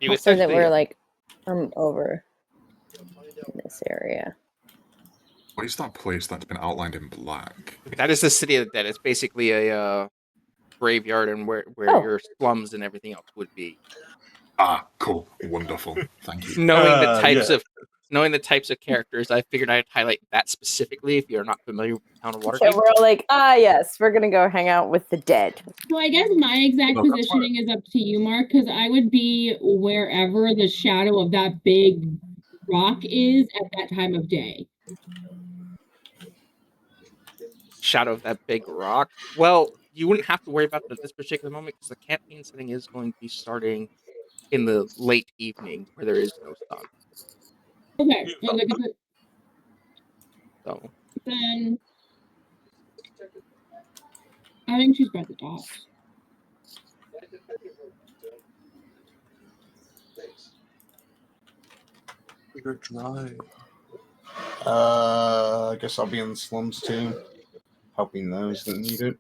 You So that essentially we're like over in this area. What is that place that's been outlined in black? that is the City of the Dead. It's basically a graveyard and where Oh. your slums and everything else would be. Ah, cool, wonderful. Thank you. Knowing the types of characters, I figured I'd highlight that specifically if you're not familiar with the town of So Waterdeep. we're all like, yes, we're gonna go hang out with the dead. So I guess my exact No, that's positioning is up to you, Mark, because I would be wherever the shadow of that big rock is at that time of day. Shadow of that big rock. Well, you wouldn't have to worry about it at this particular moment because the campaign setting is going to be starting in the late evening where there is no sun. Okay, So then I think she's by the docks. You're dry. I guess I'll be in the slums too, helping those that need it.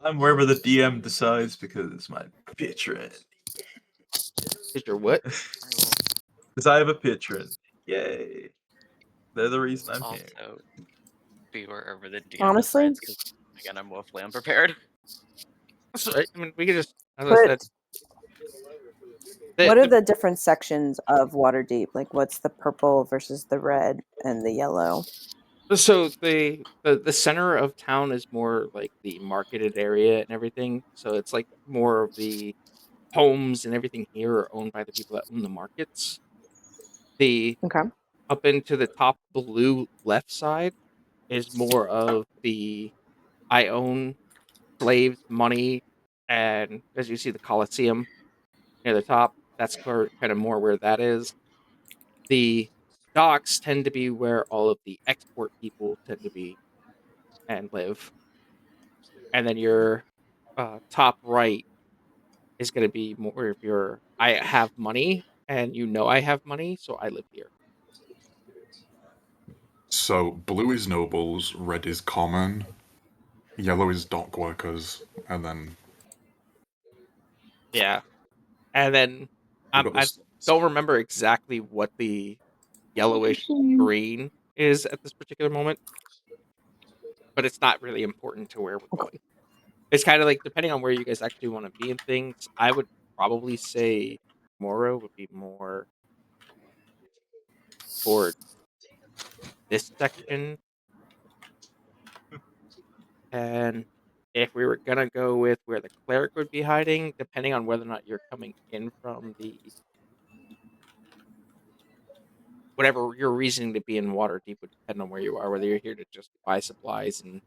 I'm wherever the DM decides because it's my patron. is your what? Because I have a patron. Yay. They're the reason I'm here. Also, be wherever the DM Honestly? decides, 'cause, again, I'm woefully unprepared. That's right. I mean, we could just, as I But- said. What are the different sections of Waterdeep? Like, what's the purple versus the red and the yellow? So the center of town is more like the marketed area and everything. So it's like more of the homes and everything here are owned by the people that own the markets. The Okay. up into the top blue left side is more of the I own slaves, money, and as you see the Colosseum near the top, that's kind of more where that is. The docks tend to be where all of the export people tend to be and live. And then your top right is going to be more if you're I have money and you know I have money, so I live here. So blue is nobles, red is common, yellow is dock workers, and then Yeah. And then we've got I the don't remember exactly what the yellowish green is at this particular moment, but it's not really important to where we're going. It's kind of like depending on where you guys actually want to be in things. I would probably say Moro would be more towards this section. And if we were gonna go with where the cleric would be hiding, depending on whether or not you're coming in from the whatever your reasoning to be in Waterdeep would depend on where you are, whether you're here to just buy supplies and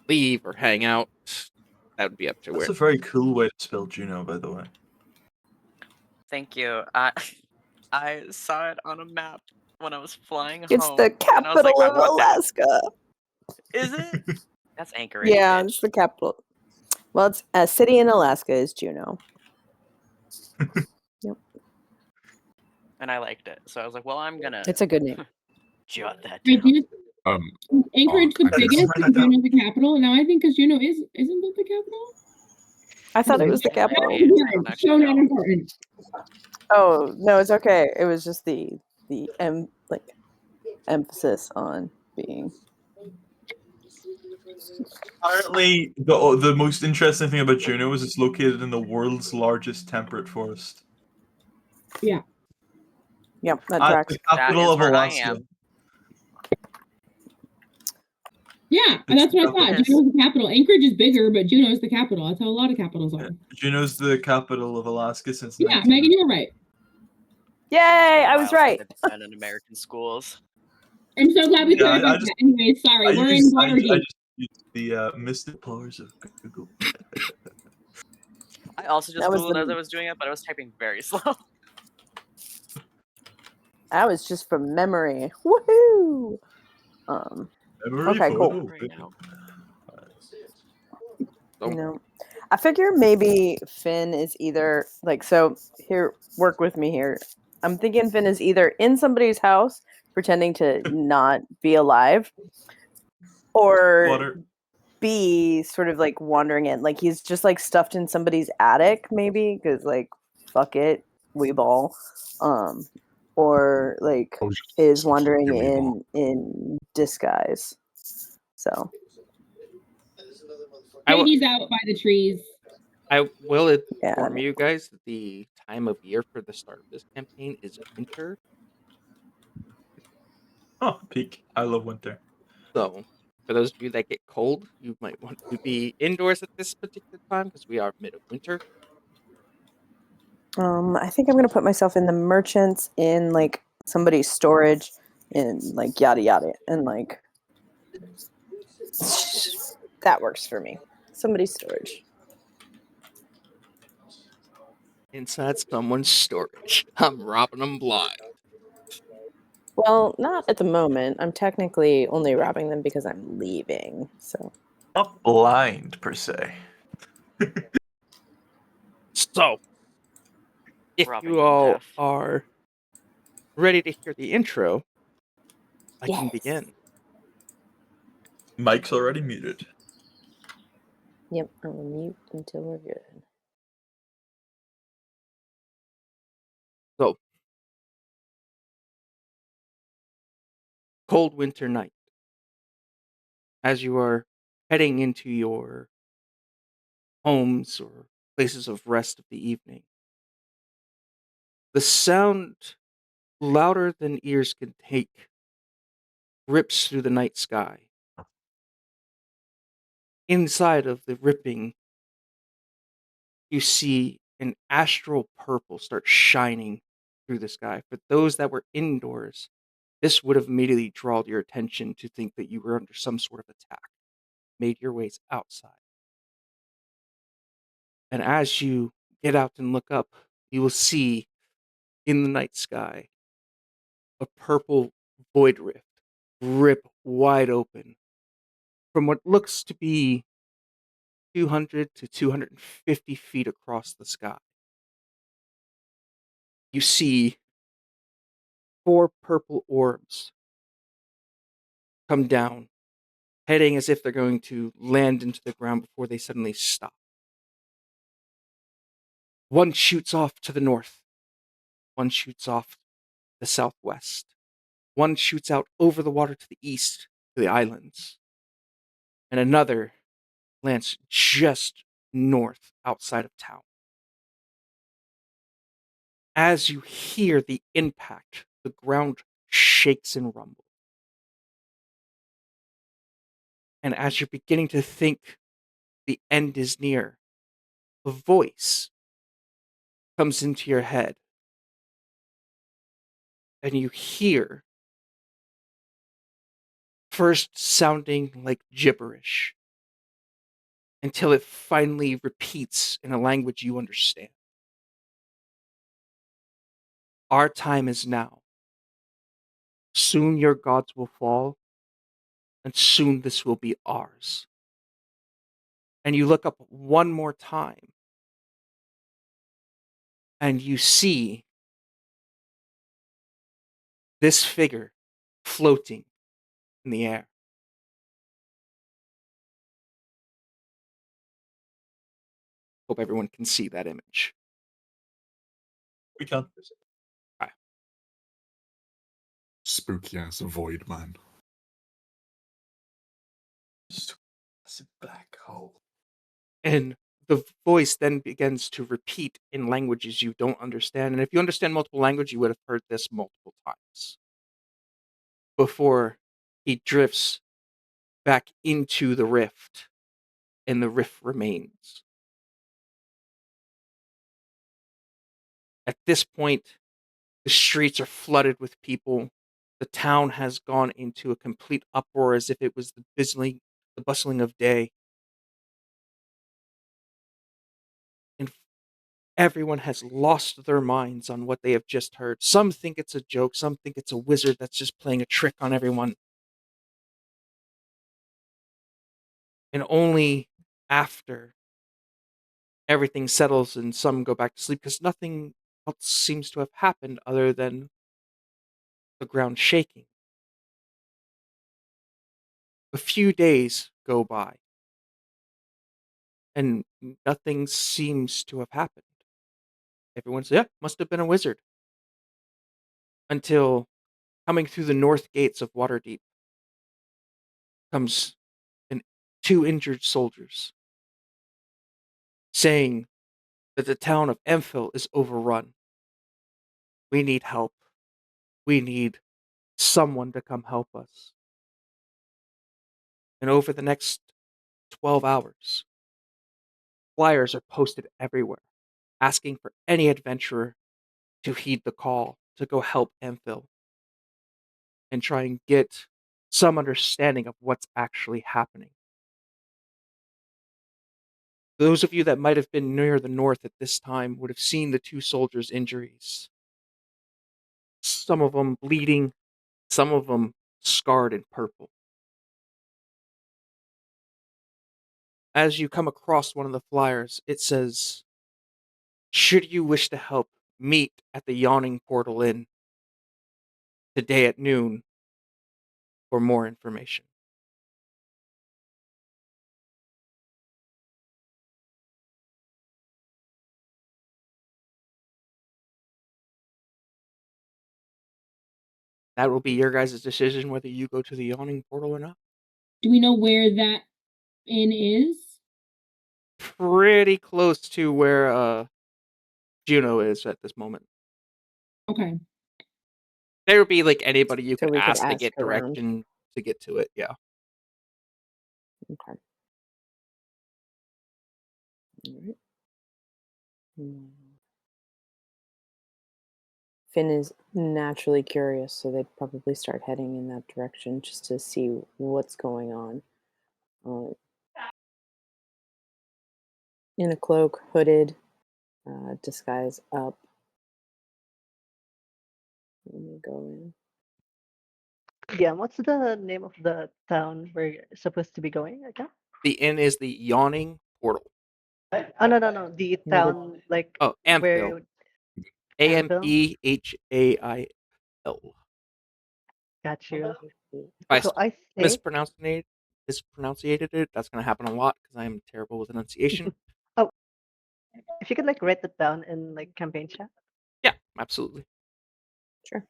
leave or hang out. That would be up to That's where. a very cool way to spell Juno, by the way. Thank you. I saw it on a map when I was flying It's home. the and I was capital like, I of want that. Alaska. Is it? That's Anchorage. Yeah, bitch. it's the capital. Well, it's a city in Alaska is Juneau. And I liked it. So I was like, well, I'm going to It's a good name. jot that Wait, down. do you Anchorage the I think- biggest and Juneau the capital? And now I think because Juneau isn't it the capital? I thought it was the Yeah. capital. I don't actually So not know. important. Oh no, it's okay. It was just the emphasis on being. Apparently, the most interesting thing about Juno is it's located in the world's largest temperate forest. Yeah. Yep, that At tracks. the capital That is of where I Alaska. am. Yeah, and that's what I thought. Yes. Juneau's the capital. Anchorage is bigger, but Juneau is the capital. That's how a lot of capitals are. Juno's the capital of Alaska since Yeah, 19... Megan, you were right. Yay! I was right. Been in American schools. I'm so glad we Yeah, I clarified just- that. Anyway, sorry. I We're in just Waterdeep. used the mystic powers of Google. I also just That was Googled the- as I was doing it, but I was typing very slow. That was just from memory. Woohoo! Memory Okay, cool. photo. Right now. You know, I figure maybe Finn is either so. Here, work with me here. I'm thinking Finn is either in somebody's house pretending to not be alive, or Water. be sort of like wandering in, like he's just like stuffed in somebody's attic, maybe because like fuck it, we ball, or like I was just is so wandering fucking weeball. in disguise. So I will. Maybe he's out by the trees. I will yeah, inform you guys that the time of year for the start of this campaign is winter. Oh, peak. I love winter. So, for those of you that get cold, you might want to be indoors at this particular time because we are mid of winter. I think I'm gonna put myself in the merchants in like somebody's storage in like yada yada and like that works for me. Somebody's storage. Inside someone's storage. I'm robbing them blind. Well, not at the moment. I'm technically only robbing them because I'm leaving. So Not blind per se. So, if Robbing you them all deaf. are ready to hear the intro, I can yes. begin. Mike's already muted. Yep, I'm gonna mute until we're good. So, cold winter night. As you are heading into your homes or places of rest of the evening, the sound, louder than ears can take, rips through the night sky. Inside of the ripping, you see an astral purple start shining through the sky. For those that were indoors, this would have immediately drawn your attention to think that you were under some sort of attack. Made your ways outside. And as you get out and look up, you will see in the night sky a purple void rift rip wide open from what looks to be 200 to 250 feet across the sky. You see 4 purple orbs come down, heading as if they're going to land into the ground before they suddenly stop. One shoots off to the north, one shoots off the southwest, one shoots out over the water to the east to the islands, and another lands just north outside of town. As you hear the impact, the ground shakes and rumbles. And as you're beginning to think the end is near, a voice comes into your head. And you hear, first sounding like gibberish, until it finally repeats in a language you understand. Our time is now. Soon your gods will fall, and soon this will be ours. And you look up one more time, and you see this figure floating in the air. Hope everyone can see that image. We can. Spooky ass void man. It's a black hole. And the voice then begins to repeat in languages you don't understand. And if you understand multiple language, you would have heard this multiple times before he drifts back into the rift, and the rift remains. At this point, the streets are flooded with people. The town has gone into a complete uproar as if it was the bustling of day. And everyone has lost their minds on what they have just heard. Some think it's a joke, some think it's a wizard that's just playing a trick on everyone. And only after everything settles and some go back to sleep, because nothing else seems to have happened other than the ground shaking. A few days go by. and nothing seems to have happened. Everyone says, yeah, must have been a wizard. Until coming through the north gates of Waterdeep comes two injured soldiers saying that the town of Emphil is overrun. We need help. We need someone to come help us. And over the next 12 hours, flyers are posted everywhere, asking for any adventurer to heed the call to go help Emphil and try and get some understanding of what's actually happening. Those of you that might have been near the north at this time would have seen the two soldiers' injuries. Some of them bleeding, some of them scarred and purple. As you come across one of the flyers, it says, should you wish to help, meet at the Yawning Portal Inn today at noon for more information. That will be your guys' decision whether you go to the Yawning Portal or not. Do we know where that inn is? Pretty close to where Juno is at this moment. Okay. There would be like anybody you So could we could ask to ask get around. direction to get to it. Yeah. Okay. All right. Finn is naturally curious, so they'd probably start heading in that direction just to see what's going on. In a cloak, hooded, disguise up. Let me go in. Yeah, what's the name of the town we're supposed to be going again? The inn is the Yawning Portal. Oh, no. The town, like, Oh, Amphil. where... Amphil. Got you. If I So I think... mispronunciated it, that's going to happen a lot because I am terrible with enunciation. Oh, if you could, like, write it down in, like, campaign chat. Yeah, absolutely. Sure.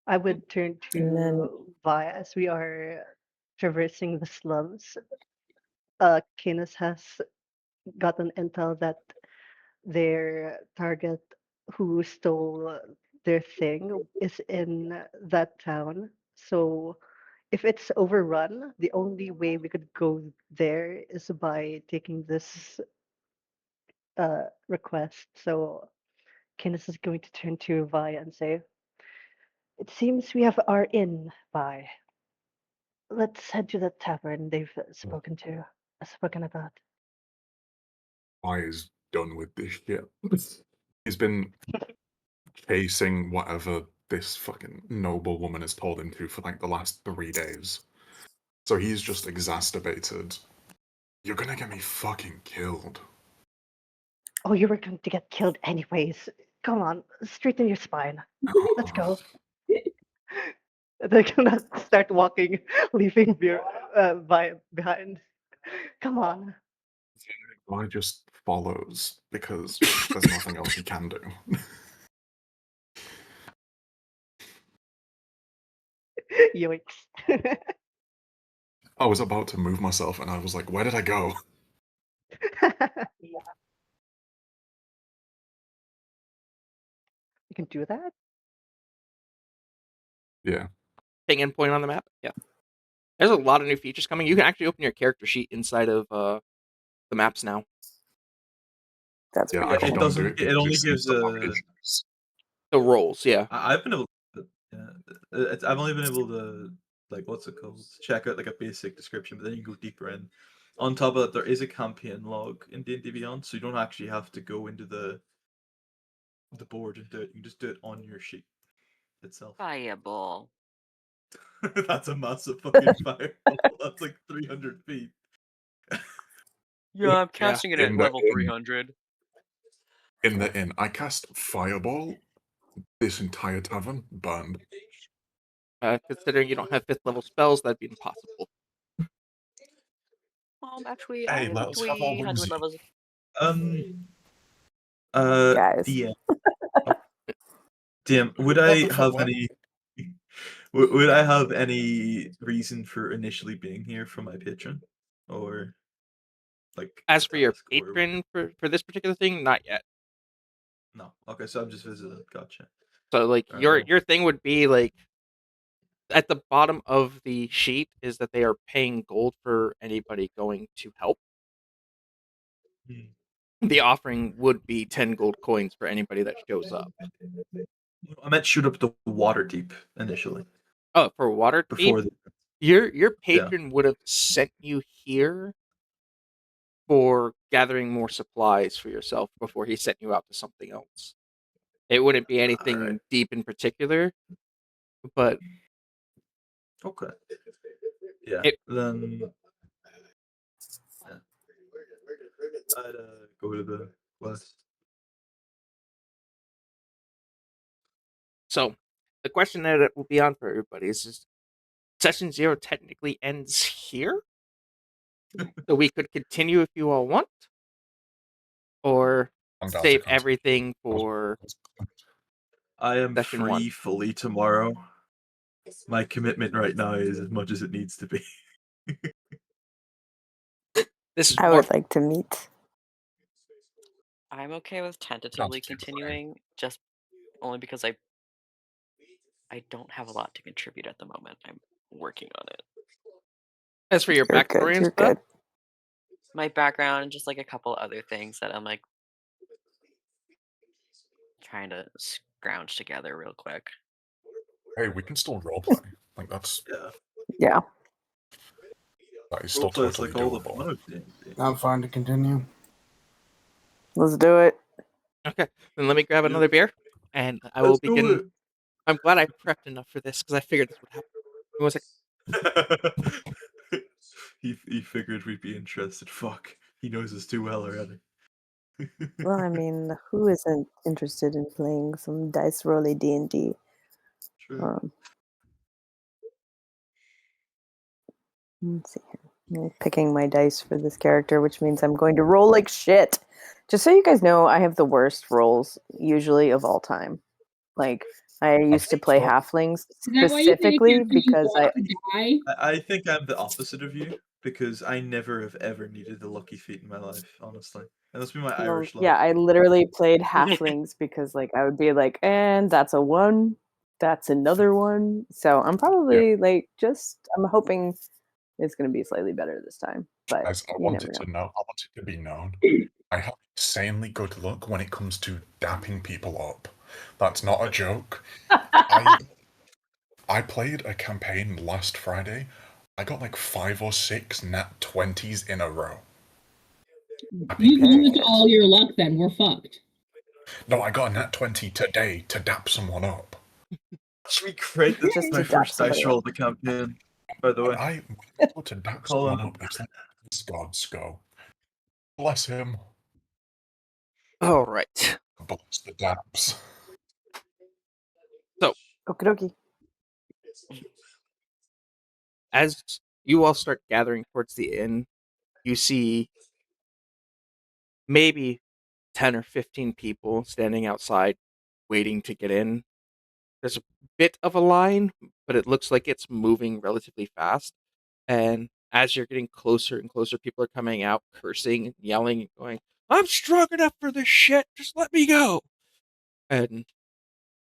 I would turn And then- to Vi as we are traversing the slums. Kines has gotten intel that their target who stole their thing is in that town. So if it's overrun, the only way we could go there is by taking this request. So Kines is going to turn to Vi and say, it seems we have our inn, Vi. Let's head to the tavern they've spoken about. I is done with this shit. He's been chasing whatever this fucking noble woman has told him to for like the last 3 days. So he's just exacerbated. You're gonna get me fucking killed. Oh, you were going to get killed anyways. Come on, straighten your spine. Let's go. They're gonna start walking, leaving behind. Come on. I just follows because there's nothing else he can do. Yoinks. I was about to move myself and I was like, where did I go? You can do that? Yeah. Ping and point on the map. Yeah. There's a lot of new features coming. You can actually open your character sheet inside of the maps now. That's Yeah, pretty I just It cool. don't doesn't. do it. It only just gives seems to a. block issues. The rolls, yeah. I've been able. I've only been able to, like, what's it called? Check out like a basic description, but then you can go deeper in. On top of that, there is a campaign log in D&D Beyond, so you don't actually have to go into the board and do it. You can just do it on your sheet itself. Fireball. That's a massive fucking fireball. That's like 300 feet. Yeah, I'm casting it at In the level inn. 300. In the inn, I cast Fireball, this entire tavern burned. Considering you don't have 5th level spells, that'd be impossible. Actually, Hey, I have let us have our 300 whimsy. levels. Guys. DM. DM, would What I the fuck, have what? any? Would I have any reason for initially being here for my patron, or like As a for your task, or patron for this particular thing, not yet. no? Okay, so I'm just visiting. Gotcha. So like Alright, well, your thing would be like at the bottom of the sheet is that they are paying gold for anybody going to help. The offering would be 10 gold coins for anybody that shows up. I meant shoot up the water deep initially Oh, for water before the your yeah. patron would have sent you here for gathering more supplies for yourself before he sent you out to something else. It wouldn't be anything Alright. deep in particular, but Okay. Yeah. It- Then yeah. I'd go to the west. so the question that it will be on for everybody is session 0 technically ends here? So we could continue if you all want, or I'm down to save continue. everything for I am Session free 1. fully tomorrow. My commitment right now is as much as it needs to be. This is I more would like to meet. I'm okay with Down tentatively to 2 continuing, just only because I don't have a lot to contribute at the moment. I'm working on it. as for your You're backstory good. and You're stuff. good. My background and just like a couple other things that I'm like trying to scrounge together real quick. Hey, we can still roleplay. Like that's Yeah. Yeah. that is still Roleplay is totally like all the doable. fun of D&D. I'm fine to continue. Let's do it. Okay, then let me grab Yeah. another beer, and I will Let's do begin. it. I'm glad I prepped enough for this because I figured this would happen. Give me 1 second. he figured we'd be interested. Fuck. He knows us too well already. Well, I mean, who isn't interested in playing some dice rolly D&D? True. Let's see here. I'm picking my dice for this character, which means I'm going to roll like shit. Just so you guys know, I have the worst rolls usually of all time. Like I used to play thought- halflings Is that why you pick a specifically character you because I want to die? I think I'm the opposite of you because I never have ever needed a lucky feat in my life, honestly. And that's been my well, Irish love. yeah, I literally played halflings because like I would be like, and that's a 1, that's another 1. So I'm probably like I'm hoping it's gonna be slightly better this time. But Guys, I you never wanted know. to be known. I have insanely good luck when it comes to dapping people up. That's not a joke. I played a campaign last Friday. I got like 5 or 6 nat 20s in a row. You've Okay. used all your luck then. We're fucked. No, I got a nat 20 today to dap someone up. Sweet crit, this Just is my to dap first dice somebody roll up. of the campaign, by the When way. I go to dap Colin. someone up, it's like these gods go. Bless him. All right. Bless the daps. So Okie dokie. as you all start gathering towards the inn, you see maybe 10 or 15 people standing outside waiting to get in. There's a bit of a line, but it looks like it's moving relatively fast. And as you're getting closer and closer, people are coming out, cursing and yelling and going, I'm strong enough for this shit, just let me go. And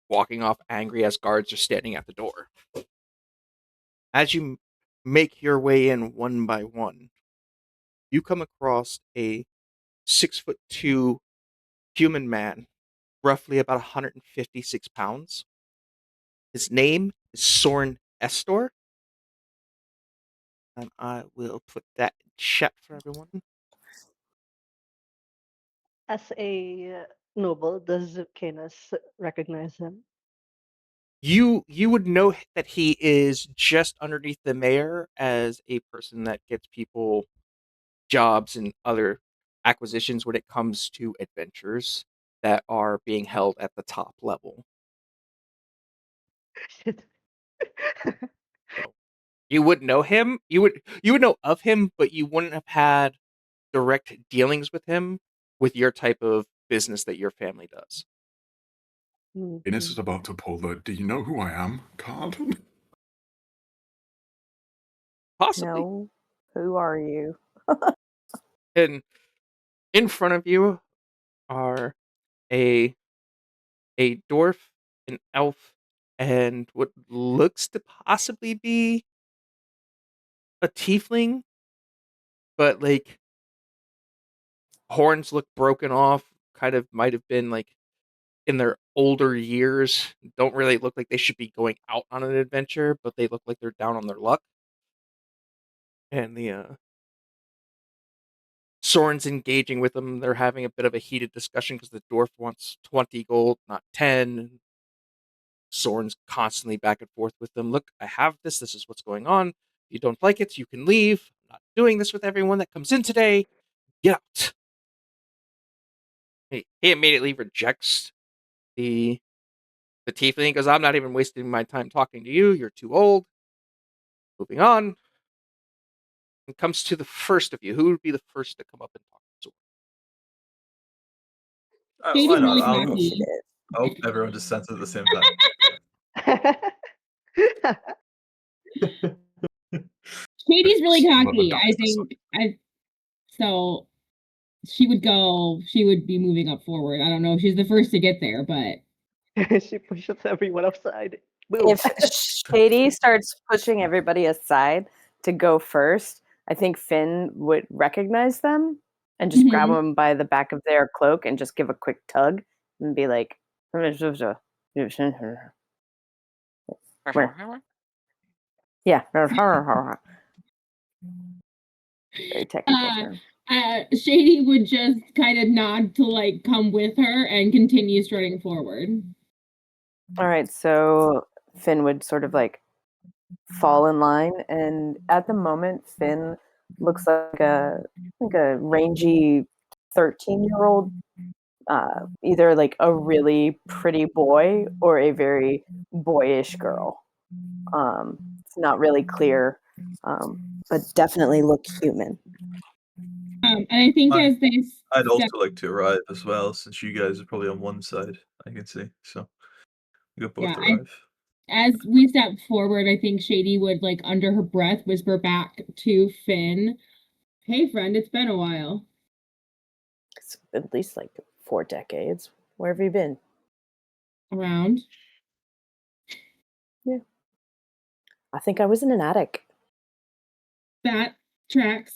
walking off angry as guards are standing at the door. As you make your way in one by one, you come across a 6'2" human man, roughly about 156 pounds. His name is Soren Estor. And I will put that in chat for everyone. As a noble, does Canis recognize him? You would know that he is just underneath the mayor as a person that gets people jobs and other acquisitions when it comes to adventures that are being held at the top level. Shit. You would know him. You would know of him, but you wouldn't have had direct dealings with him with your type of business that your family does. Ines is about to pull the "Do you know who I am?" card. Possibly. No. Who are you? And in front of you are a dwarf, an elf, and what looks to possibly be a tiefling, but like horns look broken off, kind of might have been like in their older years, don't really look like they should be going out on an adventure, but they look like they're down on their luck. And the Soren's engaging with them. They're having a bit of a heated discussion because the dwarf wants 20 gold, not 10. Soren's constantly back and forth with them. Look, I have this. This is what's going on. If you don't like it, you can leave. I'm not doing this with everyone that comes in today. Get out. He immediately rejects the tiefling. He goes, I'm not even wasting my time talking to you. You're too old. Moving on. It comes to the first of you. Who would be the first to come up and talk to Soren? Why Shady's not? really I'll go. Initiative. Oh, everyone just sends it at the same time. Shady's really Let the cocky. I dice decide. so she would be moving up forward. I don't know if she's the first to get there, but She pushes everyone outside. Boom. If Shady starts pushing everybody aside to go first, I think Finn would recognize them and just grab Mhm. them by the back of their cloak and just give a quick tug and be like, yeah, very technical uh, term. Shady would just kind of nod to like come with her and continue strutting forward. All right, so Finn would sort of like fall in line, and at the moment, Finn looks like a rangy 13-year-old, either like a really pretty boy or a very boyish girl. It's not really clear, but definitely look human. And I think as they I'd also step, like to arrive as well, since you guys are probably on one side, I can see. So you both yeah, arrive. as we step forward, I think Shady would like under her breath whisper back to Finn, "Hey friend, it's been a while." It's at least like 4 decades. Where have you been? Around. Yeah, I think I was in an attic. That tracks.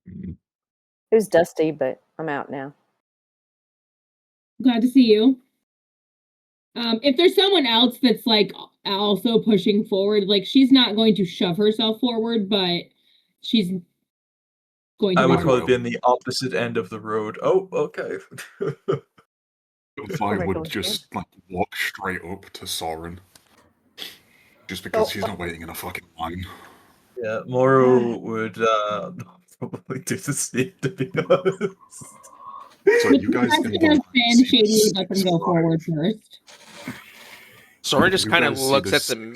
It was dusty, but I'm out now. Glad to see you. If there's someone else that's like also pushing forward, like she's not going to shove herself forward, but she's going to I would walk. probably be in the opposite end of the road. Oh, okay. I would Regular just like walk straight up to Soren, just because she's not waiting in a fucking line. Yeah, Moro would probably do the same, to be honest. So With you the guys in exception the of line Finn, see Shady the would let them go 6'5". forward first. Soren just You kind of guys see looks the at the 6'5".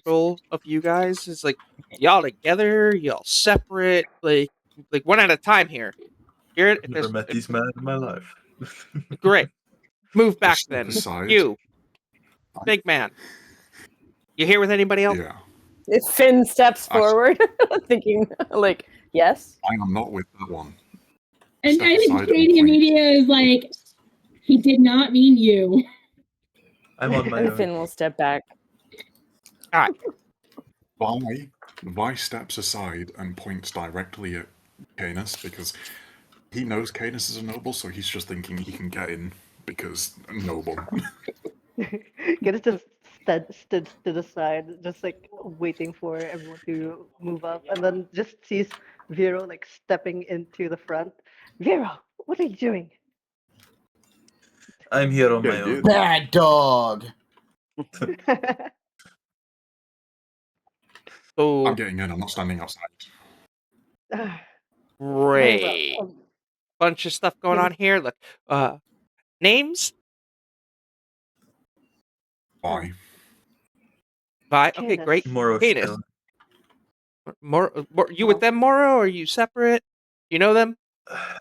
mishmamble of you guys. It's like, y'all together, y'all separate, like one at a time here. Here, if Never there's met these men in my life. great. Move back Just step then. aside. You, big man. You here with anybody else? Yeah, If Finn steps actually, forward, thinking like, yes. I am not with that one. And Step I think aside and Shady point. immediately is like, he did not mean you. I'm on my And own. Finn will step back. All right. Vi steps aside and points directly at Canis because he knows Canis is a noble, so he's just thinking he can get in because noble. Get it just stood to the side, just like waiting for everyone to move up, and then just sees Vero like stepping into the front. Vero, what are you doing? I'm here on Yeah, my own. Bad dog. So I'm getting in, I'm not standing outside. Very well. great. Bunch of stuff going Give on it- here. Look, names. Why? Bye. Okay, Canis. great. Moro Canis. Shell. You with them, Moro? Or are you separate? You know them?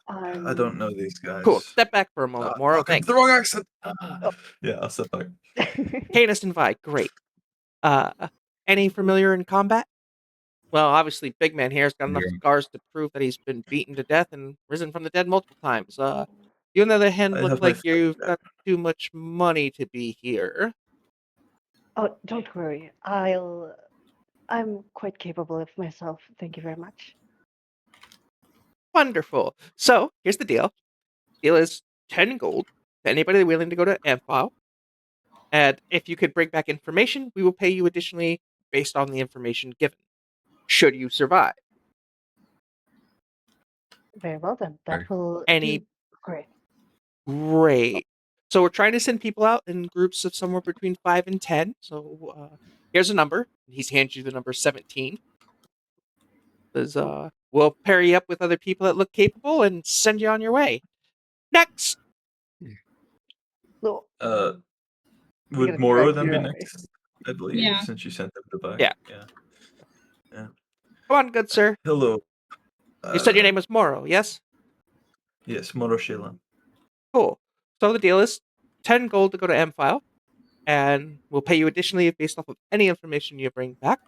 I don't know these guys. Cool. Step back for a moment, Moro. Fuck, I'm Thanks. the wrong accent. Oh. Yeah, I'll step back. Canis and Vi, great. Any familiar in combat? Well, obviously, Big Man here's got enough Yeah. scars to prove that he's been beaten to death and risen from the dead multiple times. You on the other hand I look have my like you've friend got too much money to be here. Oh, don't worry. I'm quite capable of myself. Thank you very much. Wonderful. So, here's the deal. Deal is 10 gold to anybody willing to go to Amphile. And if you could bring back information, we will pay you additionally based on the information given. Should you survive. Very well then. That Okay. will Any do great. Great. So we're trying to send people out in groups of somewhere between 5 and 10. So here's a number. He's handed you the number 17. Says, we'll pair you up with other people that look capable and send you on your way. Next. So, Would gonna Moro correct then you, be Harry. next? I believe, Yeah. since you sent them to the back. Yeah. Yeah. Come on, good sir. Hello. You said your name was Moro, yes? Yes, Moro Sheila. Cool. So the deal is 10 gold to go to Amphile, and we'll pay you additionally based off of any information you bring back.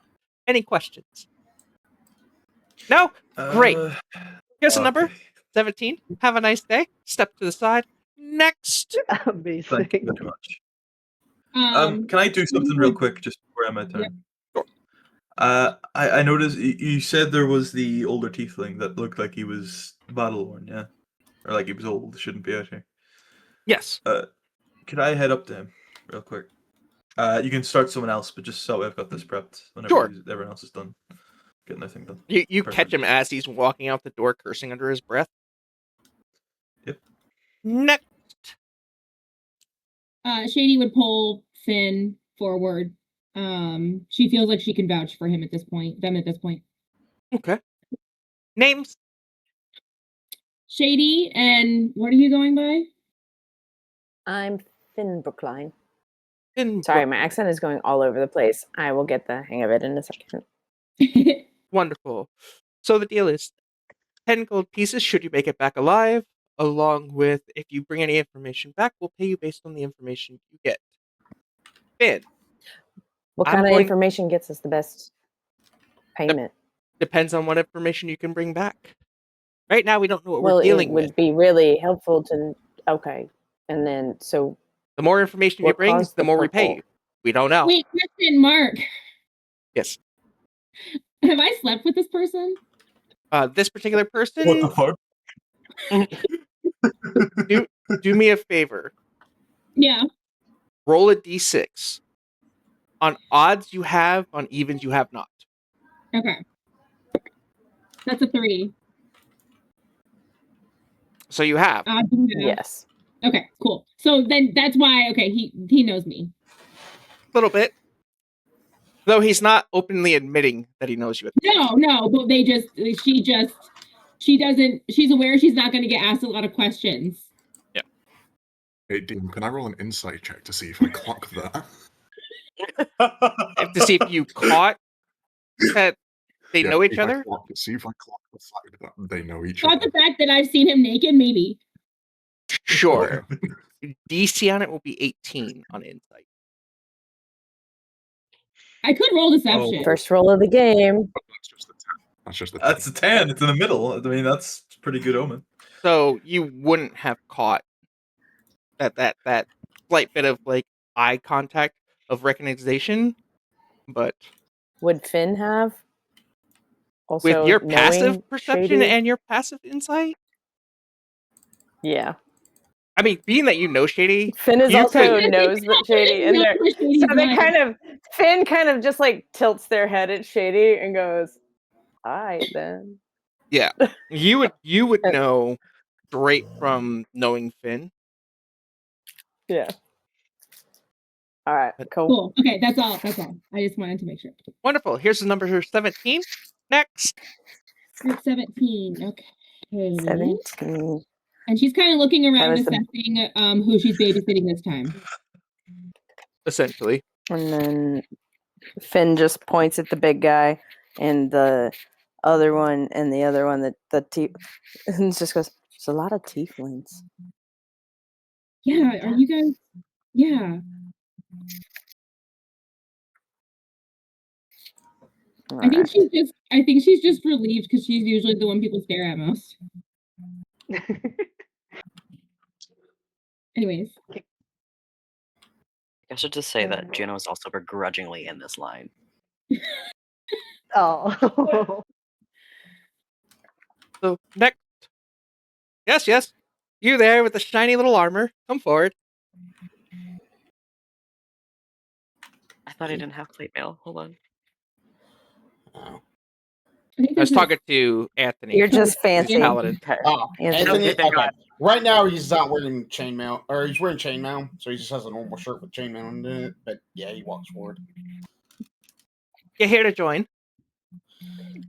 Any questions? No? Great. Here's a number. Okay. 17. Have a nice day. Step to the side. Next. Amazing. Thank you very much. Can I do something real quick just before I have my turn? Sure. I noticed you said there was the older tiefling that looked like he was battle worn, yeah, or like he was old, shouldn't be out here. Yes. Could I head up to him real quick? You can start someone else, but just so I've got this prepped whenever Sure. everyone else is done, getting their thing done. You catch Perfect. him as he's walking out the door, cursing under his breath. Yep. Next. Shady would pull Finn forward. She feels like she can vouch for him at this point. Them at this point. Okay. Names. Shady, and what are you going by? I'm Finn Brookline. In Sorry, my Brooklyn. accent is going all over the place. I will get the hang of it in a second. Wonderful. So the deal is 10 gold pieces should you make it back alive, along with if you bring any information back, we'll pay you based on the information you get. Finn. What I'm kind of going- information gets us the best payment? Depends on what information you can bring back. Right now, we don't know what Well, we're it dealing would with. be really helpful to. Okay, and then so The more information you what bring, caused the the more we pay purple? you. We don't know. Wait, question, Mark. Yes. Have I slept with this person? This particular person. What the fuck? do me a favor. Yeah. Roll a d6. On odds you have, on evens you have not. Okay. That's a 3. So you have. Yeah. Yes. Okay, cool. So then that's why. Okay, he knows me. A little bit. Though he's not openly admitting that he knows you. No, but she doesn't. She's aware she's not going to get asked a lot of questions. Hey, Dean, can I roll an insight check to see if I clock that? To see if you caught that they know each other. See if I clock the fact that they know each Not other. the fact that I've seen him naked, maybe. Sure. DC on it will be 18 on insight. I could roll deception. Oh. First roll of the game. That's just a 10. That's just a 10. That's a 10. It's in the middle. I mean, that's a pretty good omen. So you wouldn't have caught that slight bit of like eye contact of recognition, but Would Finn have? Also, with your passive knowing perception Shady? and your passive insight, Yeah, I mean, being that you know Shady, Finn is you also could- knows that Shady, and they're so they kind of Finn kind of just like tilts their head at Shady and goes, "All right then." yeah, you would know straight from knowing Finn. Yeah. All right. Cool. Cool. Okay, that's all. I just wanted to make sure. Wonderful. Here's the number 17. Next. Group 17. Okay. 17. And she's kind of looking around, was the- assessing who she's babysitting this time. essentially. And then Finn just points at the big guy, and the other one, and and just goes, "There's a lot of tieflings." Yeah, are you guys? Yeah. I think she's just relieved because she's usually the one people stare at most. Anyways. I should just say that Juno is also begrudgingly in this line. Oh. So next, yes, you there with the shiny little armor, come forward. I thought I didn't have plate mail. Hold on. Oh. I I was talking to Anthony. You're just He's fancy. paladin. Okay. Oh, Anthony. Anthony. Okay, thank Okay. God. Right now he's not wearing chainmail, or he's wearing chainmail, so he just has a normal shirt with chainmail under it. But yeah, he walks forward. You're here to join.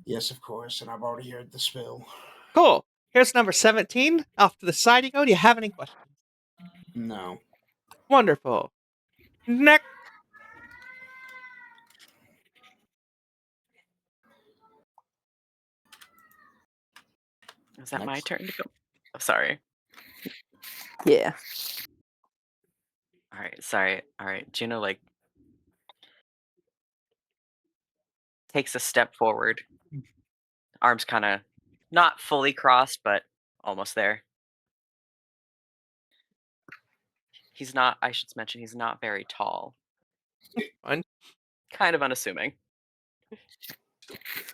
Yes, of course, and I've already heard the spill. Cool. Here's number 17. Off to the side you go. Do you have any questions? No. Wonderful. Next. Is that my Next. turn to go? Oh, sorry. Yeah. All right. Sorry. All right. Juno like takes a step forward. Arms kind of not fully crossed, but almost there. He's not. I should mention he's not very tall. Fine. Kind of unassuming.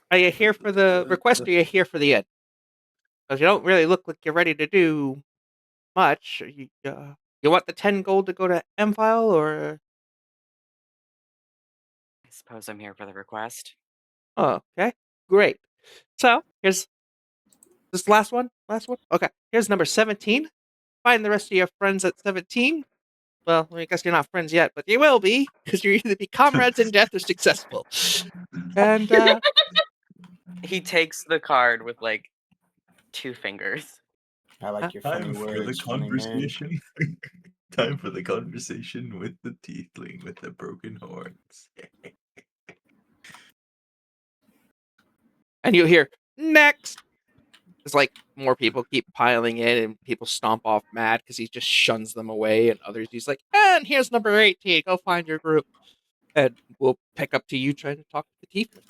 Are you here for the request, or are you here for the end? Because you don't really look like you're ready to do much. You want the 10 gold to go to M-File, or... I suppose I'm here for the request. Oh, okay. Great. So, here's this last one. Okay. Here's number 17. Find the rest of your friends at 17. Well, I guess you're not friends yet, but you will be, because you'll either be comrades in death or successful. And, He takes the card with like 2 fingers. I like your funny Time for the words, funny man. conversation. Time for the conversation with the tiefling with the broken horns. and you hear, next! It's like more people keep piling in, and people stomp off mad because he just shuns them away, and others he's like, and here's number 18, go find your group. And we'll pick up to you trying to talk to the tiefling.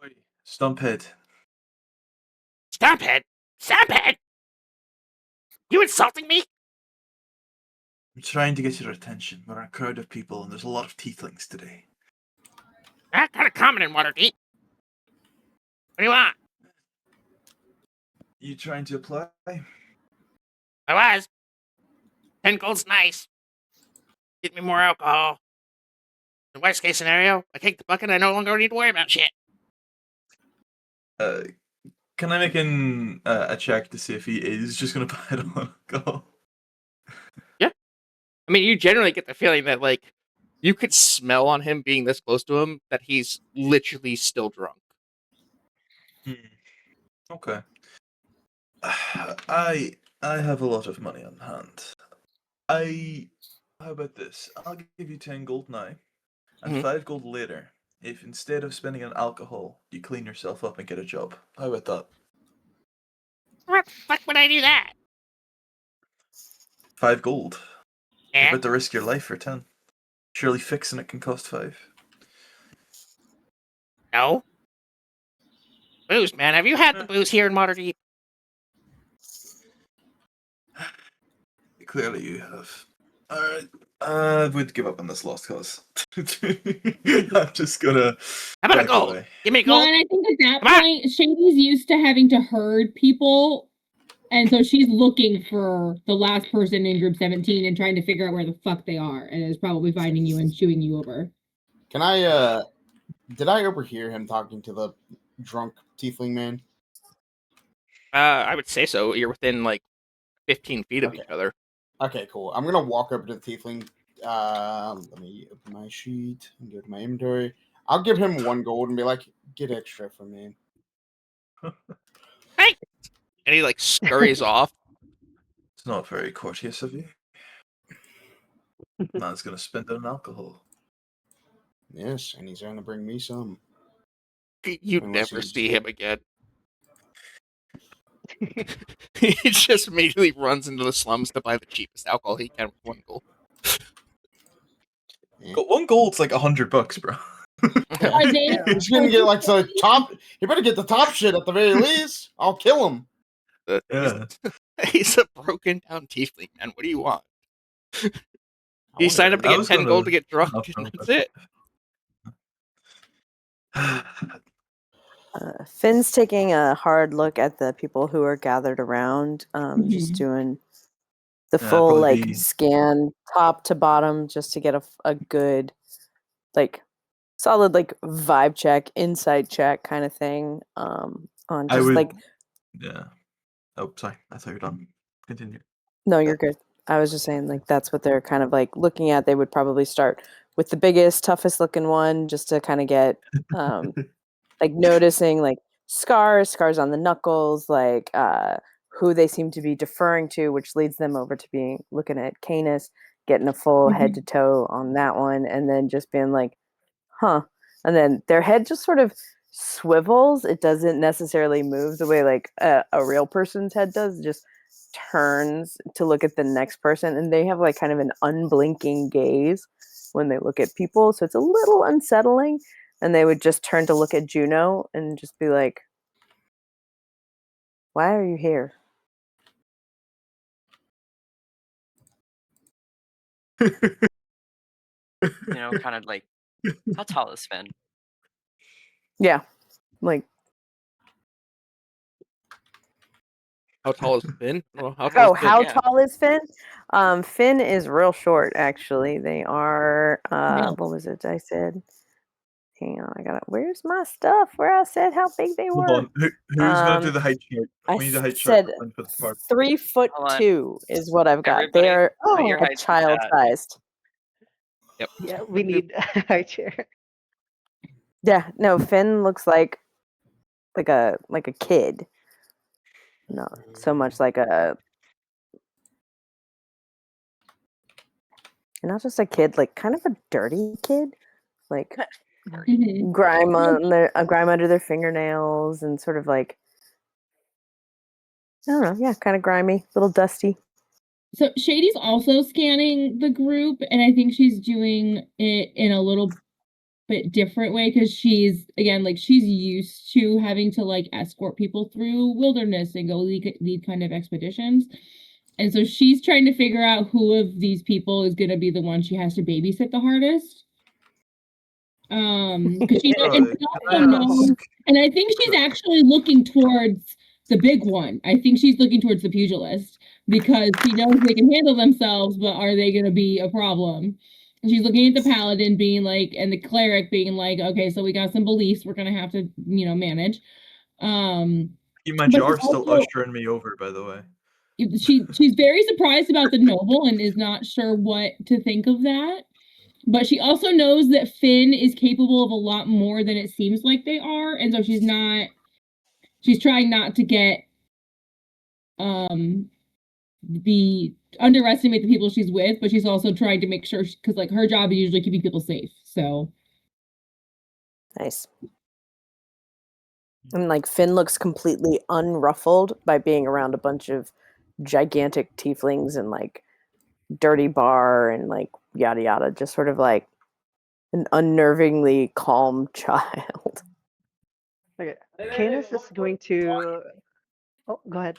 Oi, Stumphead. Stumphead! Stumphead! You insulting me? I'm trying to get your attention. We're a crowd of people and there's a lot of tieflings today. Not kind of common in Waterdeep. What do you want? You trying to apply? I was. 10 gold's nice. Get me more alcohol. The worst case scenario, I take the bucket and I no longer need to worry about shit. Can I make a check to see if he is just going to buy it on alcohol? Yeah. I mean, you generally get the feeling that, like, you could smell on him being this close to him that he's literally still drunk. Okay. I have a lot of money on hand. How about this? I'll give you 10 gold now, and Mhm. 5 gold later, if instead of spending on alcohol, you clean yourself up and get a job. How about that? What the fuck would I do that? 5 gold. You're And about to risk your life for 10. Surely fixing it can cost 5. no. Booze, man. Have you had the booze here in Waterdeep? Clearly you have. Alright. I would give up on this lost cause. I'm just gonna How about a back gold? away. Give me a Well, gold. and I think at that Come on. point, Shady's used to having to herd people. And so she's looking for the last person in group 17 and trying to figure out where the fuck they are. And is probably finding you and chewing you over. Can I, did I overhear him talking to the drunk tiefling man? I would say so. You're within, like, 15 feet of Okay. each other. Okay, cool. I'm gonna walk up to the tiefling. Let me open my sheet and go to my inventory. I'll give him 1 gold and be like, get extra from me. Hey! And he, like, scurries off. It's not very courteous of you. Man's gonna spend it on alcohol. Yes, and he's gonna bring me some. You Unless never he's- see him again. He just immediately runs into the slums to buy the cheapest alcohol he can with 1 gold. Got 1 gold's like $100, bro. Are they? Yeah. He's gonna get like the top. He better get the top shit at the very least. I'll kill him. Yeah. He's a broken down tiefling, man. What do you want? I You wanna sign up to I get was 10 gold to gonna- get drunk, I'll and throw that's it. Finn's taking a hard look at the people who are gathered around, just Mhm. doing the Yeah, full probably like be- scan top to bottom just to get a good like solid like vibe check, insight check kind of thing. On I just would. like Yeah. Oh, sorry. I thought you were done. Continue. no, you're good. I was just saying like that's what they're kind of like looking at. They would probably start with the biggest, toughest looking one just to kind of get like noticing like scars on the knuckles, like who they seem to be deferring to, which leads them over to being looking at Canis, getting a full head to toe on that one, and then just being like, huh. And then their head just sort of swivels. It doesn't necessarily move the way like a real person's head does. It just turns to look at the next person, and they have like kind of an unblinking gaze when they look at people. So it's a little unsettling. And they would just turn to look at Juno and just be like, why are you here? Kind of like, how tall is Finn? Yeah. Like, How tall is Finn? Well, how tall oh, is Finn? how Yeah. tall is Finn? Finn is real short, actually. They are, Yeah. what was it I said? Hang on, I got it. Where's my stuff? Where I said how big they Hold were? on. Who's gonna do the height chart? I We need a height chart said for the part. 3'2" is what I've got. Everybody, They are put your a heights in chat. child-sized. Yep. Yeah, we need a high chair. Yeah, no, Finn looks like a kid. Not so much like a not just a kid, like kind of a dirty kid. Like Mhm. grime under their fingernails and sort of like I don't know, yeah, kind of grimy, little dusty. So Shady's also scanning the group, and I think she's doing it in a little bit different way because she's again like she's used to having to like escort people through wilderness and go lead kind of expeditions. And so she's trying to figure out who of these people is going to be the one she has to babysit the hardest. Because she Right, and she can I also knows, ask- and I think she's actually looking towards the big one. I think she's looking towards the pugilist because she knows they can handle themselves, but are they going to be a problem? And she's looking at the paladin being like, and the cleric being like, okay, so we got some beliefs we're going to have to, manage. You mind But you are she's still also- ushering me over, by the way. she's very surprised about the noble and is not sure what to think of that. But she also knows that Finn is capable of a lot more than it seems like they are, and so she's trying not to get underestimate the people she's with, but she's also trying to make sure because like her job is usually keeping people safe. So Nice. And like Finn looks completely unruffled by being around a bunch of gigantic tieflings and like dirty bar and like yada yada, just sort of like an unnervingly calm child. Okay. Canis is going to. Oh, go ahead.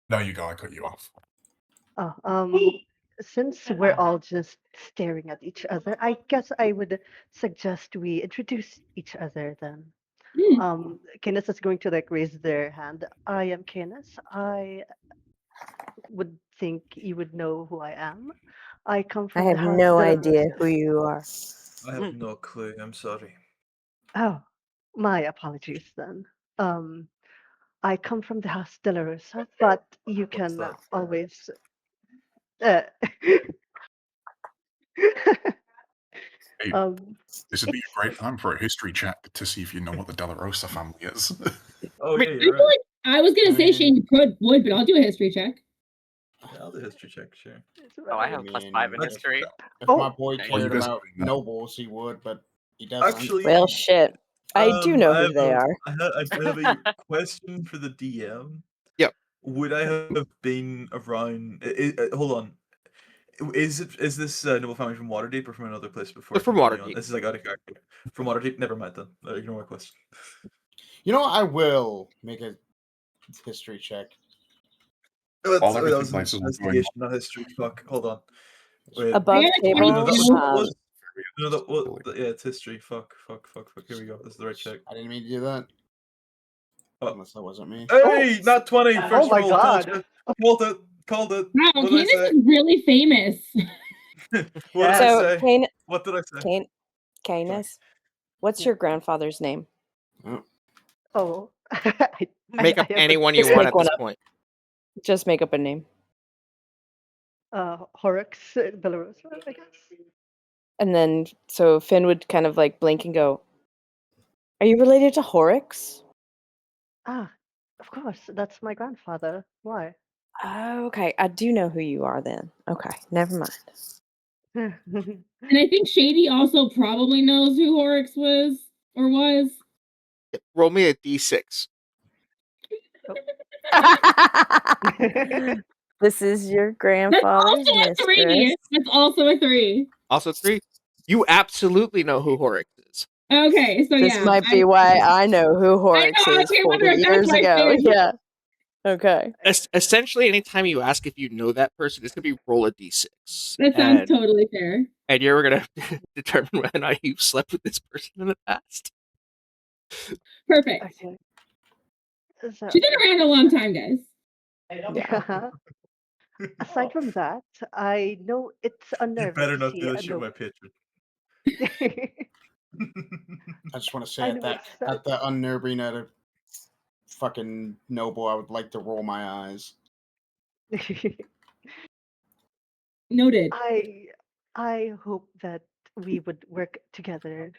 No, you go. I cut you off. Oh, since we're all just staring at each other, I guess I would suggest we introduce each other then. Canis is going to like raise their hand. I am Canis. I would think you would know who I am. I come I from have the house no de la idea Rosa. who you are. I have no clue. I'm sorry. Oh, my apologies then. I come from the house de la Rosa, but you What's can that? always. Hey, Um, this would be a great time for a history check to see if you know what the De La Rosa family is. Oh I yeah, feel you're right. like I was gonna say Shane would, but I'll do a history check. Yeah, do a history check, sure. Oh, I I have mean, +5 in if- history. If Oh. my boy Nice. Oh, you cared guys about are doing that. nobles, he would, but he doesn't. Actually, Well, shit. I do know who have they a- are. I have a question for the DM. Yep. Would I have been around? Hold on. Is this noble family from Waterdeep or from another place before? They're from I continue on? Waterdeep. This is like out of character. From Waterdeep. Never mind then. Ignore my question. You know, I will make a history check. All That everything was an nice is going investigation, not history. Fuck. Hold on. Wait. Above I got a table. No, that 22. was. No, that was. Silly. Yeah, it's history. Fuck. Here we go. This is the right check. I didn't mean to do that. Oh. Unless that wasn't me. Hey, not 20. First Oh my roll. god. Called it. Called it. Wow, What did I Canis say? is really famous. What did I So, say? What did I say? Canis, what's Yeah. your grandfather's name? Oh. Make up I have anyone you Just want make at one this up. point. Just make up a name. Horrocks, Belarus, I guess. And then, so Finn would kind of like blink and go, "Are you related to Horrocks?" Ah, of course. That's my grandfather. Why? Oh, okay. I do know who you are then. Okay, never mind. And I think Shady also probably knows who Horrocks was or was. Roll me a d6. This is your That's grandfather's also a mistress. 3. That's also a 3. Also 3. You absolutely know who Horrocks is. Okay, so This yeah. might be why I know who Horrocks I is can't 40 wonder if that's years why ago. Finn- Yeah. Okay. Essentially, anytime you ask if you know that person, it's going to be roll a d6. That sounds totally fair. And you're going to determine whether or not you've slept with this person in the past. Perfect. Okay. So, She's been around a long time, guys. Yeah. aside from that, I know it's You unnerving better to not see do a that shit with my picture. I just want to say I at know that it's at the unnerving at a fucking noble, I would like to roll my eyes. Noted. I hope that we would work together.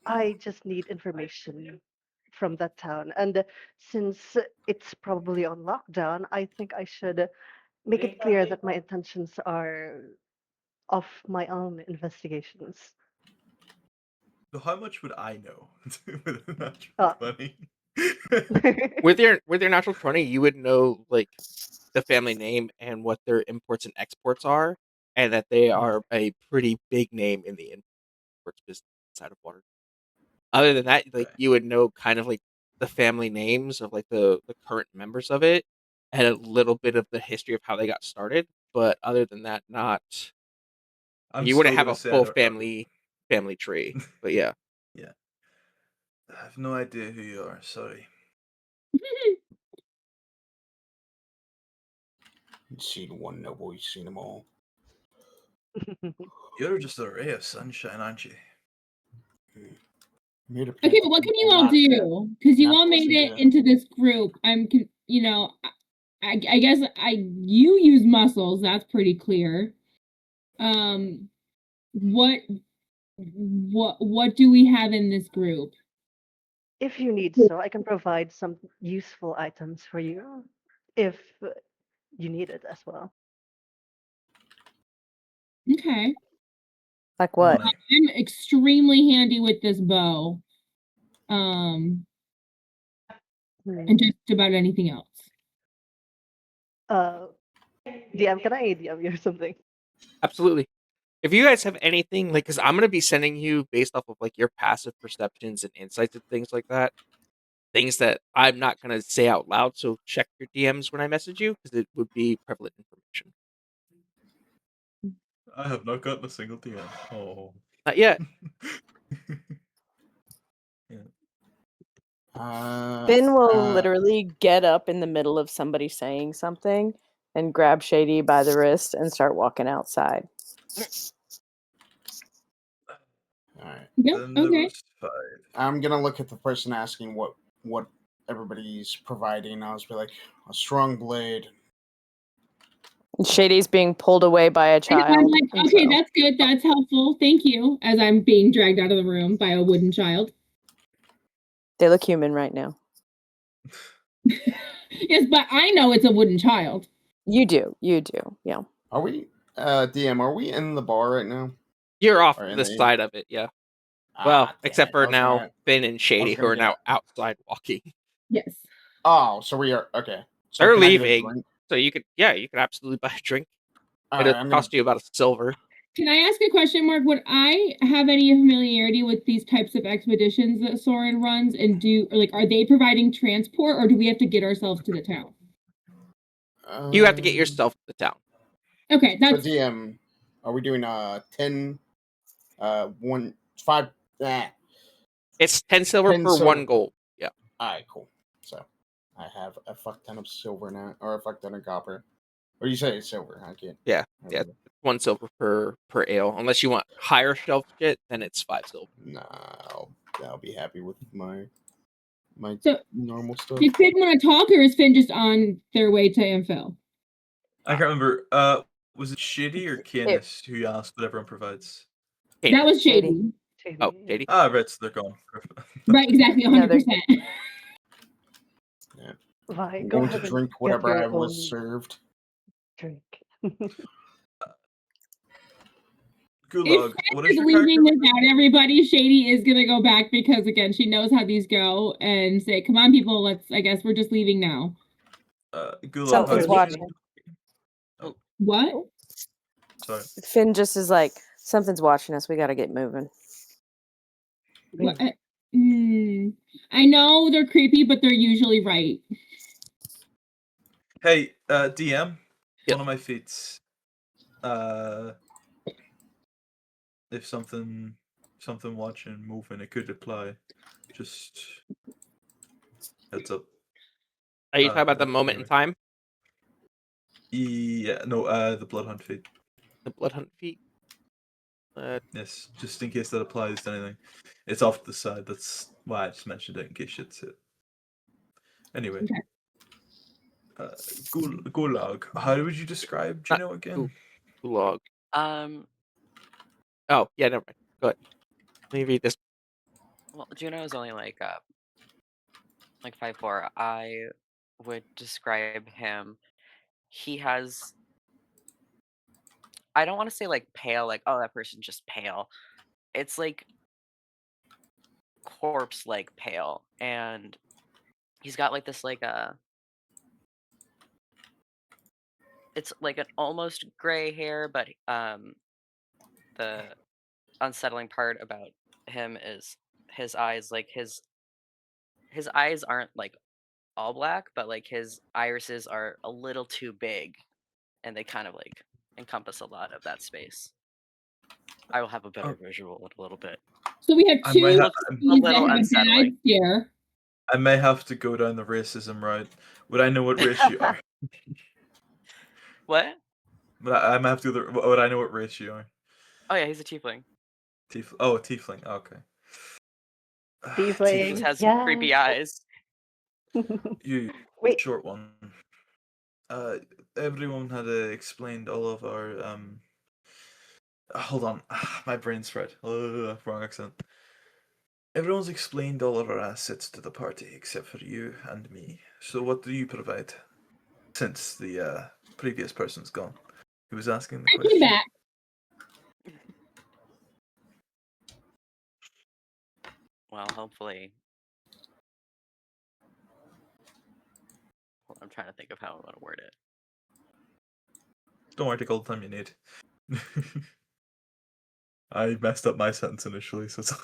I just need information from that town, and since it's probably on lockdown, I think I should make it clear that my intentions are of my own investigations. So how much would I know with a natural Ah. 20? With your natural 20, you would know like the family name and what their imports and exports are, and that they are a pretty big name in the imports business inside of water. Other than that, like Okay. you would know kind of like the family names of like the current members of it, and a little bit of the history of how they got started. But other than that, not I'm you wouldn't still have gonna a say I full don't- family tree. But yeah, Yeah. I have no idea who you are. Sorry. You've seen one noble, you've seen them all. You're just a ray of sunshine, aren't you? Made of Okay, but what can you all do? Because you not all made listening it to- into this group. I guess you use muscles. That's pretty clear. What do we have in this group? If you need so, I can provide some useful items for you if you need it as well. Okay. Like what? Money. I'm extremely handy with this bow. And just about anything else. DM, can I DM you or something? absolutely. If you guys have anything like, because I'm gonna be sending you based off of like your passive perceptions and insights and things like that, things that I'm not gonna say out loud. So check your DMs when I message you because it would be prevalent information. I have not gotten a single DM. Oh. Not yet. Finn will literally get up in the middle of somebody saying something and grab Shady by the wrist and start walking outside. Alright. Yep. Then there Okay. was 5. I'm gonna look at the person asking what everybody's providing. I'll just be like, a strong blade. And Shady's being pulled away by a And child. I'm like, and okay, so- that's good. That's helpful. Thank you. As I'm being dragged out of the room by a wooden child. They look human right now. Yes, but I know it's a wooden child. You do. Yeah. Are we, DM? Are we in the bar right now? You're off Or to in the the- side of it, yeah. Well, Ah, damn except it. for I was now, gonna- Finn and Shady, who gonna are get now it. outside walking. Yes. Oh, so we are okay. So They're can I get a leaving, drink? so you could absolutely buy a drink. All It'll right, I'm cost you about a silver. Can I ask a question, Mark? Would I have any familiarity with these types of expeditions that Soren runs, and are they providing transport, or do we have to get ourselves to the town? You have to get yourself to the town. Okay, So that's DM, are we doing 10, 1, 5? It's 10 silver 10 for silver. 1 gold. Yeah. All right, cool. So I have a fuck ton of silver now, or a fuck ton of copper. Or you say silver? I can't. Yeah. I Yeah. remember. 1 silver per ale. Unless you want higher shelf shit, then it's 5 silver. Nah, I'll be happy with my So- normal stuff. Did Finn want to talk, or is Finn just on their way to Infill? I can't remember. Was it Shady or Canis who asked what everyone provides? That was Shady. Shady. Oh, Shady. Ah, right, so they're gone. Right, exactly, Yeah, 100%. Yeah. Vi, I'm go going ahead to and drink get whatever your I was own served. drink. Gulag, If what Finn is is your character? leaving without everybody, Shady is gonna go back because again, she knows how these go and say, "Come on, people, I guess we're just leaving now." Gulag, Something's how did watching. Oh, What? sorry. Finn just is like, something's watching us. We got to get moving. What? I know they're creepy, but they're usually right. Hey, DM, Yep. one of my feats. If something watching, moving, it could apply. Just heads up. Are you talking about the yeah, moment in anyway. time? Yeah, no, the Bloodhunt feat. The Bloodhunt feat? Yes, just in case that applies to anything. It's off to the side. That's why I just mentioned it in case it's it. Anyway. Okay. Gulag. How would you describe Juno again? Gulag. Um, Oh, yeah, never mind. Go ahead. Let me read this. well, Juno is only like 5'4". I would describe him. He has. I don't want to say like pale, like oh that person's just pale. It's like corpse like pale, and he's got like this it's like an almost gray hair, but the unsettling part about him is his eyes. Like his eyes aren't like all black, but like his irises are a little too big, and they kind of like encompass a lot of that space. I will have a better visual in a little bit. So we have I two might have- scenes a little that have a bad unsettling. stare. I may have to go down the racism route. Would I know what race you are? What? But I might have to. Would I know what race you are? Oh yeah, he's a tiefling. Tiefling. Okay. Tiefling. He just has Yeah. creepy eyes. You Wait. short one. Everyone had explained all of our hold on, my brain's fried. Wrong accent. Everyone's explained all of our assets to the party except for you and me. So what do you provide? Since the previous person's gone, he was asking the I question. came back. Well, hopefully. I'm trying to think of how I want to word it. Don't worry, take all the time you need. I messed up my sentence initially, so it's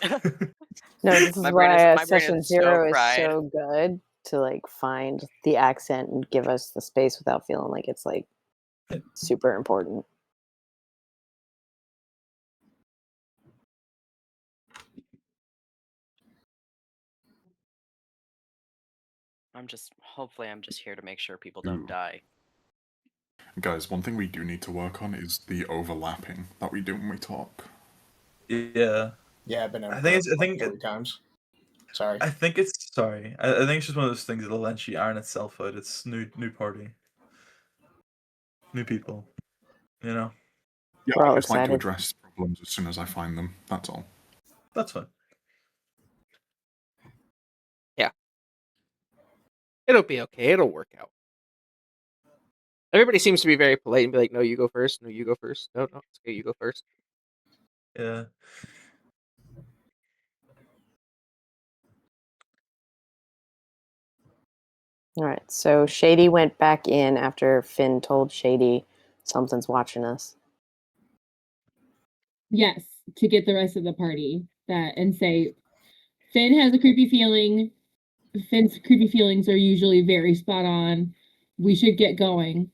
No, this is My brain why my brain session is so zero is fried. so good to like find the accent and give us the space without feeling like it's like super important. Hopefully I'm just here to make sure people don't die. Guys, one thing we do need to work on is the overlapping that we do when we talk. Yeah. Yeah, I've been out I think like 3 times. Sorry. I think it's sorry. I think it's just one of those things that'll eventually iron itself out. It's new party, new people. You know. Yeah, We're I all just like to excited. address problems as soon as I find them. That's all. That's fine. It'll be okay. It'll work out. Everybody seems to be very polite and be like, "No, you go first. No, you go first. No, no, it's okay. You go first." Yeah. All right. So Shady went back in after Finn told Shady something's watching us. Yes, to get the rest of the party that and say Finn has a creepy feeling. Finn's creepy feelings are usually very spot on. We should get going.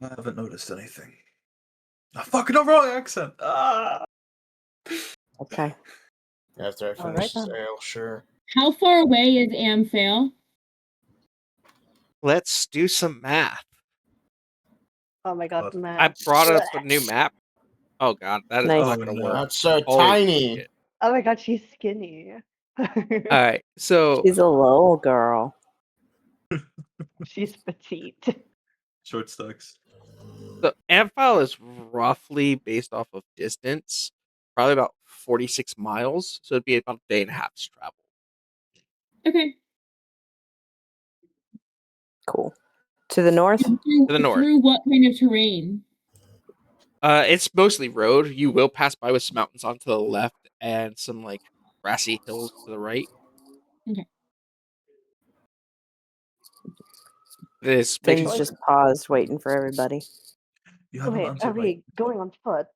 I haven't noticed anything. A fucking overall accent. Ah. Okay. After I All finish right, this then. ale, sure. How far away is Amphale? Let's do some math. Oh my god, What? I man. brought up a new map. Oh god, that is Nice. not Oh, gonna no. work. That's so Holy tiny. shit. Oh my god, she's skinny. All right, so She's a little girl. She's petite. Short stocks. the Amphile is roughly based off of distance, probably about 46 miles. So it'd be about a day and a half's travel. Okay. Cool. To the north? Through, To the north. through what kind of terrain? It's mostly road. You will pass by with some mountains onto the left and some like grassy hills to the right. Okay. This makes Finn's Choice. just paused, waiting for everybody. You haven't Wait, are answered my. we going on foot?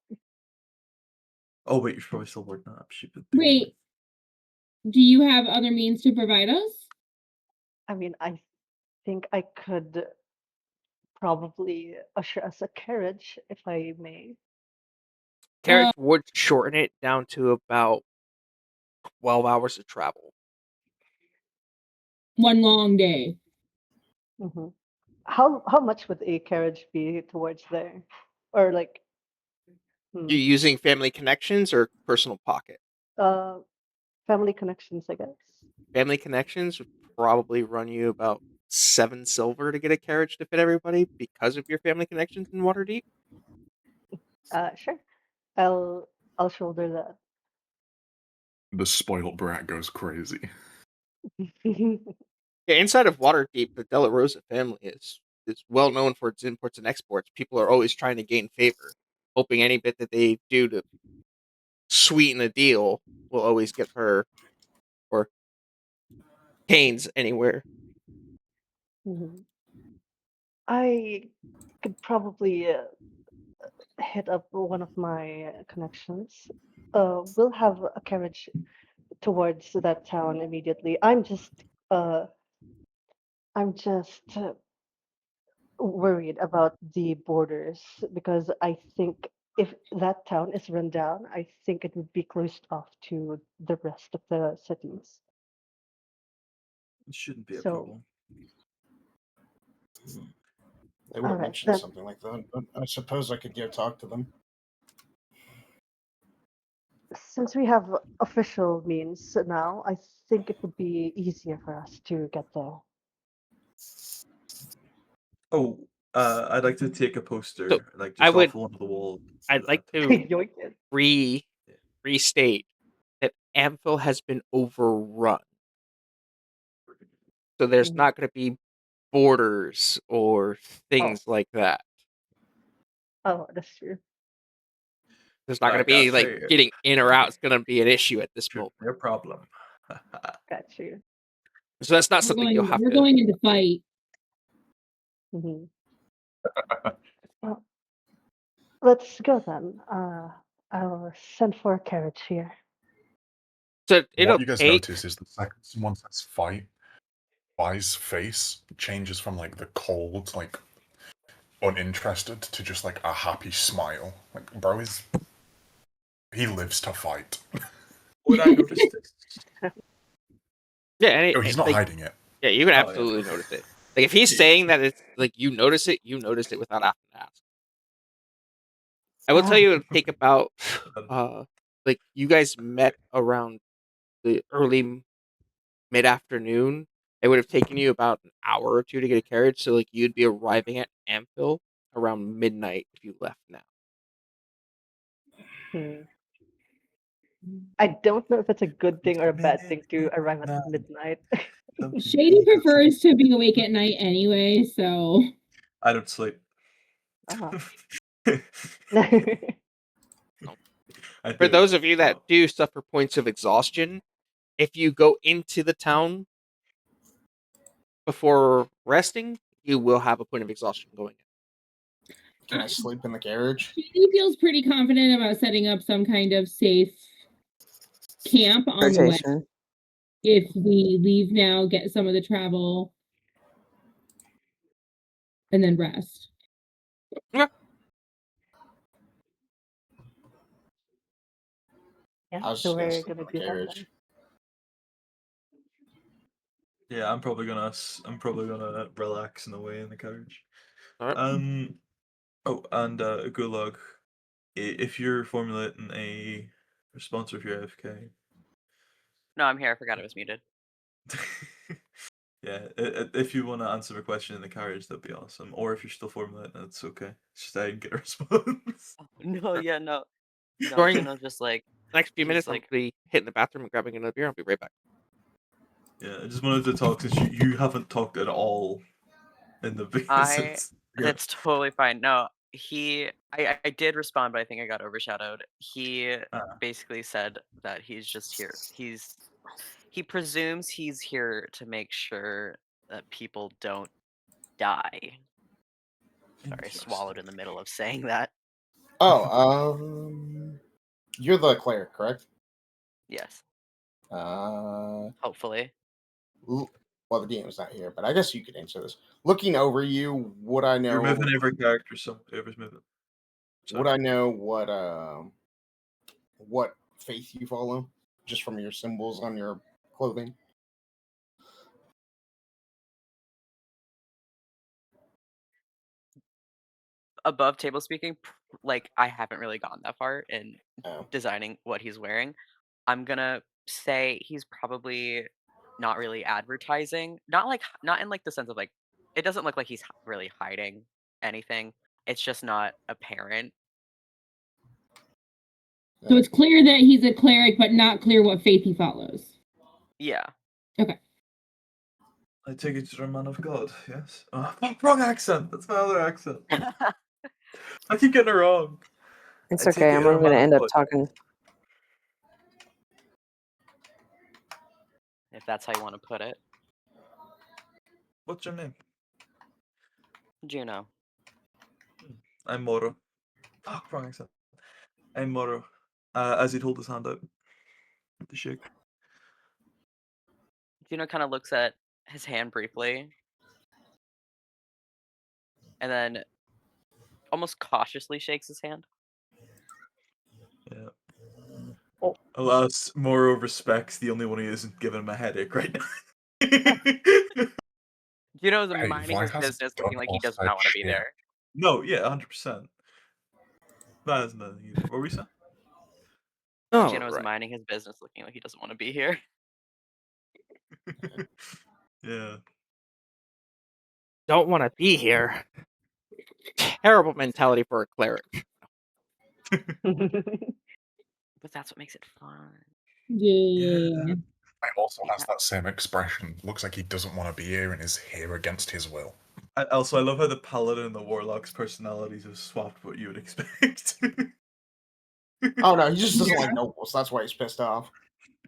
Oh wait, you're probably still working on stupid. Wait. Do you have other means to provide us? I mean, I think I could probably usher us a carriage, if I may. carriage would shorten it down to about 12 hours of travel. One long day. Hmm. How much would a carriage be towards there, or like, You using family connections or personal pocket? uh, family connections, I guess. Family connections would probably run you about 7 silver to get a carriage to fit everybody because of your family connections in Waterdeep. Sure. I'll shoulder that. The spoiled brat goes crazy. Yeah, inside of Waterdeep, the De La Rosa family is well known for its imports and exports. People are always trying to gain favor, hoping any bit that they do to sweeten the deal will always get her or Canes anywhere. Mhm. I could probably hit up one of my connections. We'll have a carriage towards that town immediately. I'm just worried about the borders because I think if that town is run down, I think it would be closed off to the rest of the cities. It shouldn't be a So, problem. They would all have right, mentioned then something like that, but I suppose I could go talk to them. since we have official means now, I think it would be easier for us to get there. Oh, I'd like to take a poster, So like I just would, off one of the walls. I'd like to Yoink it. restate that Amphil has been overrun. So there's Mhm. not going to be borders or things like that. Oh, that's true. There's not going to Like be I like say, getting in or out. It's going to be an issue at this moment. no problem. Got you. So that's not something you'll have We're to. going into fight. Hmm. Well, let's go then. I'll send for a carriage here. So What it'll you guys take. notice is the second someone says fight, Vi's face changes from like the cold, like uninterested to just like a happy smile. Like bro is he lives to fight. Would I notice this? Yeah, and Oh, he's not like, hiding it. yeah, you can Oh, yeah. absolutely notice it. Like if he's saying that it's like you notice it without having to ask. I will tell you it'll take about like you guys met around the early mid afternoon. It would have taken you about an hour or two to get a carriage, so like you'd be arriving at Amphil around midnight if you left now. Hmm. I don't know if it's a good thing or a bad thing to arrive at midnight. Shady prefers to be awake at night anyway, so I don't sleep. Ah. I For do, those of you that but- do suffer points of exhaustion, if you go into the town before resting, you will have a point of exhaustion going in. Can I sleep in the carriage? Shady feels pretty confident about setting up some kind of safe camp on the way. Rotation. If we leave now, get some of the travel, and then rest. Yeah, I was so just gonna we're sleep gonna in the do that carriage. then. Yeah, I'm probably gonna relax in a way in the carriage. All right. Oh, and Gulag, if you're formulating a response or if you're AFK, No, I'm here. I forgot I was muted. yeah, if you want to answer a question in the carriage, that'd be awesome. Or if you're still formulating, it's okay. It's just I didn't get a response. No, yeah, no. No, During Juno's just like, next few he's minutes, I'm like, going to be hitting the bathroom and grabbing another beer. I'll be right back. Yeah, I just wanted to talk since you haven't talked at all in the since. Yeah. that's totally fine. No, I did respond, but I think I got overshadowed. He Ah. basically said that he's just here. He presumes he's here to make sure that people don't die. Sorry, I swallowed in the middle of saying that. Oh, you're the cleric, correct? Yes, Uh, hopefully. well, the DM's not here, but I guess you could answer this. Looking over you, would I know? You're moving every character, so whoever's moving. Would I know what faith you follow, just from your symbols on your clothing? Above table speaking, like I haven't really gone that far in Oh. designing what he's wearing. I'm gonna say he's probably not really advertising. Not in like the sense of like it doesn't look like he's really hiding anything. It's just not apparent. So it's clear that he's a cleric, but not clear what faith he follows. Yeah. Okay. I take it you're a man of God, yes? Oh, wrong accent! That's my other accent. I keep getting it wrong. It's I take okay. it I'm you're a going to man of end up God. talking. If that's how you want to put it. What's your name? Juno. I'm Moro. Fuck, wrong accent. I'm Moro. As he'd hold his hand out. The shake. Juno kind of looks at his hand briefly. And then almost cautiously shakes his hand. Yeah. Oh. Alas, Moro respects the only one who isn't giving him a headache right now. Juno's Hey, minding why his has business, done looking like he all does said not want to be shit? there. No, yeah, 100%. That is nothing either. What were we saying? Oh, Juno's right. minding his business, looking like he doesn't want to be here. Yeah. Don't want to be here. Terrible mentality for a cleric. But that's what makes it fun. Yeah. I also has that same expression. Looks like he doesn't want to be here and is here against his will. I love how the paladin and the warlock's personalities have swapped what you would expect. Oh no, he just doesn't like nobles. That's why he's pissed off.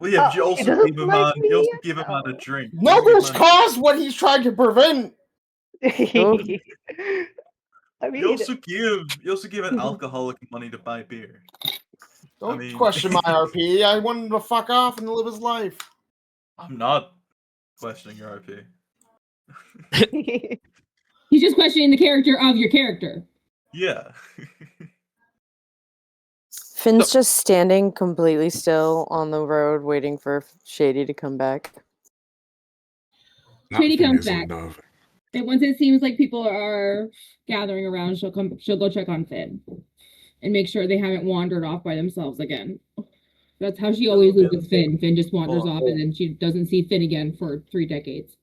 Well, yeah, but you he also doesn't gave a like man. You also me. gave a man a Oh. drink. Nobles caused what he's trying to prevent. I You mean, also give an alcoholic money to buy beer. Don't question my RP. I want him to fuck off and live his life. I'm not questioning your RP. He's just questioning the character of your character. Yeah. Finn's just standing completely still on the road waiting for Shady to come back. That Shady thing comes is back. unnerving. And once it seems like people are gathering around, she'll go check on Finn and make sure they haven't wandered off by themselves again. That's how she always lives with Finn. Finn just wanders off and then she doesn't see Finn again for 3 decades.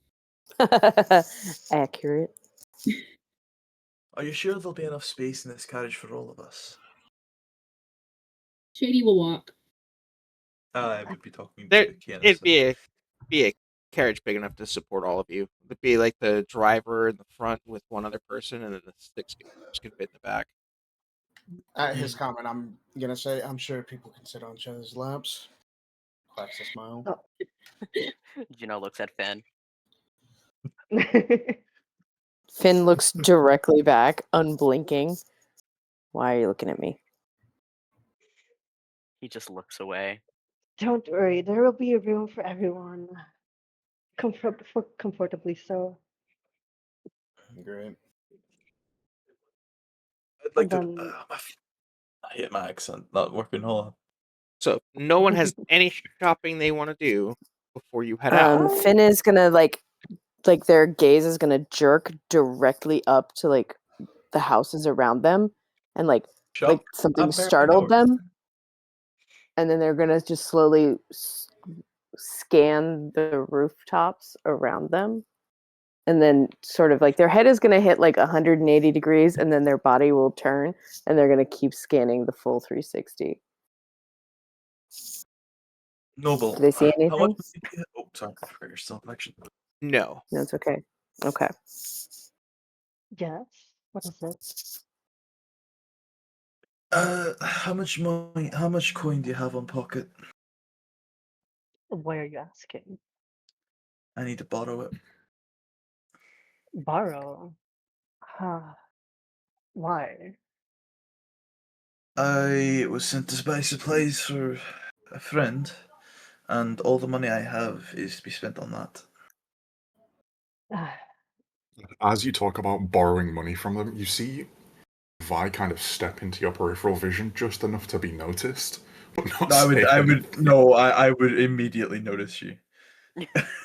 Accurate. Are you sure there'll be enough space in this carriage for all of us? Shady will walk. I would be talking to There, the pianist. it'd be a carriage big enough to support all of you. It'd be like the driver in the front with one other person, and then the six can fit in the back. At his comment, I'm gonna say, I'm sure people can sit on each other's laps. Cracks a smile. Juno looks at Finn. Finn looks directly back, unblinking. Why are you looking at me? He just looks away. Don't worry, there will be a room for everyone. Comfortably so. Great. I'd like And to. then I hate my accent not working. Hold on. So no one has any shopping they want to do before you head out. Finn is gonna like their gaze is gonna jerk directly up to like the houses around them, and like Shop something apparently startled knows. them, and then they're gonna just slowly scan the rooftops around them, and then sort of like their head is gonna hit like 180 degrees, and then their body will turn, and they're gonna keep scanning the full 360. Noble. Do they see How much? anything? Oh, sorry. I forgot you're still in action. No. No, it's okay. Okay. yes, what is it? How much money? How much coin do you have on pocket? Why are you asking? I need to borrow it. Borrow? Huh. Why? I was sent to buy supplies for a friend, and all the money I have is to be spent on that. As you talk about borrowing money from them, you see Vi kind of step into your peripheral vision just enough to be noticed, but not I say anything. would. No, I would immediately notice you.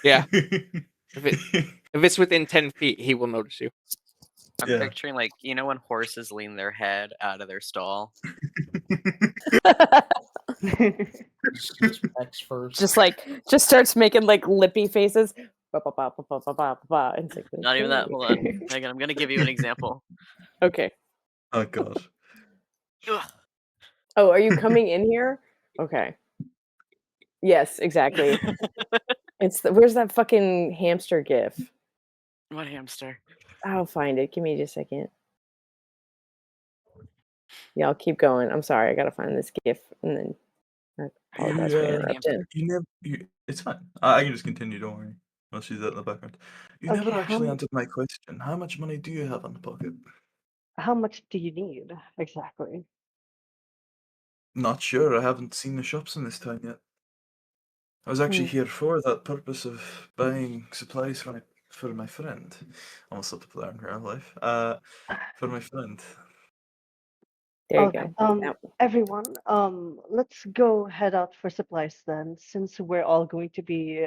Yeah. If it's within 10 feet, he will notice you. I'm Yeah. picturing like when horses lean their head out of their stall. Just X first. just starts making like lippy faces. Ba, ba, ba, ba, ba, ba, ba, ba, and it's like, Not even that. okay. Hold on, Megan. I'm gonna give you an example. Okay. Oh god. Ugh. Oh, are you coming in here? Okay. Yes, exactly. Where's that fucking hamster gif? What hamster? I'll find it. Give me just a second. Yeah, I'll keep going. I'm sorry. I gotta find this gif, and then I apologize for interrupting. It's fine. I can just continue. Don't worry. While she's out in the background. You never Okay, actually answered my question. How much money do you have on the pocket? how much do you need exactly? Not sure. I haven't seen the shops in this town yet. I was actually here for that purpose of buying supplies for my friend. Almost slipped up there in real life. For my friend. There you Okay. go. Everyone, let's go head out for supplies then, since we're all going to be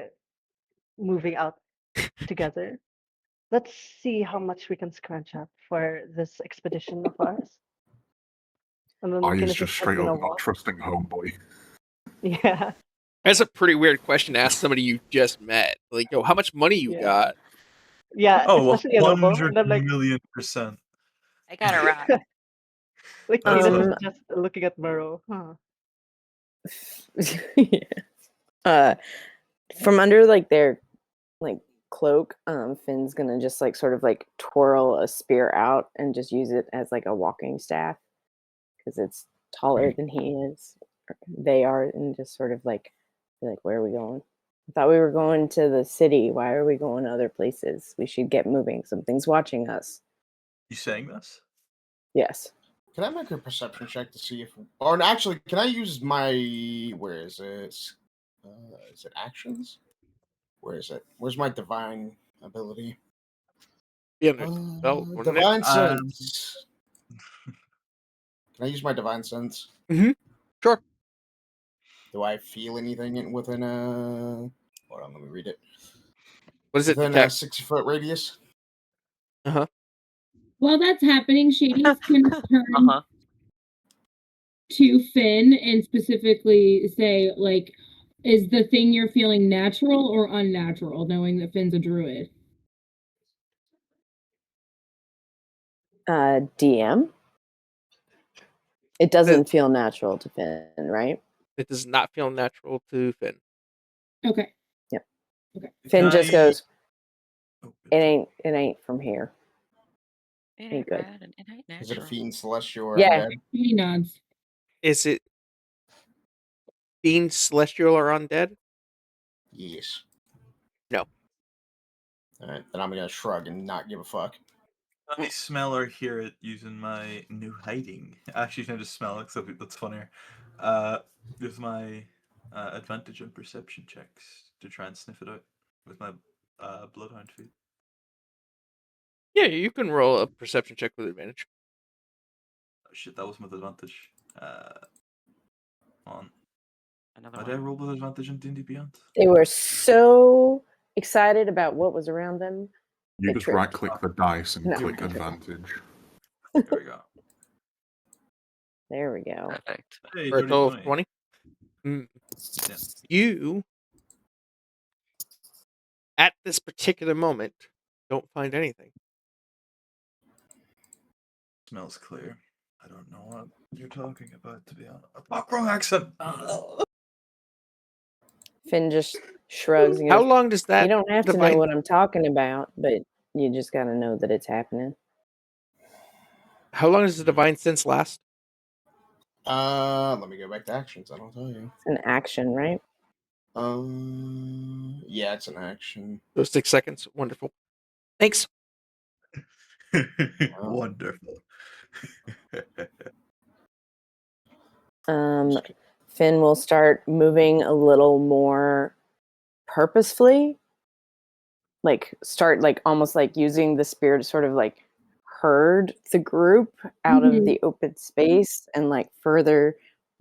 moving out together. Let's see how much we can scrunch up for this expedition of ours. And then I is Guinness just is straight gonna up not walk. trusting homeboy. Yeah. That's a pretty weird question to ask somebody you just met. Like, yo, how much money you Yeah. got? Yeah, Oh, especially a noble. And 100 then like million%. I got a rock. like That's Guinness is fine. just looking at Murrow. Huh. From under like their like cloak, Finn's gonna just like sort of like twirl a spear out and just use it as like a walking staff because it's taller than he is. They are, and just sort of like be like, where are we going? I thought we were going to the city. Why are we going to other places? We should get moving. Something's watching us. You saying this? Yes. Can I make a perception check to see if, or actually, can I use my, where is it? Is it actions? Where is it? Where's my divine ability? Yeah, no, wouldn't it? Divine sense. Can I use my divine sense? Sure. Do I feel anything within a? Hold on, let me read it. What does it Within a detect? 60-foot radius. While that's happening, Shady's gonna turn Uh-huh. to Finn and specifically say, like, is the thing you're feeling natural or unnatural, knowing that Finn's a druid? DM. It doesn't feel natural to Finn, right? It does not feel natural to Finn. Okay. Yep. Finn just goes, Oh, it ain't from here. It Ain't ain't good. right and it ain't Is it a natural. fiend, celestial, or Yeah. undead? He nods. Is it fiend, celestial, or undead? Yes. No. All right, then I'm gonna shrug and not give a fuck. Let me smell or hear it using my new hiding. Actually, you can just smell it, so that's funnier. With my advantage on perception checks to try and sniff it out with my bloodhound feet. Yeah, you can roll a perception check with advantage. Oh, shit, that was with advantage. On. Another Why did I one. roll with advantage in D&D Beyond? They were so excited about what was around them. You They just tripped. right click the dice and No. click advantage. Here we go. There we go. Perfect. Hey, For a dirty total of 20. 20. Yeah. You, at this particular moment, don't find anything. Smells clear. I don't know what you're talking about, to be honest. Fuck, wrong accent! Finn just shrugs and How goes, long does that you don't have to know divine? what I'm talking about, but you just got to know that it's happening. How long does the divine sense last? Let me go back to actions. I don't tell you. It's an action, right? Yeah, it's an action. Those 6 seconds. Wonderful. Thanks. Wonderful. Finn will start moving a little more purposefully, like start like almost like using the spear to sort of like herd the group out of the open space and like further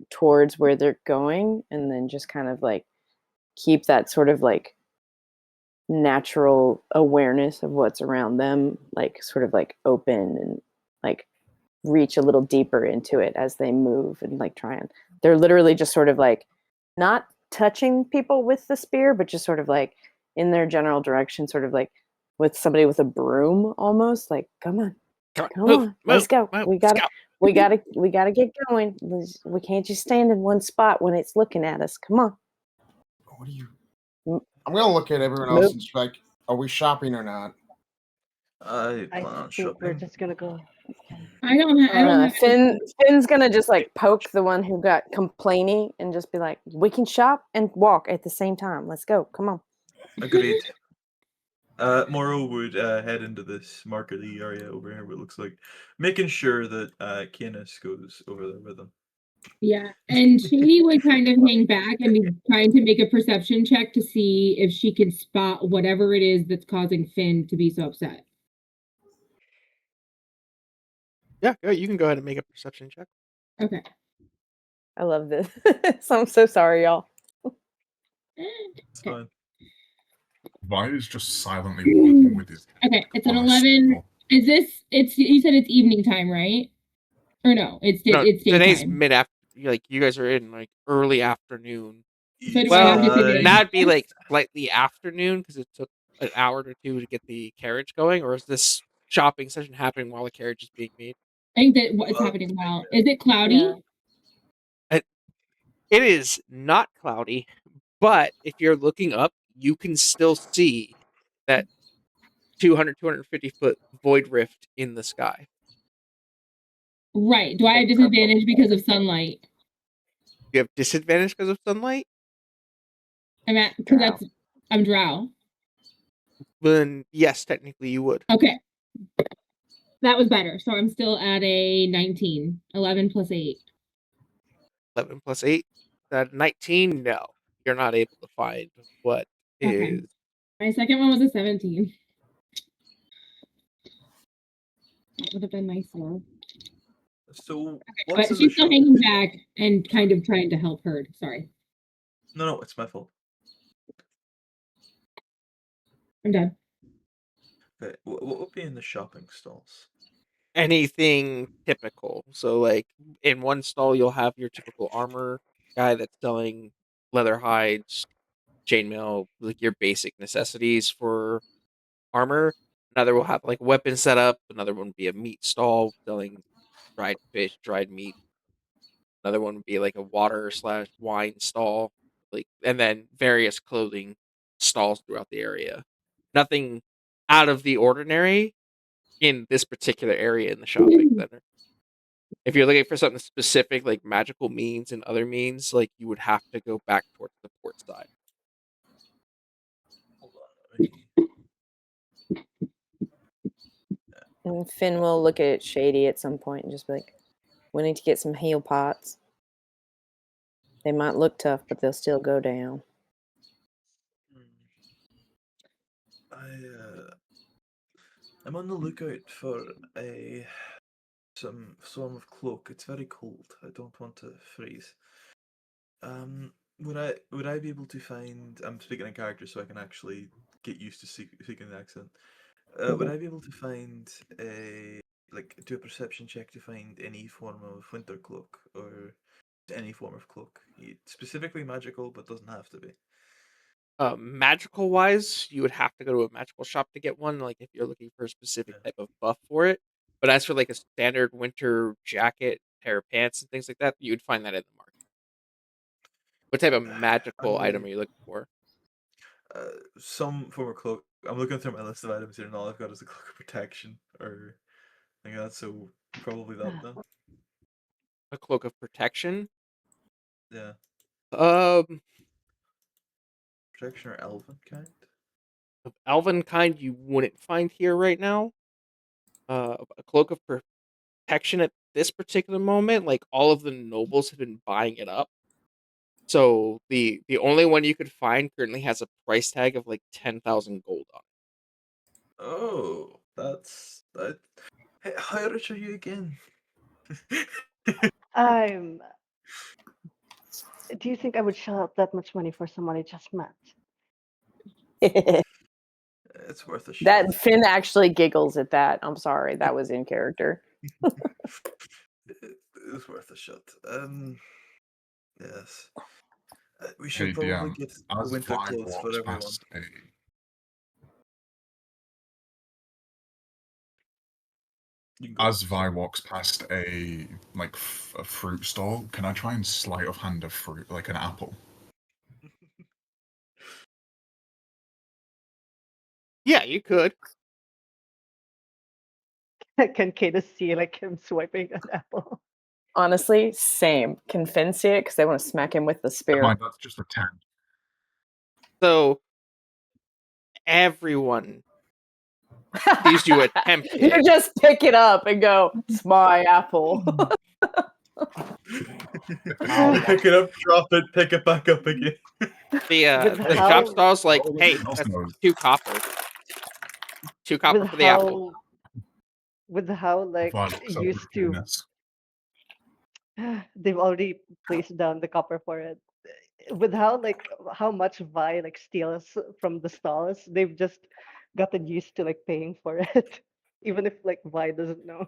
towards where they're going, and then just kind of like keep that sort of like natural awareness of what's around them, like sort of like open and like reach a little deeper into it as they move and like try and they're literally just sort of like not touching people with the spear, but just sort of like in their general direction, sort of like with somebody with a broom almost like, come on, let's go. We gotta get going. We can't just stand in one spot when it's looking at us. Come on. What are you? I'm gonna look at everyone else and just like, are we shopping or not? I I plan on think we're shopping. just gonna go. I don't have Finn's gonna just like poke the one who got complaining and just be like, we can shop and walk at the same time. Let's go. Come on. Agreed. Moro would head into this markety area over here, what it looks like, making sure that Canis goes over there with him. Yeah, and Shady would kind of hang back and be trying to make a perception check to see if she can spot whatever it is that's causing Finn to be so upset. Yeah, you can go ahead and make a perception check. Okay. I love this. So I'm so sorry, y'all. It's fine. Vi is just silently walking with his. Okay, it's an on a 11. stool. Is this? It's you said it's evening time, right? Or no? It's Today's daytime. mid after. Like you guys are in like early afternoon. So do I have Well, disadvantage? that'd be like slightly afternoon because it took an hour or two to get the carriage going, or is this shopping session happening while the carriage is being made? I think that what's happening now. Is it cloudy? It is not cloudy, but if you're looking up, you can still see that 250 foot void rift in the sky. Right. Do I have disadvantage because of sunlight? You have disadvantage because of sunlight? I'm drow. Then yes, technically you would. Okay. That was better. So I'm still at a 19. 11 plus 8. 11 plus 8. That 19, no. You're not able to find what Okay. is. My second one was a 17. That would have been nicer. So, But what's in the she's still shop? hanging back and kind of trying to help her. Sorry. No, it's my fault. I'm done. Okay, what would be in the shopping stalls? Anything typical. So, like, in one stall, you'll have your typical armor guy that's selling leather hides, chainmail, like your basic necessities for armor. Another will have like weapon setup. Another one would be a meat stall selling dried fish, dried meat. Another one would be like a water/wine stall, like, and then various clothing stalls throughout the area. Nothing out of the ordinary in this particular area in the shopping center. If you're looking for something specific, like magical means and other means, like you would have to go back towards the port side. Hold on. And Finn will look at Shady at some point and just be like, "We need to get some heal pots. They might look tough, but they'll still go down." I'm on the lookout for some form of cloak. It's very cold. I don't want to freeze. Would I be able to find? I'm speaking in character, so I can actually get used to speaking an accent. Would I be able to find do a perception check to find any form of winter cloak or any form of cloak, specifically magical, but doesn't have to be. Magical wise, you would have to go to a magical shop to get one, like if you're looking for a specific type of buff for it. But as for like a standard winter jacket, pair of pants, and things like that, you would find that in the market. What type of magical item are you looking for? Some form of cloak. I'm looking through my list of items here, and all I've got is a cloak of protection, or like that. So probably that then. A cloak of protection? Yeah. Protection or elven kind? Of elven kind, you wouldn't find here right now. A cloak of protection at this particular moment, like all of the nobles have been buying it up. So the only one you could find currently has a price tag of like 10,000 gold on it. Oh, that's that. Hey, how rich are you again? I'm. Do you think I would shell out that much money for someone I just met? It's worth a shot. That Finn actually giggles at that. I'm sorry, that was in character. It's worth a shot. Yes. We should Hey, probably DM, get as winter Vi clothes for walks everyone. past As Vi walks past a a fruit stall, can I try and sleight of hand a fruit, like an apple? Yeah, you could. Can Cadus see like him swiping an apple? Honestly, same. Can Finn see it? Because they want to smack him with the spear. Mind, that's just a 10. So everyone sees you attempt You it. just pick it up and go, "It's my apple." Pick it up, drop it, pick it back up again. The how- shop stall's like, Oh, hey, else that's knows. 2 copper. 2 copper with for the apple. how like Vi looks over used at to Venus. they've already placed down the copper for it. With how much Vi like steals from the stalls, they've just gotten used to like paying for it, even if like Vi doesn't know.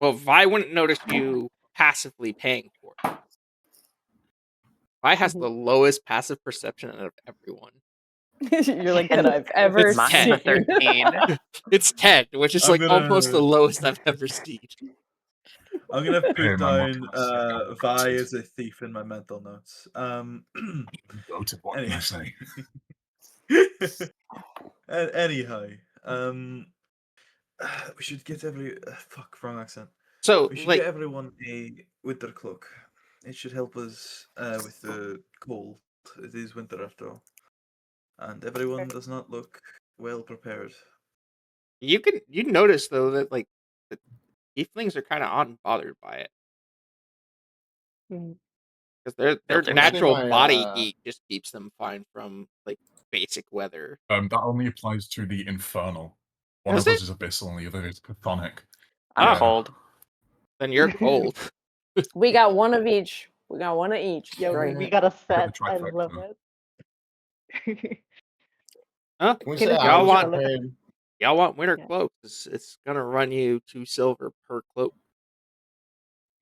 Well, Vi wouldn't notice you passively paying for it. Vi has the lowest passive perception out of everyone. You're like, that I've ever It's Mine's a seen. 13. It's 10, which is I'm like almost the gonna- lowest I've ever seen. I'm gonna Hey, put my down mom can see Vi it. as a thief in my mental notes. Voted, what can I say? Anyhow, we should get fuck, wrong accent. So, We should like, get everyone a winter cloak. It should help us with the cold. It is winter after all, and everyone does not look well prepared. you notice though that like the tieflings are kind of unbothered by it Mhm. because their Built in. natural My, body heat just keeps them fine from like basic weather. That only applies to the infernal. One Does of us it? is abyssal and the other is chthonic. I'm Yeah. cold. Then you're cold. We got one of each. We got one of each. Yeah, Great. we got a I got the set. I love trifecta. it. Huh? Can we Can say it I y'all was want- prepared? Y'all want winter Yeah. cloaks? It's gonna run you 2 silver per cloak.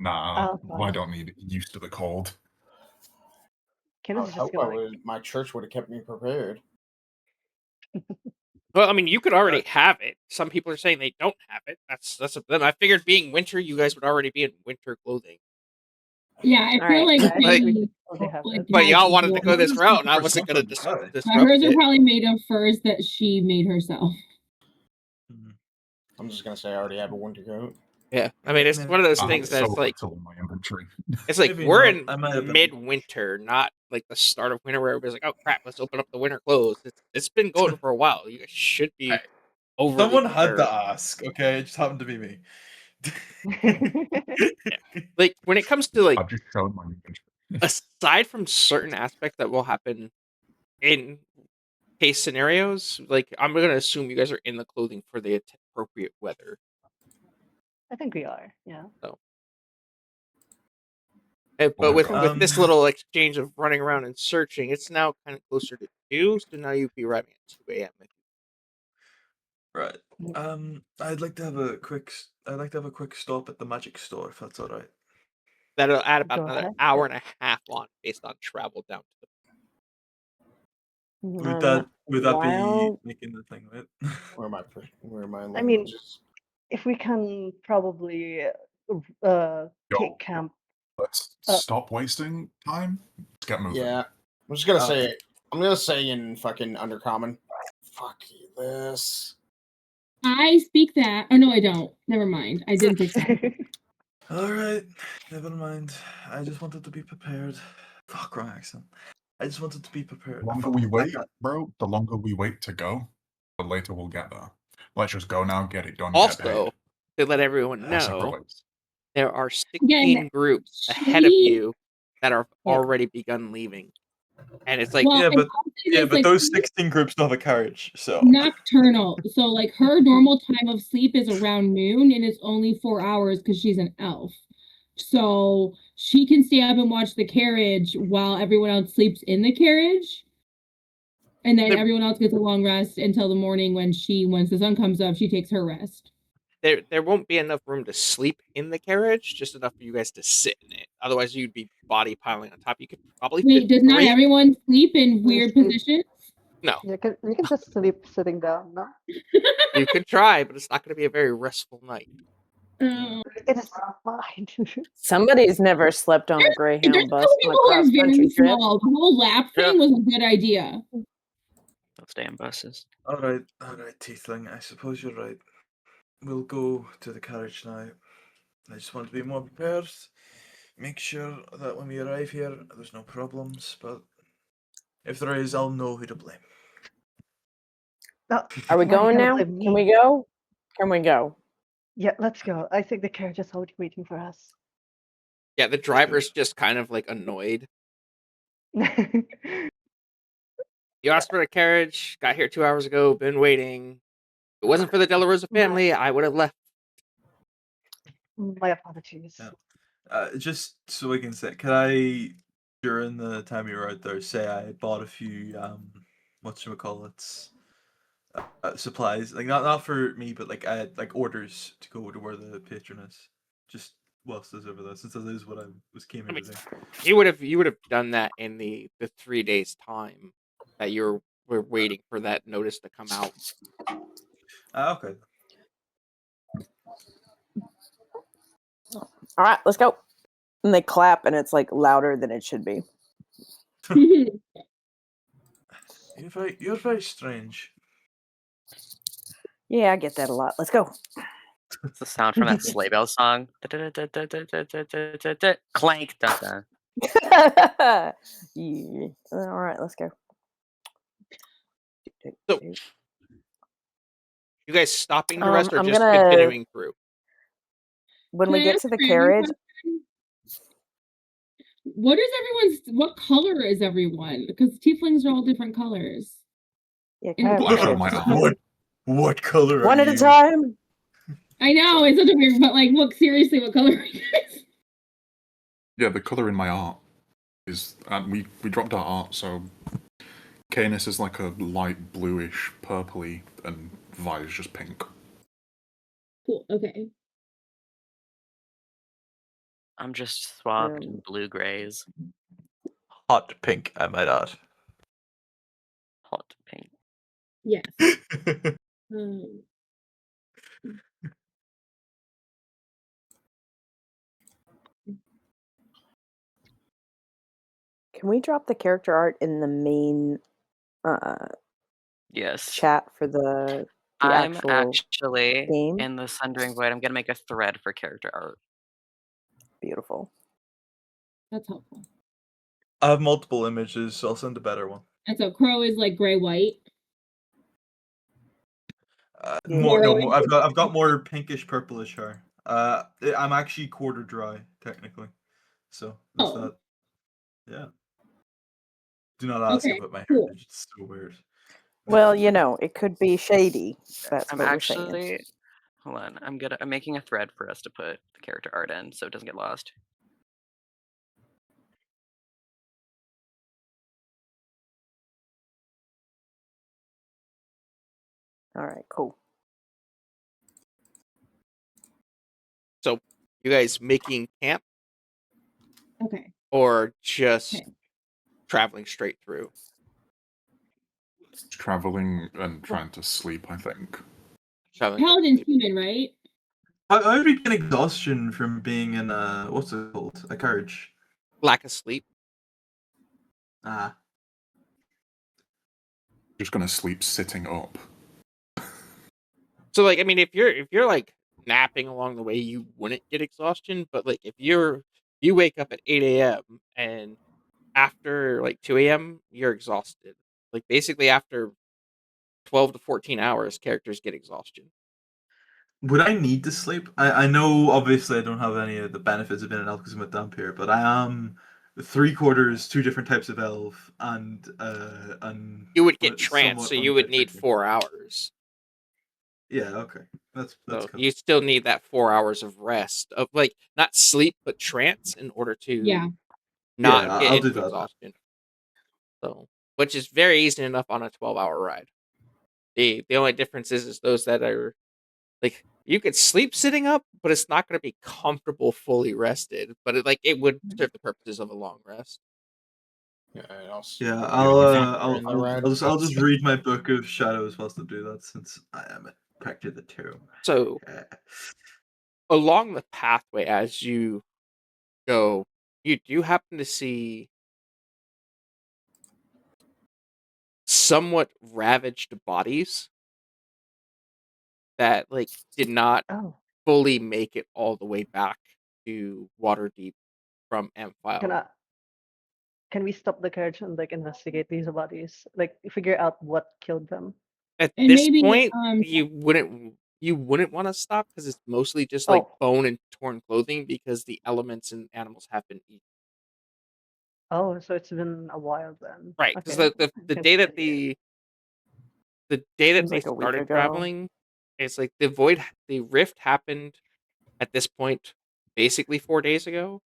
Nah, fine. I don't need it. Used to the cold. I Cadus would is hope just gonna like, my church would have kept me prepared. Well, I mean, you could already have it. Some people are saying they don't have it. Then I figured being winter, you guys would already be in winter clothing. Yeah, I All feel right, like guys. she They have like it. But had y'all wanted to warm- go this route, and I For wasn't going to something. disrupt hers are it. probably made of furs that she made herself. I'm just gonna say I already have a winter coat. Yeah, I mean, it's one of those I things have that's so like, little in my inventory. it's like Maybe we're not. I might have in been- midwinter, not like the start of winter where everybody's like, "Oh crap, let's open up the winter clothes." It's been going for a while. You guys should be Hey, overly Someone had prepared. to ask, okay? It just happened to be me. Like when it comes to like, I've just shown my inventory. aside from certain aspects that will happen in case scenarios, like I'm gonna assume you guys are in the clothing for the appropriate weather. I think we are. Yeah. But with God. this little exchange of running around and searching, it's now kind of closer to 2, so now you'd be arriving at 2 a.m. Right. I'd like to have a quick stop at the magic store, if that's all right. That'll add about Go another ahead. hour and a half on based on travel down to Would that be Well, making the thing, right? Where are my I mean, languages? if we can probably Yo, take camp. let's Uh, stop wasting time. Let's get moving. Yeah, I'm just gonna say Okay. it. I'm gonna say in fucking Undercommon. Fuck this. I speak that. Oh no, I don't. Never mind. I didn't think that. All right, never mind. I just wanted to be prepared. Fuck, wrong accent. I just wanted to be prepared. The longer Fuck, we I wait, got- bro, the longer we wait to go, the later we'll get there. Let's just go now, get it done, get paid. Also, to let everyone Our separate know, ways. there are Again, 16 groups ahead of she- you that are Yeah. already begun leaving. And it's like, well, Yeah, and but I'll say this, like, those she's 16 groups don't have a carriage, so nocturnal. So like her normal time of sleep is around noon, and it's only 4 hours because she's an elf. So she can stay up and watch the carriage while everyone else sleeps in the carriage. And then There- everyone else gets a long rest until the morning when once the sun comes up, she takes her rest. there won't be enough room to sleep in the carriage, just enough for you guys to sit in it. Otherwise, you'd be body piling on top. You could probably Wait, fit does not 3. everyone sleep in weird sleep. positions? No, You can just sleep sitting down. No, you could try, but it's not going to be a very restful night. Oh. it is fine. somebody's never slept on a There's Greyhound some bus on people a who are cross very country trip. small. The whole lap thing was a good idea. Those damn buses. all right, Tiefling. I suppose you're right. We'll go to the carriage now. I just want to be more prepared. Make sure that when we arrive here, there's no problems. But if there is, I'll know who to blame. Oh, Are we why going can't now? blame Can me? we go? Can we go? Yeah, let's go. I think the carriage is already waiting for us. Yeah, the driver's just kind of like annoyed. You asked for a carriage, got here 2 hours ago, been waiting. If it wasn't for the De La Rosa family, I would have left. My apologies. Yeah. Just so we can say, can I, during the time you were out there, say I bought a few whatchamacallits, supplies, like not for me, but like I had like orders to go to where the patron is. Just whilst I was over there, since that is what I was came I in mean, to do. you would have done that in the 3 days time that were waiting for that notice to come out. Okay. All right, let's go. And they clap, and it's like louder than it should be. You're very strange. Yeah, I get that a lot. Let's go. It's the sound from that sleigh bell song. Clank. Dun, dun. Yeah. All right, let's go. So, you guys stopping to rest or I'm just gonna continuing through? when Can we I get ask to the a random carriage. question? What color is everyone? Because tieflings are all different colors. Yeah, In kind the of Black carriage. on my just arm. What color are one at a you? time. I know, it's such a weird, but like, look, seriously, what color are you guys? Yeah, the colour in my art is, and we dropped our art, so Canis is like a light bluish, purpley, and Vi is just pink. Cool, okay. I'm just swapped in blue grays. Hot pink, I might add. Hot pink. Yes. Um, Can we drop the character art in the main Yes. chat for the I'm actual actually game? in the Sundering Void. I'm gonna make a thread for character art. Beautiful. That's helpful. I have multiple images, so I'll send a better one. And so Crow is like gray white. More Or no, like- more, I've got more pinkish purplish hair. I'm actually quarter dry technically, so there's Oh. that. Yeah. Do not ask Okay, about my cool. heritage. It's so weird. Well, you know, it could be shady. That's I'm what we're actually saying. hold on. I'm making a thread for us to put the character art in so it doesn't get lost. All right, cool. So, you guys making camp Okay. or just Okay. traveling straight through? Traveling and trying to sleep, I think. Traveling to Paladin's sleep. human, right? I would get exhaustion from being in a what's it called? A carriage. Lack of sleep. Ah. Just gonna sleep sitting up. So, like, I mean, if you're like napping along the way, you wouldn't get exhaustion. But like, if you wake up at 8 a.m. and after like 2 a.m. you're exhausted. Like, basically after 12 to 14 hours, characters get exhaustion. Would I need to sleep? I know obviously I don't have any of the benefits of being an elf because I'm a dump here, but I am 3/4 two different types of elf and You would get somewhat tranced, so you would need unfit. 4 hours. Yeah, okay. That's So cool. you still need that 4 hours of rest, of like not sleep but trance, in order to Yeah. not Yeah, get I'll do into that. exhaustion. So, which is very easy enough on a 12-hour ride. The only difference is those that are like, you could sleep sitting up, but it's not going to be comfortable, fully rested. But it would serve the purposes of a long rest. Yeah, and I'll Yeah, I'll I'll just read my book of shadows whilst I do that since I am a practice the two. So along the pathway as you go, you do happen to see somewhat ravaged bodies that like did not Oh, fully make it all the way back to Waterdeep from Amphile. can we stop the carriage and like investigate these bodies? Like figure out what killed them? At And this maybe point, you wouldn't want to stop because it's mostly just like Oh. bone and torn clothing because the elements and animals have been eaten. Oh, so it's been a while then. Right, because Okay. the Can day that stay the day that Seems they like a week started ago. traveling, it's like the rift happened at this point basically 4 days ago,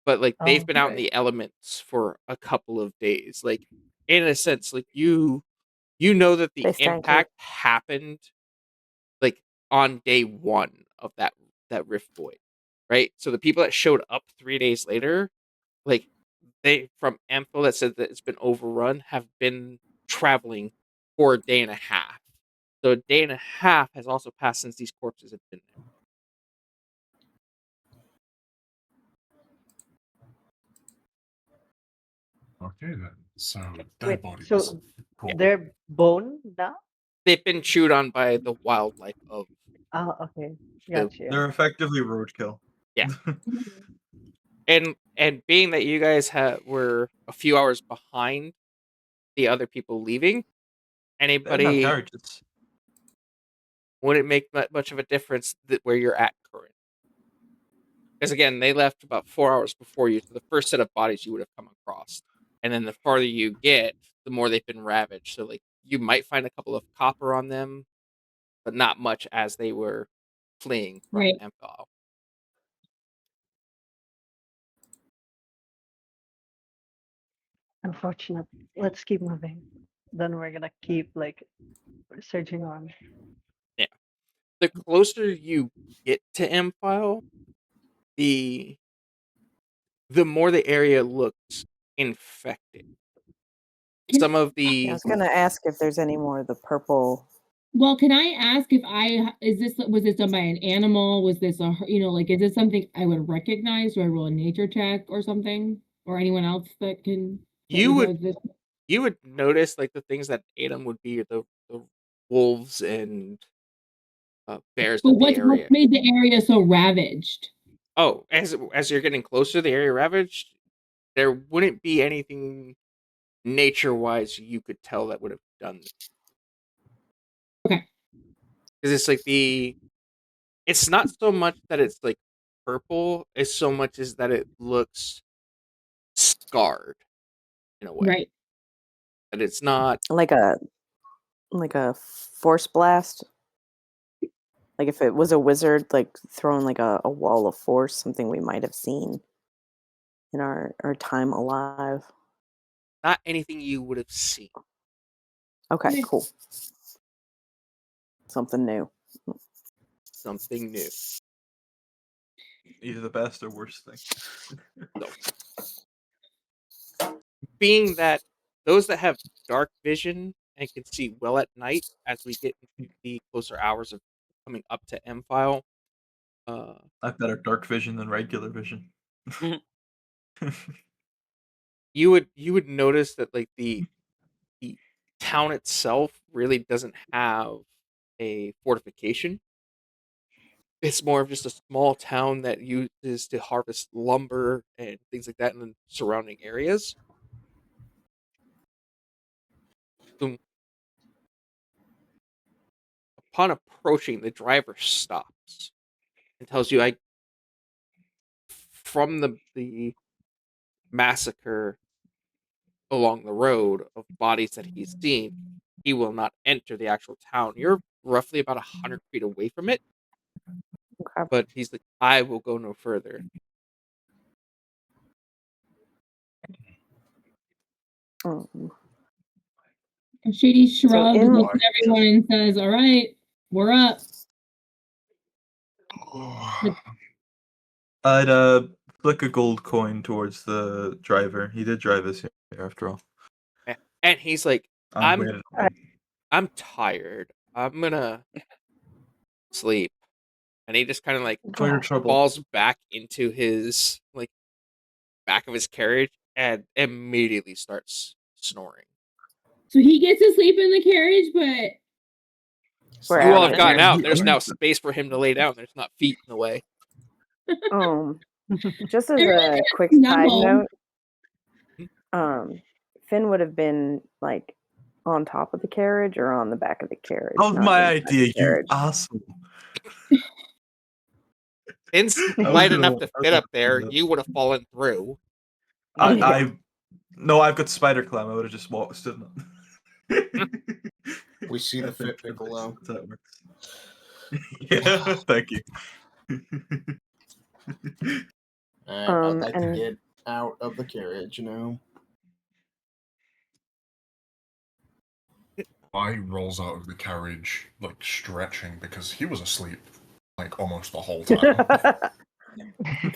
but like they've Oh, been out in okay. the elements for a couple of days. Like, in a sense, like you know that the They stank it. impact happened like on day one of that rift void, right? So the people that showed up 3 days later, like they from Amphil that said that it's been overrun, have been traveling for a day and a half. So a day and a half has also passed since these corpses have been there. Okay then. So dead Wait, bodies. so Cool. they're bone now? They've been chewed on by the wildlife of Ah, okay. the Gotcha. They're effectively roadkill. Yeah. and being that you guys were a few hours behind the other people leaving, They didn't have anybody carriages. wouldn't make much of a difference where you're at current. Because again, they left about 4 hours before you, so the first set of bodies you would have come across. And then the farther you get, the more they've been ravaged. So like you might find a couple of copper on them, but not much as they were fleeing from Right. Amphil. Unfortunate. Let's keep moving. Then we're gonna keep like searching on. Yeah. The closer you get to Amphil, the more the area looks infected. Some of Yeah, I the was gonna ask if there's any more of the purple. Well, can I ask if was this done by an animal? Was this like, is this something I would recognize? Do I roll a nature check or something? Or anyone else that can? You would towards this. you would notice like the things that ate them would be the wolves and bears But in the what area. made the area so ravaged? Oh, as you're getting closer to the area ravaged, there wouldn't be anything nature wise you could tell that would have done this. Okay. Because it's like it's not so much that it's like purple, as so much as that it looks scarred in a way. Right. That it's not Like a force blast. Like if it was a wizard, like throwing like a wall of force, something we might have seen in our time alive. not anything you would have seen. Okay, Okay. cool. Something new. Something new. Either the best or worst thing. So, being that those that have dark vision and can see well at night, as we get into the closer hours of coming up to M file, I've better dark vision than regular vision. you would notice that like the town itself really doesn't have a fortification. It's more of just a small town that uses to harvest lumber and things like that in the surrounding areas. So, upon approaching, the driver stops and tells you, "I from the massacre along the road of bodies that he's seen, he will not enter the actual town. You're roughly about 100 feet away from it, Okay. but he's like, I will go no further." Mm. Shady shrugs, in- looks at everyone, and says, "All right, we're up." I'd flick a gold coin towards the driver. He did drive us here after all. And he's like, I'm I'm waiting on him. I'm tired. I'm gonna sleep. And he just kind of like For your trouble. falls back into his like back of his carriage and immediately starts snoring. So he gets to sleep in the carriage, but We're You out all of have it. gotten Yeah, out. he There's now earned it. space for him to lay down. There's not feet in the way. Just as Everyone a kinda quick snuggles. side note, Hmm? Finn would have been like on top of the carriage or on the back of the carriage. That was not my inside the idea, you carriage. asshole. Finn's I was light gonna- enough to I was fit up gonna there. do that. You would have fallen through. No, I've got spider climb. I would have just walked, stood on it. We see the I think fit Piccolo. that's how it works. Yeah, thank you. I'd like to and get out of the carriage, you know. I rolls out of the carriage, like stretching, because he was asleep, like almost the whole time.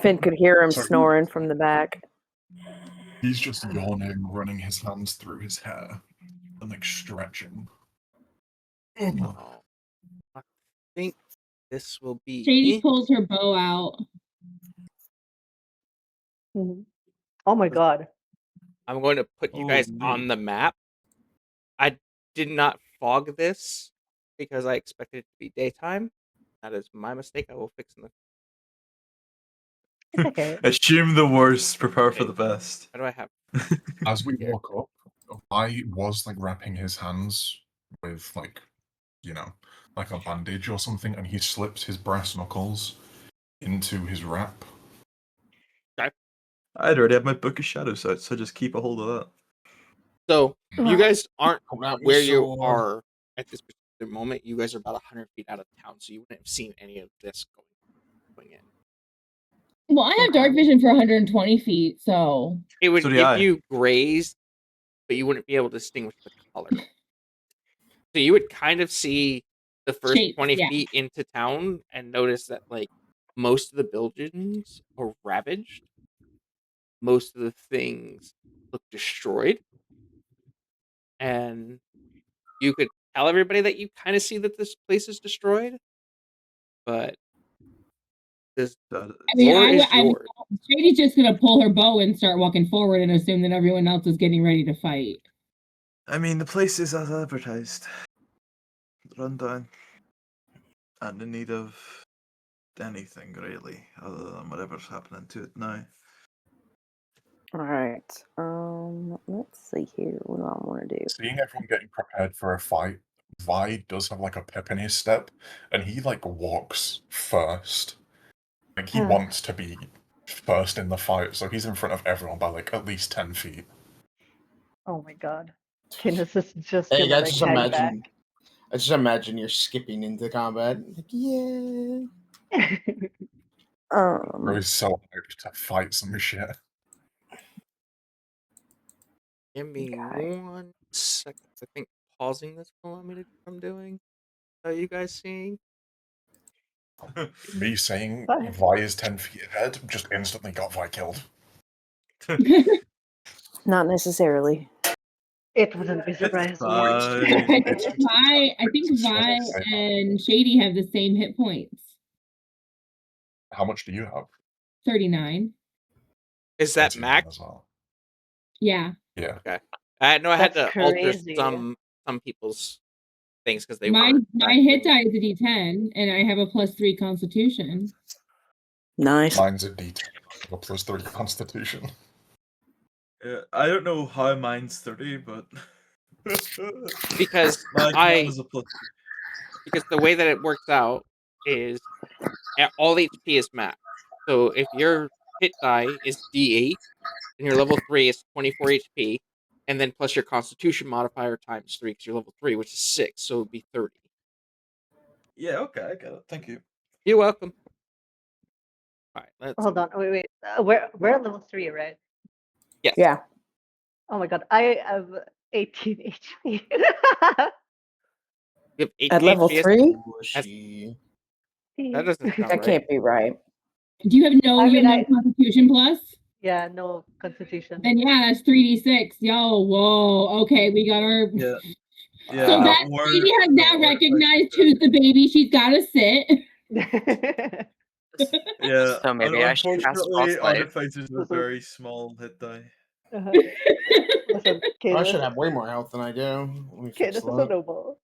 Finn could hear him So snoring from the back. he's just yawning, running his hands through his hair, and like stretching. Oh, I think this will Shady be. pulls her bow out. Mhm. Oh my god. I'm going to put you guys Holy. on the map. I did not fog this because I expected it to be daytime. That is my mistake. I will fix in the. It's okay. Assume the worst, prepare for Okay. the best. How do I have? As we Yeah. walk up, I was like wrapping his hands with like, like a bandage or something, and he slips his brass knuckles into his wrap. I'd already have my book of shadows out, so just keep a hold of that. So you guys aren't Pull out my where you sword. are at this particular moment. You guys are about 100 feet out of town, so you wouldn't have seen any of this going in. Well, I have dark vision for 120 feet, so It would So do give I. you grays, but you wouldn't be able to distinguish the color. So you would kind of see the first Shapes, 20 yeah. feet into town and notice that like most of the buildings are ravaged. Most of the things look destroyed. And you could tell everybody that you kind of see that this place is destroyed, but This So, I mean, floor is yours. Shady's just gonna pull her bow and start walking forward and assume that everyone else is getting ready to fight. I mean, the place is as advertised. Run down. And in need of anything, really, other than whatever's happening to it now. All right. Let's see here. What do I want to do? Seeing everyone getting prepared for a fight, Vi does have like a pep in his step, and he like walks first. Like he wants to be first in the fight, so he's in front of everyone by like at least 10 feet. Oh my god. Kenneth is just Hey, gonna I like just hang imagine. I just imagine you're skipping into combat. Like, yeah. back. Bro's so hyped to fight some shit. Give me Okay. 1 second. I think pausing this will allow me to do what I'm doing. Are you guys seeing? Me saying Fine. Vi is 10 feet ahead just instantly got Vi killed. Not necessarily. It wouldn't be It's surprising. fine. I think Vi and Shady have the same hit points. How much do you have? 39. Is that That's even max? as well. Yeah. Yeah. Okay. I know I had That's to alter crazy. some people's things because they My weren't. hit die is a D10, and I have a +3 Constitution. Nice. Mine's a D10 with a +3 Constitution. Yeah, I don't know how mine's 30, but Because mine is a +3. because the way that it works out is all HP is max. So if your hit die is D8 and your level 3 is 24 HP, and then plus your Constitution modifier times 3 because you're level 3, which is 6, so it would be 30. Yeah, okay, I get it. Thank you. You're welcome. All right, let's. Hold on, wait. We're at level 3, right? Yes. Yeah. Oh my god, I have 18 HP. You have 18 At level HP. 3? Squishy. That doesn't sound That right. can't be right. Do you have no Constitution plus? Yeah, no Constitution. Then yeah, that's 3d6. Yo, whoa. Okay, we got our. Yeah. So that lady has now recognized who's the baby. She's got to sit. Yeah. So maybe I should cast Unfortunately, False Light. Artificer's a very small hit die. Listen, I should have way more health than I do. Let me Okay, fix this is a that. noble.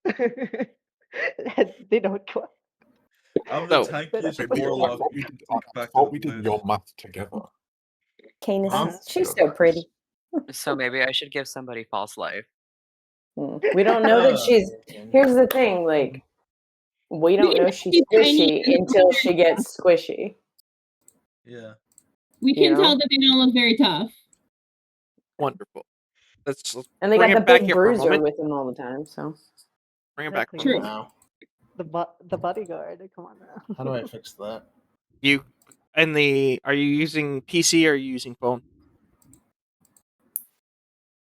They don't quite. I'm the So- tankiest Wait, I warlock. thought You we can did, take back thought to we the did place. your math together. Canis, Huh? she's so pretty. So maybe I should give somebody False Life. We don't know that she's. Here's the thing, like, we don't know she's squishy until she gets squishy. Yeah. We You can know? tell that they don't look very tough. Wonderful. Let's And they bring got the it back big here for a bruiser moment. with them all the time, so. Bring it back for a Exactly. moment. Wow. The bodyguard. Come on now. How do I fix that? You are you using PC or are you using phone?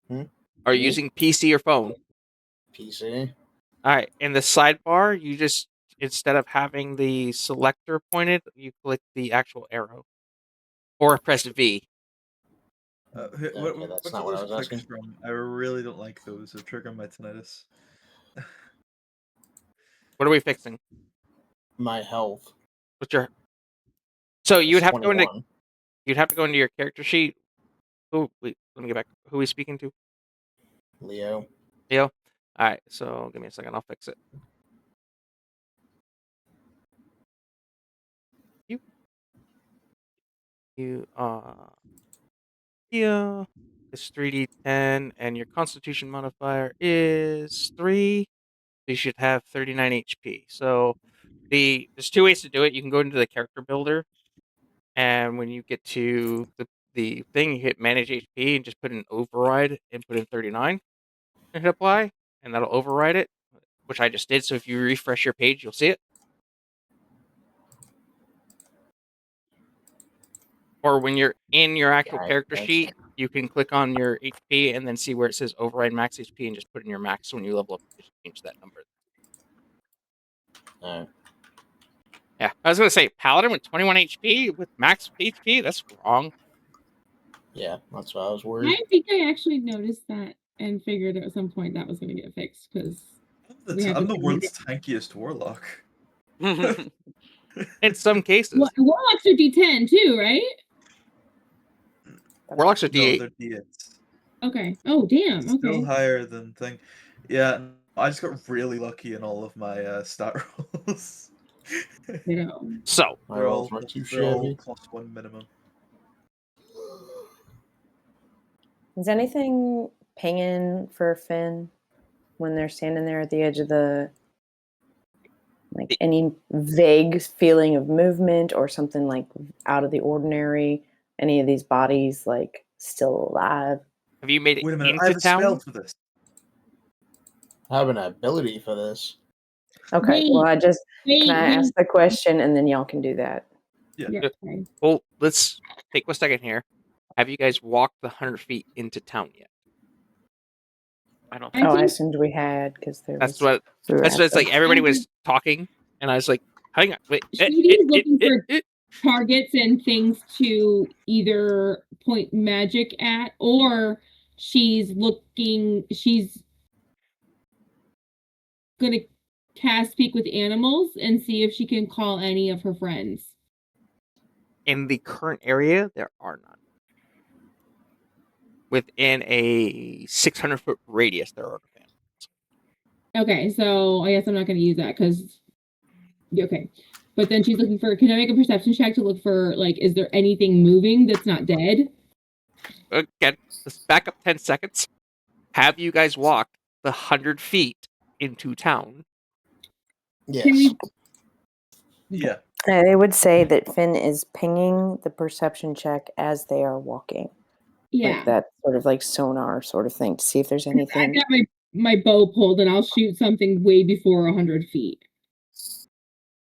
Are you Me? using PC or phone? PC. All right. In the sidebar, you just instead of having the selector pointed, you click the actual arrow, or press V. Okay, that's What's not all what I those was clicks asking. from? I really don't like those. They trigger my tinnitus. What are we fixing? My health. What's your? So you would It's have to go into 21. your character sheet. Wait, let me get back. Who are we speaking to? Leo. Leo. All right. So give me a second. I'll fix it. Yeah, it's 3d10, and your Constitution modifier is 3. So you should have 39 HP. So there's 2 ways to do it. You can go into the character builder, and when you get to the thing, you hit manage HP and just put an override and put in 39 and hit apply, and that'll override it, which I just did. So if you refresh your page, you'll see it. Or when you're in your actual character sheet, you can click on your HP and then see where it says override max HP and just put in your max when you level up. Just change that number. Alright. Yeah, I was gonna say Paladin with 21 HP with max HP. That's wrong. Yeah, that's why I was worried. I think I actually noticed that and figured at some point that was going to get fixed because I'm the world's tankiest warlock. In some cases, Warlocks are D10 too, right? Warlocks are No, D8. they're D8s. Okay. Oh, damn. Still Okay. higher than thing. Yeah, I just got really lucky in all of my stat rolls. You know. So, My rolls were too they're all shabby. +1 minimum. Is anything pinging for Finn when they're standing there at the edge of the, like, any vague feeling of movement or something like out of the ordinary? Any of these bodies like still alive? have you made it Wait a minute, into I have a spell town? for this. I have an ability for this. Okay, Wait, well, can wait, I ask the question and then y'all can do that? Yeah. Yeah. Okay. Well, let's take a second here. Have you guys walked the 100 feet into town yet? I don't I think Oh, I think assumed we had because there That's was. what. We were That's at what it's the- like. Everybody I was talking, and I was like, "Hang on, wait." Shady's looking for targets and things to either point magic at, or she's gonna cast speak with animals and see if she can call any of her friends. In the current area, there are none. Within a 600-foot radius, there are none. Okay, so I guess I'm not gonna use that because okay. But then she's looking for, can I make a perception check to look for, like, is there anything moving that's not dead? Again, let's back up 10 seconds. Have you guys walked the 100 feet into town? Yes. Can we Yeah. I would say that Finn is pinging the perception check as they are walking. yeah. Like that sort of like sonar sort of thing to see if there's I've anything. got my bow pulled and I'll shoot something way before 100 feet.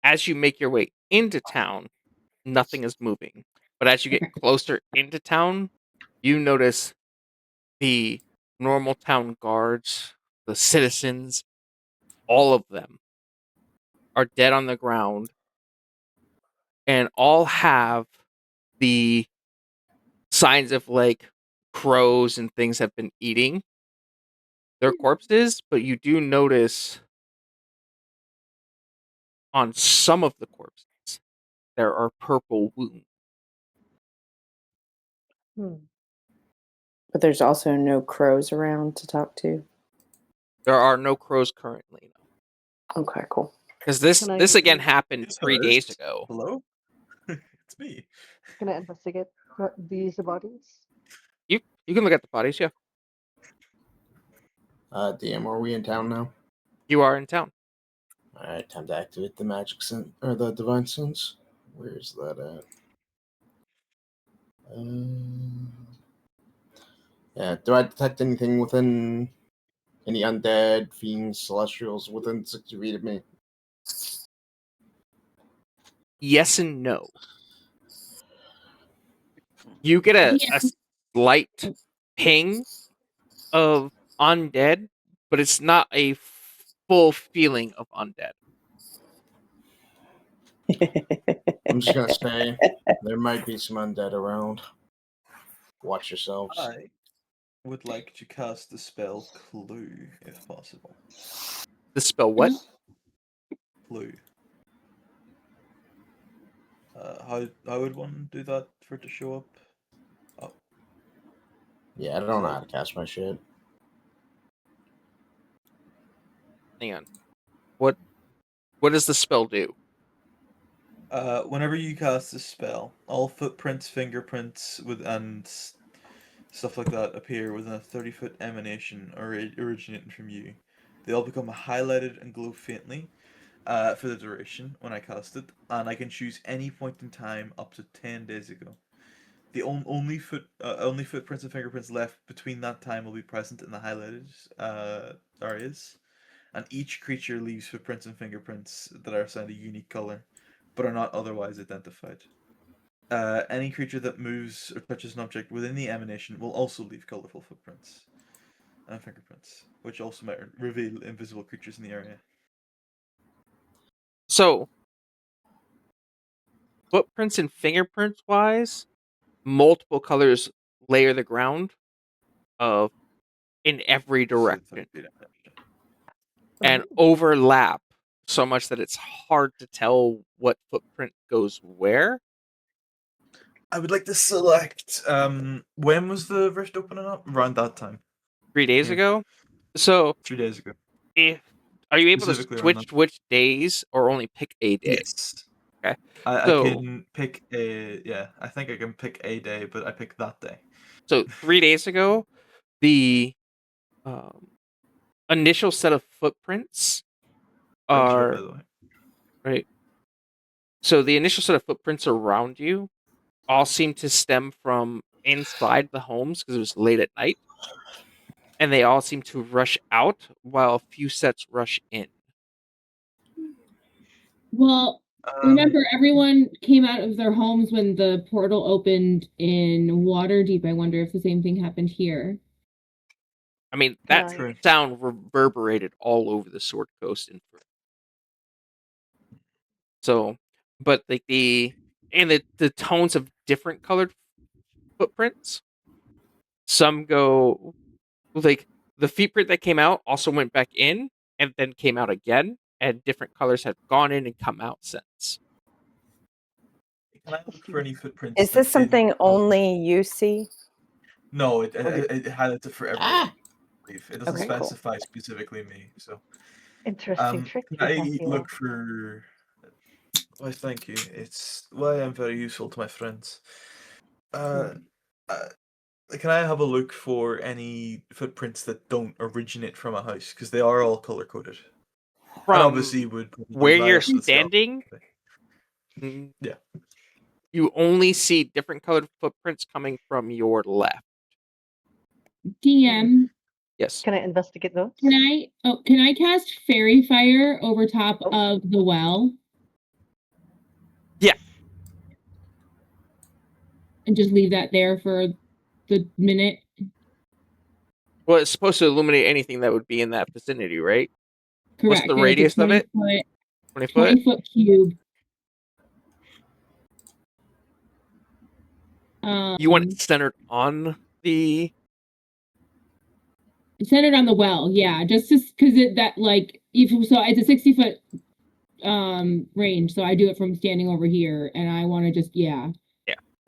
As you make your way into town, nothing is moving. But as you get Okay. closer into town, you notice the normal town guards, the citizens, all of them are dead on the ground and all have the signs of like crows and things have been eating their corpses, but you do notice on some of the corpses there are purple wounds. Hmm. But there's also no crows around to talk to. There are no crows currently, no. Okay, cool. Because this Can I this again happened Yes, 3 there days is. ago. Hello? It's me. can I investigate these bodies? You can look at the bodies, yeah. DM, are we in town now? You are in town. Alright, time to activate the magic sense or the divine sense. Where's that at? Yeah, do I detect anything within any undead, fiends, celestials within 60 feet of me? Yes and no. You get a slight ping of undead, but it's not a full feeling of undead. I'm just gonna say there might be some undead around. Watch yourselves. I would like to cast the spell Clue, if possible. The spell what? Clue. How would one do that for it to show up? Oh, Yeah, I don't know how to cast my shit. Hang on. What does the spell do? whenever you cast the spell, all footprints, fingerprints, and stuff like that appear within a 30-foot emanation originating from you. They all become highlighted and glow faintly for the duration when I cast it, and I can choose any point in time up to 10 days ago. The only footprints and fingerprints left between that time will be present in the highlighted areas, and each creature leaves footprints and fingerprints that are assigned a unique color, but are not otherwise identified. Any creature that moves or touches an object within the emanation will also leave colorful footprints and fingerprints, which also might reveal invisible creatures in the area. So, footprints and fingerprints wise, multiple colors layer the ground of in every So direction 30 feet emanation. and overlap so much that it's hard to tell what footprint goes where. I would like to select. When was the rift opening up? Around that time. 3 days Yeah. ago. So 3 days ago. are you able to Specifically around switch which days or only pick a day? Yes. Okay. I So- can pick I think I can pick a day, but I pick that day. So 3 days ago, the initial set of footprints Great shot, by are the way. right. So the initial set of footprints around you all seem to stem from inside the homes because it was late at night, and they all seem to rush out while a few sets rush in. Well, remember, everyone came out of their homes when the portal opened in Waterdeep. I wonder if the same thing happened here. I mean, Can that I- sound reverberated all over the Sword Coast. So, but like the tones of different colored footprints. Some go like the footprint that came out also went back in and then came out again, and different colors have gone in and come out since. Can I look for any footprints? Is this something only you see? No, it Okay. highlights it for everyone. Ah! It doesn't Okay, cool. specify specifically me. So, Interesting trick can you I have here. look for? Why, thank you. It's why I'm very useful to my friends. Can I have a look for any footprints that don't originate from a house? Because they are all color coded. And From obviously would probably where you're bias with the standing, Yeah. you only see different colored footprints coming from your left. DM, Yes. Can I investigate those? can I cast fairy fire over top of the well? Yeah. And just leave that there for the minute. Well, it's supposed to illuminate anything that would be in that vicinity, right? Correct. What's the and radius it's a of it? 20 20 foot? 20 foot cube. You want it centered on the centered on the well, yeah. Just because that like if so it's a 60-foot range, so I do it from standing over here, and I want to just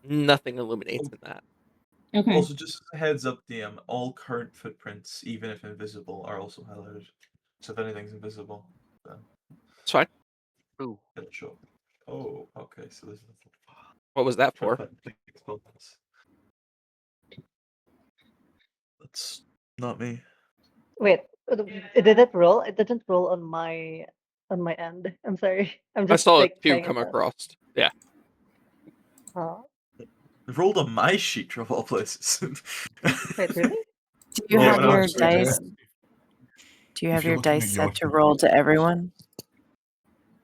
nothing illuminates in that. Okay. Also, just as a heads up, DM, all current footprints, even if invisible, are also highlighted. So if anything's invisible, then It's fine. Ooh. it'll show. Oh, okay. So there's What was that for? That's not me. Wait, did it roll? It didn't roll on my end. I'm sorry. I'm I just saw a like two paying come attention. across. Yeah. It rolled on my sheet of all places. Wait, really? Do you Yeah, have when I your was reading it. dice? Do you have you're your looking at dice your set to roll to everyone?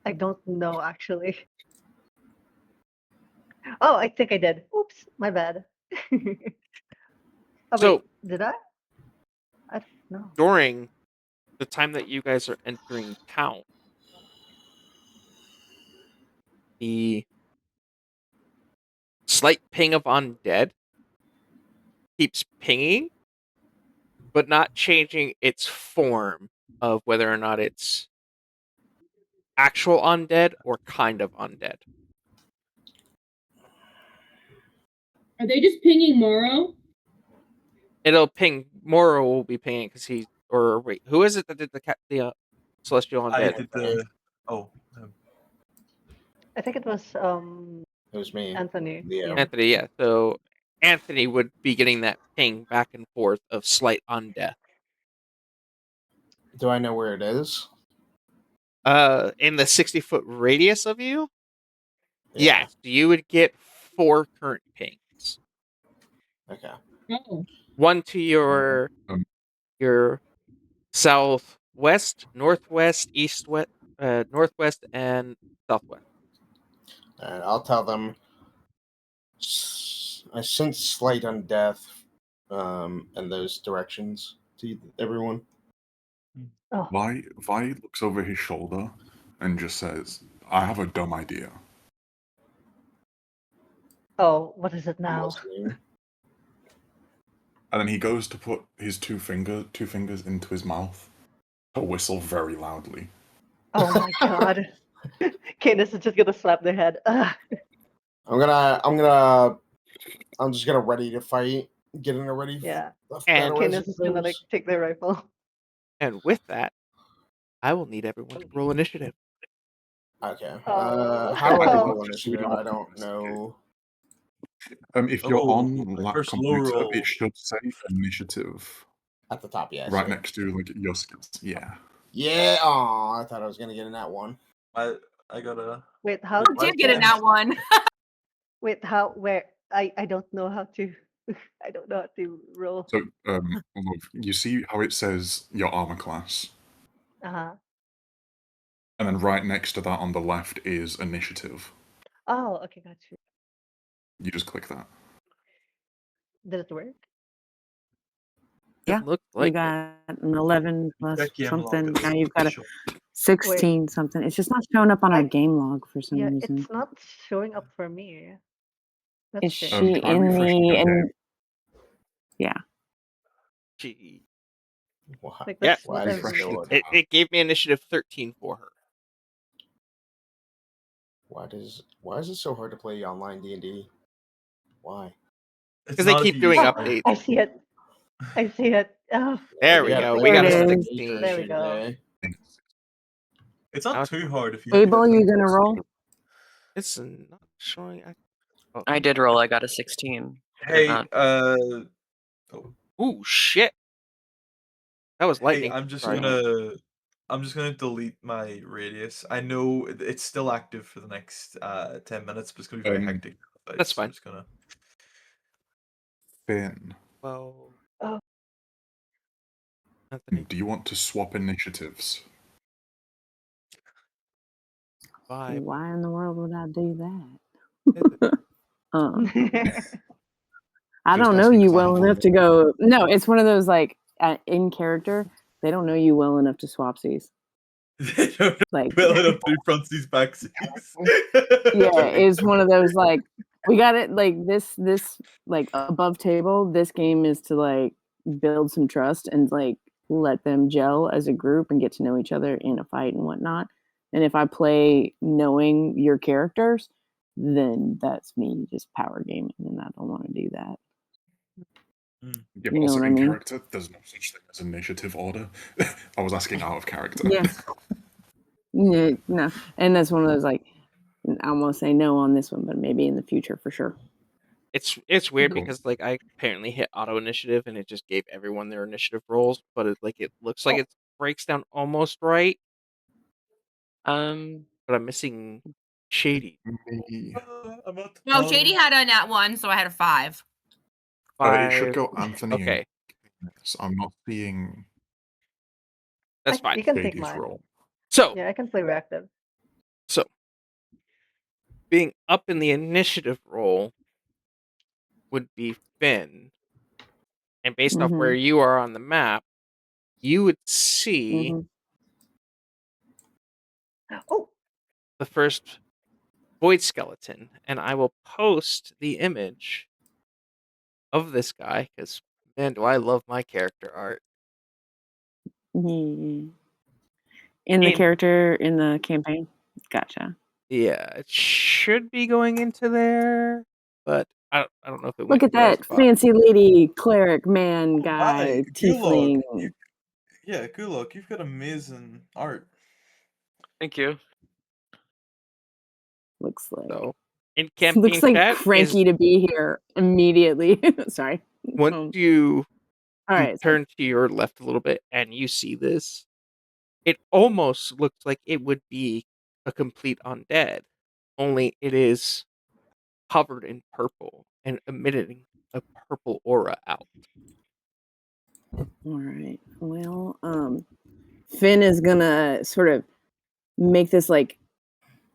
I don't know actually. Oh, I think I did. Oops, my bad. Oh, So- wait, did I? I don't know. During the time that you guys are entering town, the slight ping of undead keeps pinging, but not changing its form of whether or not it's actual undead or kind of undead. Are they just pinging Moro? It'll ping. Moro will be pinging because he's. Or wait, who is it that did the celestial I undead? did the. Oh. I think it was It was me. Anthony. Yeah. Anthony, yeah. So Anthony would be getting that ping back and forth of slight undeath. Do I know where it is? In the 60-foot radius of you, Yeah. yes, you would get 4 current pings. Okay. Oh. One to your southwest, northwest, east, west, northwest, and southwest. And I'll tell them. I sense slight undeath, in those directions to everyone. Oh, Vi looks over his shoulder and just says, I have a dumb idea. oh, what is it I'm now? listening. And then he goes to put his two fingers into his mouth to whistle very loudly. Oh my god. Cadence is just gonna slap their head. Ugh. I'm just gonna ready to fight. Getting a ready. Yeah. And Cadence is gonna like take their rifle. and with that, I will need everyone to roll initiative. Okay. Oh. How do I Oh. roll initiative? I don't know. If you're Oh, on my lap first low computer, roll. it should say initiative At the top, yeah. I right see it. next to like your skills. Yeah. Yeah. Oh, I thought I was gonna get in that one. I got a. Wait, how Wait, Did get in that one. wait, how where I don't know how to I don't know how to roll. So, love, you see how it says your armor class, Uh-huh. and then right next to that on the left is initiative. Oh, okay, got you. You just click that. Did it work? Yeah, It looked You like it. got an 11 plus Check game log, something. it's Now you've got a official. 16 something. It's just not showing up on our I- game log for some Yeah, reason. it's not showing up for me. That's Is strange. she Try in refreshing your the? game. Yeah. She, Why, Like Yeah. that's what why I've does it Refresh show it. it? it gave me initiative 13 for her. Why is it so hard to play online D&D? Why? It's 'Cause they not if keep you doing use Oh, updates. I see it. I see it. Oh, There we Yeah, go. but We There got it a is. 16. There we go. today. It's Now not it's too fine. hard if you. Abel, you gonna roll? It's not showing. Oh. I did roll. I got a 16. Did Hey, not. oh, Ooh, shit. That was hey, lightning. I'm just Sorry. gonna delete my radius. I know it's still active for the next 10 minutes, but it's gonna be very hectic. That's so I'm fine. just gonna. Finn, Well, Oh. Anthony, do you want to swap initiatives? 5. Why in the world would I do Is it? that? I Just don't know asking you 'cause I well have enough one. to go. No, it's one of those like in character. They don't know you well enough to swapsies. They don't know Like, well enough to do frontsies backsies. yeah, it's one of those like we got it. Like this like above table. This game is to like build some trust and like let them gel as a group and get to know each other in a fight and whatnot. And if I play knowing your characters, then that's me just power gaming, and I don't want to do that. Yeah, You but know also what I in mean? character, there's no such thing as initiative order. I was asking out of character. Yeah. Yeah, no, and that's one of those like I almost say no on this one, but maybe in the future for sure. It's weird Cool. because like I apparently hit auto initiative and it just gave everyone their initiative rolls, but it looks like it breaks down almost right, but I'm missing Shady. Me. I'm at No, Shady had a nat 1, so I had a 5. It should 5. go Anthony. Okay, And I'm not seeing that's fine. You can take Shady's mine. role. So Yeah, I can play reactive. so being up in the initiative roll would be Finn, and based off where Mhm. you are on the map, you would see Mhm. Oh, the first void skeleton, and I will post the image of this guy because man, do I love my character art. Yeah. In the In- character in the campaign. Gotcha. Yeah, it should be going into there, but I don't know if it went Look at to the right that spot. fancy lady, cleric, man, Hi, guy, Gulag. tiefling. Yeah, Gulag, you've got amazing art. Thank you. Looks like So in campaign looks like chat cranky is to be here immediately. Sorry. once you All right. turn to your left a little bit and you see this, it almost looks like it would be a complete undead, only it is covered in purple and emitting a purple aura out. All right. Well, Finn is gonna sort of make this like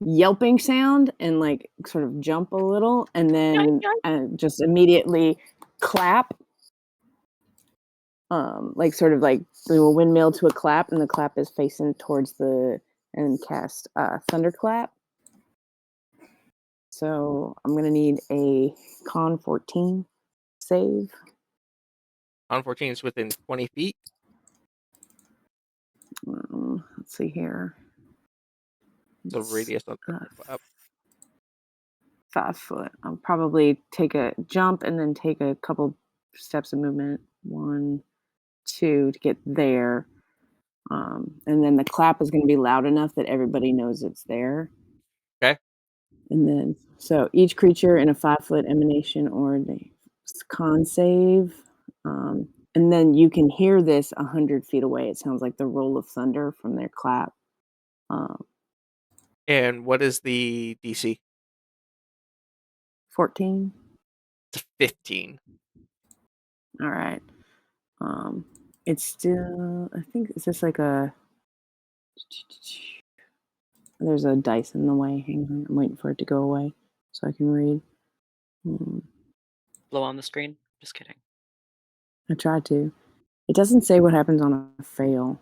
yelping sound and like sort of jump a little and then just immediately clap. Like sort of like do a windmill to a clap, and the clap is facing towards the and cast thunderclap. So I'm gonna need a con 14 save. Con 14 is within 20 feet. Let's see here. The radius on thunderclap. 5 foot. I'll probably take a jump and then take a couple steps of movement. 1, 2 to get there. And then the clap is going to be loud enough that everybody knows it's there. Okay. And then, so each creature in a 5 foot emanation or con save. And then you can hear this 100 feet away. It sounds like the roll of thunder from their clap. And what is the DC? 14. It's 15. All right. It's still, I think, is this like a, there's a dice in the way. Hang on. I'm waiting for it to go away so I can read. Blow on the screen. Just kidding. I tried to. It doesn't say what happens on a fail.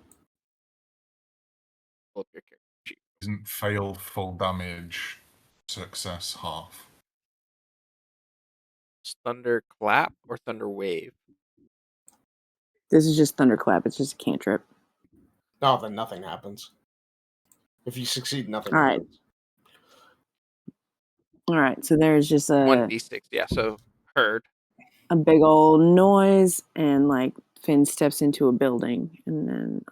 Pull up your character sheet. Isn't fail full damage, success half? It's thunderclap or thunder wave? This is just thunderclap. It's just a cantrip. No, then nothing happens. If you succeed, nothing All right. happens. All right. So there's just a 1d6. Yeah, so heard. a big old noise, and like Finn steps into a building, and then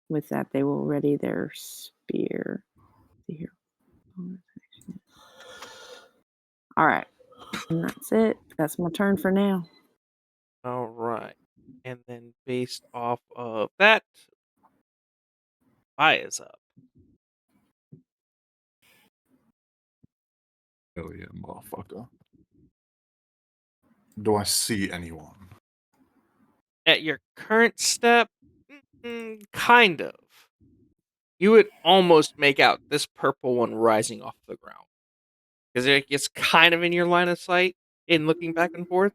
with that they will ready their spear. Here. All right, and that's it. That's my turn for now. All right. And then based off of that, Vi is up. Hell yeah, motherfucker. Do I see anyone? At your current step, kind of. You would almost make out this purple one rising off the ground. Because it's kind of in your line of sight in looking back and forth.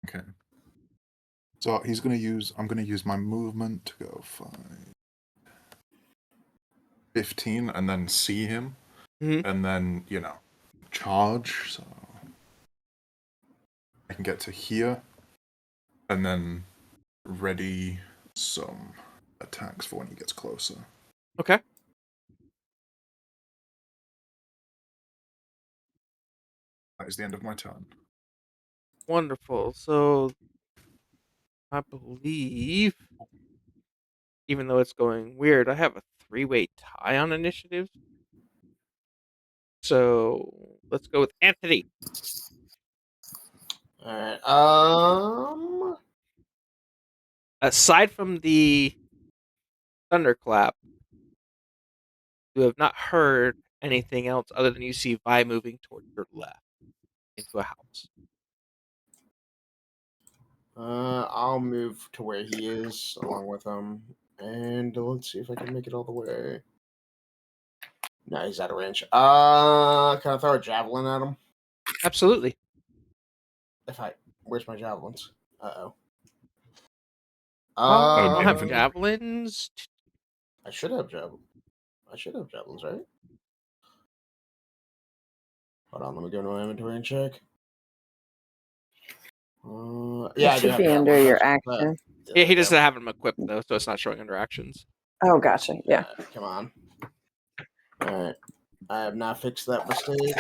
Okay. So I'm gonna use my movement to go 5, 15, and then see him, and then charge. So I can get to here, and then ready some attacks for when he gets closer. Okay. That is the end of my turn. Wonderful. So I believe, even though it's going weird, I have a 3-way tie on initiative. So let's go with Anthony. All right. Aside from the thunderclap, you have not heard anything else other than you see Vi moving towards your left into a house. I'll move to where he is along with him, and let's see if I can make it all the way. No, he's out of range. Can I throw a javelin at him? Absolutely. Where's my javelins? Uh-oh. I don't have infinite. javelins. I should have javelins, right? Hold on, let me go to my inventory and check. Yeah, It should be under your action. Yeah, he doesn't have them equipped though, so it's not showing under actions. Oh, gotcha. Yeah. Come on. All right. I have not fixed that mistake.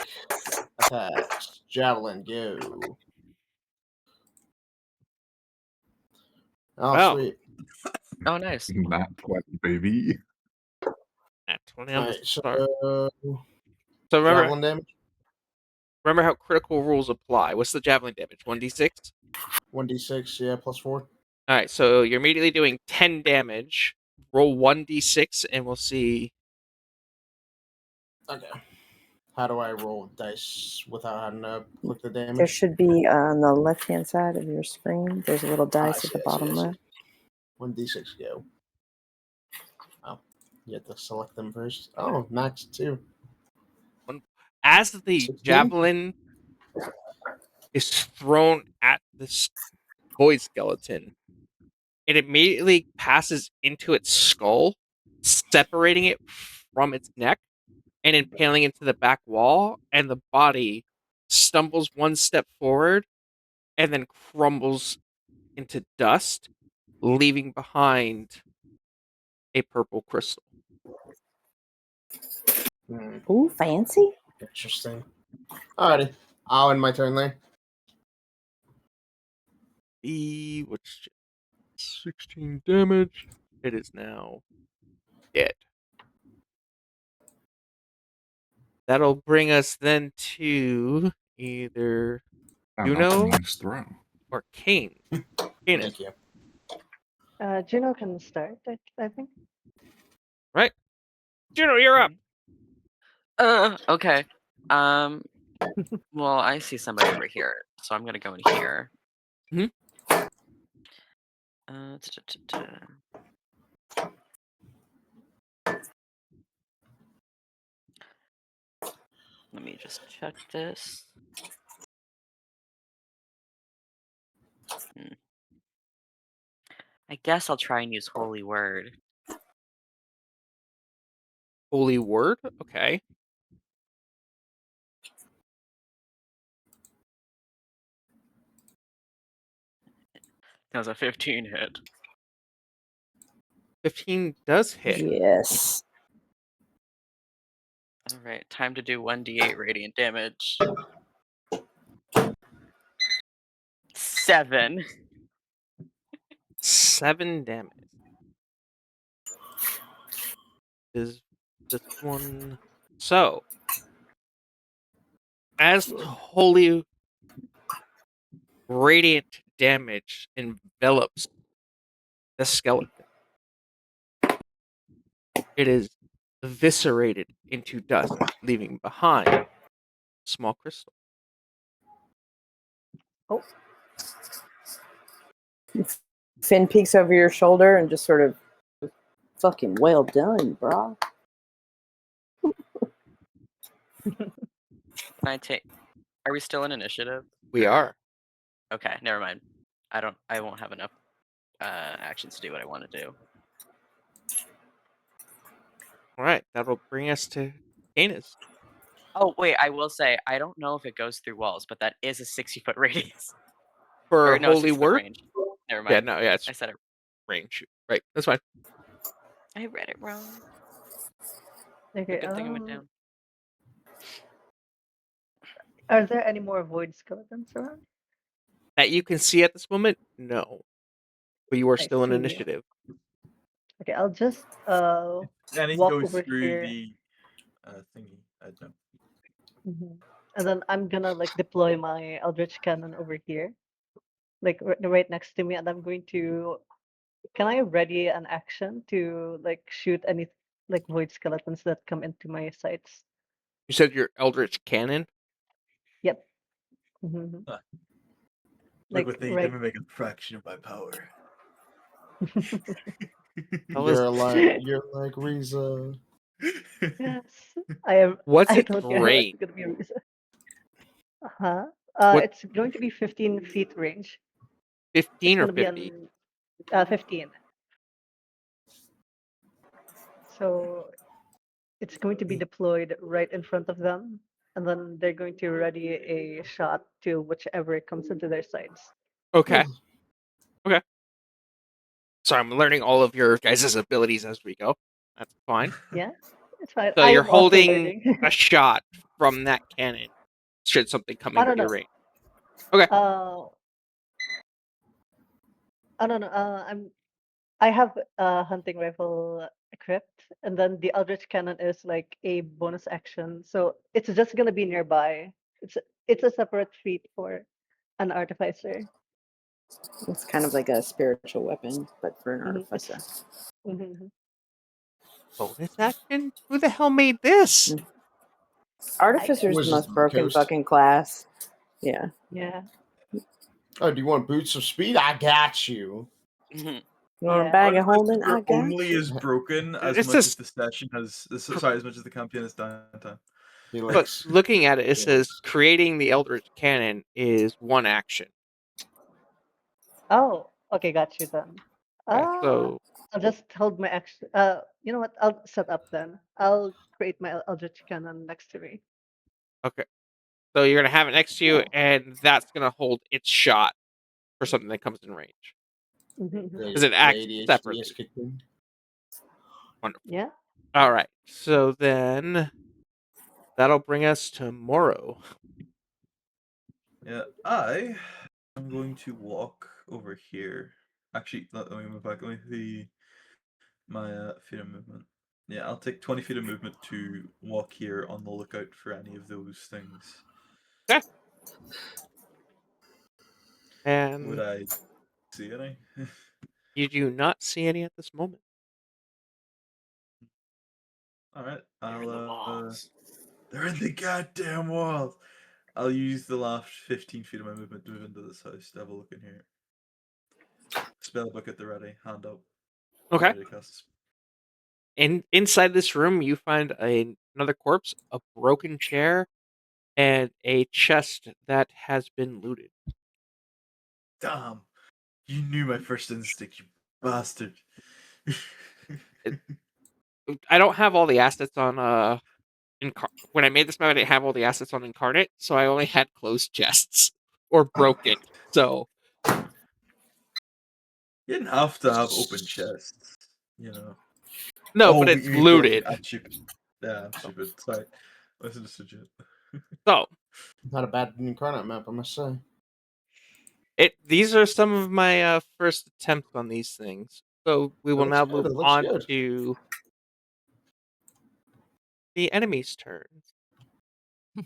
Attacks. Javelin, go. Oh, Wow. sweet. Oh, nice. Nat 20, baby. At 20 on the Alright, start. so So javelin damage. remember how critical rules apply. What's the javelin damage? 1d6? 1d6, yeah, plus 4. All right, so you're immediately doing 10 damage. Roll 1d6, and we'll see. Okay. How do I roll dice without having to click the damage? There should be on the left-hand side of your screen. There's a little dice at the bottom left. 1d6 go. Oh, you have to select them first. Oh, max 2. As the 16? javelin is thrown at this void skeleton, it immediately passes into its skull, separating it from its neck and impaling into the back wall, and the body stumbles one step forward and then crumbles into dust, leaving behind a purple crystal. Ooh, fancy. Interesting. Alrighty. I'll end my turn there. Which 16 damage. It is now dead. That'll bring us then to either And Juno? that's a nice throw. or Kane. Kane is Thank you. Juno can start, I think. right. Juno, you're up. Okay. Well, I see somebody over here, so I'm gonna go in here. Mhm. Let me just check this. I guess I'll try and use Holy Word. Holy word. Okay. That was a 15 hit. 15 does hit. Yes. All right, time to do 1d8 radiant damage. 7. 7 damage. Is this one so? As holy radiant damage envelops the skeleton, it is eviscerated into dust, leaving behind a small crystal. Oh, Finn peeks over your shoulder and just sort of, fucking well done, brah. Can I take? Are we still in initiative? We Or- are. Okay, never mind. I won't have enough actions to do what I want to do. All right, that'll bring us to Canis. Oh wait, I will say I don't know if it goes through walls, but that is a 60-foot radius. For Or no, holy 60-foot word? range. Never Yeah, mind. no, yeah, it's I said it. range. Right, that's fine. I read it wrong. okay. Good thing I went down. Are there any more void skeletons around? That you can see at this moment, no. But you are I still in see. initiative. Okay, I'll just Any walk goes over through here. the thingy. I don't know. And then I'm gonna like deploy my Eldritch Cannon over here, like right next to me, and I'm going to. Can I ready an action to like shoot any like void skeletons that come into my sights? You said your Eldritch Cannon? Yep. Mhm. Look Like what they right. did, make a fraction of my power. Tell us, You're like Riza. Yes, I am. what's I its told you I was range? gonna be a reason. Uh-huh. What, It's going to be 15 feet range. It's 15 or gonna be 50? an 15. So it's going to be deployed right in front of them, and then they're going to ready a shot to whichever comes into their sights. Okay. Okay. Sorry, I'm learning all of your guys' abilities as we go. That's fine. Yeah, it's fine. So I you're am also holding learning. a shot from that cannon should something come I into don't your know. range. Okay. I don't know. I have a hunting rifle equipped, and then the Eldritch Cannon is like a bonus action, so it's just gonna be nearby. It's a separate feat for an artificer. It's kind of like a spiritual weapon, but for an Mhm, artificer. Mhm. Bonus action? Who the hell made this? Artificer's the Wizards most of the broken Coast. fucking class. Yeah. Yeah, Oh, do you want boots of speed? I got you. You want a yeah. bag of Artificers holding? I are got only you. as broken as It's much as just the session has. Sorry, as much as the campaign has downtime. He but likes. looking at it, it Yeah. says creating the Eldritch Cannon is one action. Oh, okay, got you then. Okay, so I'll just hold my action. You know what? I'll set up then. I'll create my Eldritch Cannon next to me. okay. So you're gonna have it next to you, Yeah. and that's gonna hold its shot for something that comes in range. Because it acts ADHD is separately. kicked in. Wonderful. Yeah. All right. So then that'll bring us to Moro. Yeah, I am going to walk over here. Actually, let me move back. Let me see my feet of movement. Yeah, I'll take 20 feet of movement to walk here on the lookout for any of those things. Okay. Would And I see any? you do not see any at this moment. All right, They're in the I'll. walls. They're in the goddamn walls. I'll use the last 15 feet of my movement to move into this house to have a look in here. Spellbook at the ready, hand up. Okay. Ready to cast a spell. Inside this room, you find another corpse, a broken chair, and a chest that has been looted. Damn, you knew my first instinct, you bastard. I don't have all the assets on when I made this map, I didn't have all the assets on Incarnate, so I only had closed chests or broken. So You didn't have to have open chests, you know. no, Oh, but but it's you mean broken. looted. I'm stupid. Yeah, I'm stupid. Sorry. I misunderstood you. So Not a bad incarnate map, I must say. these are some of my first attempts on these things. So we will now move It looks on good. to the enemy's turn. Oh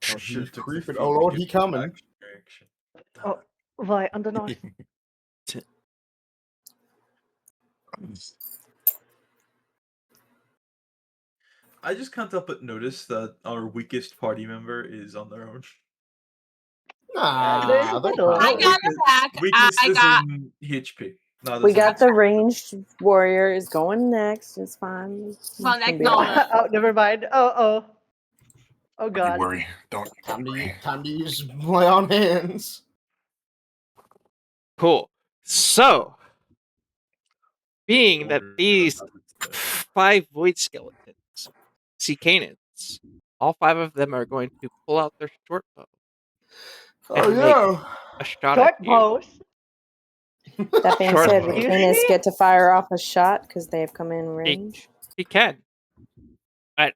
Should've shit, took the creeping. feet Oh lord, because he coming. action reaction. Damn Oh, why on the north? I just can't help but notice that our weakest party member is on their own. There's Nah, a they're little. I fine. got it back. Weakest I is got. in HP. No, We that's got not. the ranged warrior is going next. It's fine. It's Well, gonna next be no. alright. Oh, never mind. Oh Don't you god. worry. Don't Time worry. to use lay on hands. Cool. So, being that Order these that happens. 5 void skeletons see canids, all 5 of them are going to pull out their short bow Oh and make yeah. a shot Short at you. bows. That being Short said, bow. would Excuse Canis me? get to fire off a shot because they have come in range? He can. At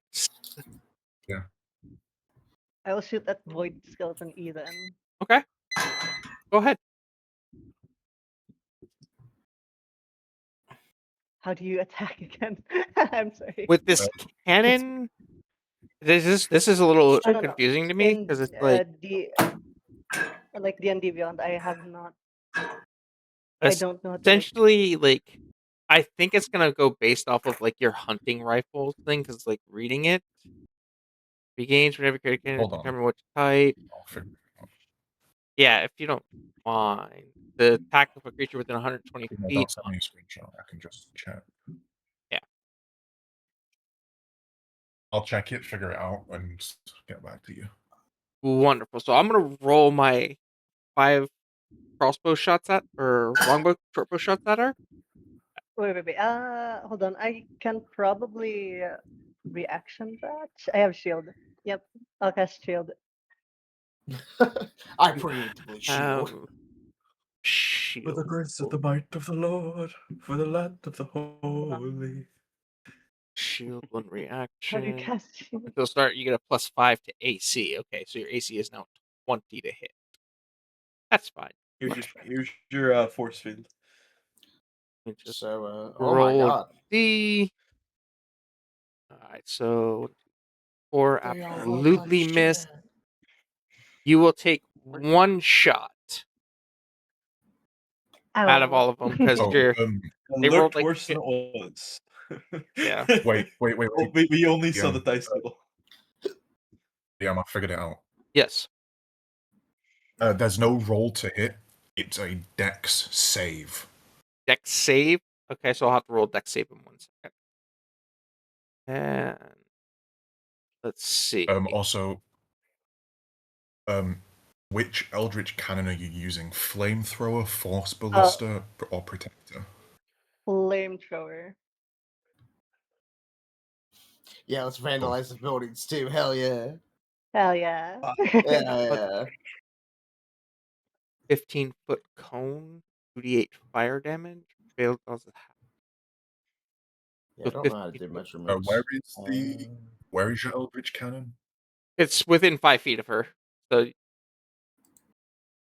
I will shoot that void skeleton E then. okay. Go ahead. How do you attack again? I'm sorry. With this cannon, this is a little No. confusing to me In because it's like like D&D Beyond, I have not. I don't know how to like. essentially like I think it's gonna go based off of like your hunting rifle thing because like reading it begins whenever character can Hold on. determine which type. I'll figure it out. Yeah, if you don't mind. The attack of a creature within 120 No, feet. don't send me a screenshot. I can just check. Yeah. I'll check it, figure it out, and get back to you. Wonderful. So I'm gonna roll my 5 crossbow shots at or longbow shortbow shots at her. Wait. Hold on. I can probably reaction that. I have shield. Yep. I'll cast shield. I preemptively shield. For Shield. the grace of the might of the Lord, for the land of the Hold on. holy. Shield 1 How do you reaction. cast shield? If you'll start, you get a +5 to AC. Okay, so your AC is now 20 to hit. That's fine. Here's your force field. Let me just So, oh my roll god. D. Alright, so 4 They all look absolutely like missed. shit. You will take 1 shot out of Ow. all of them because Oh, they It rolled looked like worse shit. than it was. Yeah. wait. Oh, we only saw Yeah. the dice roll. Yeah, I figured it out. Yes. There's no roll to hit. It's a dex save. Dex save. Okay, so I'll have to roll dex save in 1 second. And let's see. Also, which Eldritch Cannon are you using? Flamethrower, Force Ballista, or Protector? Flamethrower. Yeah, let's vandalize the buildings too. Hell yeah. Hell yeah. Yeah. 15-foot cone, 2d8 fire damage. Failed does it have? Yeah, So I don't know how to 15 do foot. measurements. Where is your Eldritch Cannon? It's within 5 feet of her. So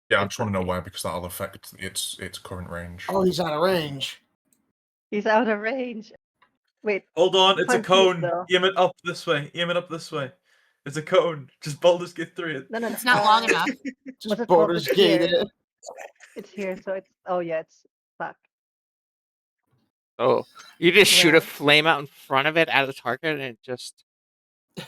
Yeah, I'm trying to know where because that'll affect its current range. Oh, he's out of range. He's out of range. Wait, Hold on, it's a 5 feet cone. though. Aim it up this way. Aim it up this way. It's a cone. Just Baldur's Gate through it. No, no, no. It's not long enough. What's Just it called? Baldur's It's Gate here. it. It's here, so it's. Oh yeah, it's back. oh, you just shoot a Yeah. flame out in front of it at the target, and it just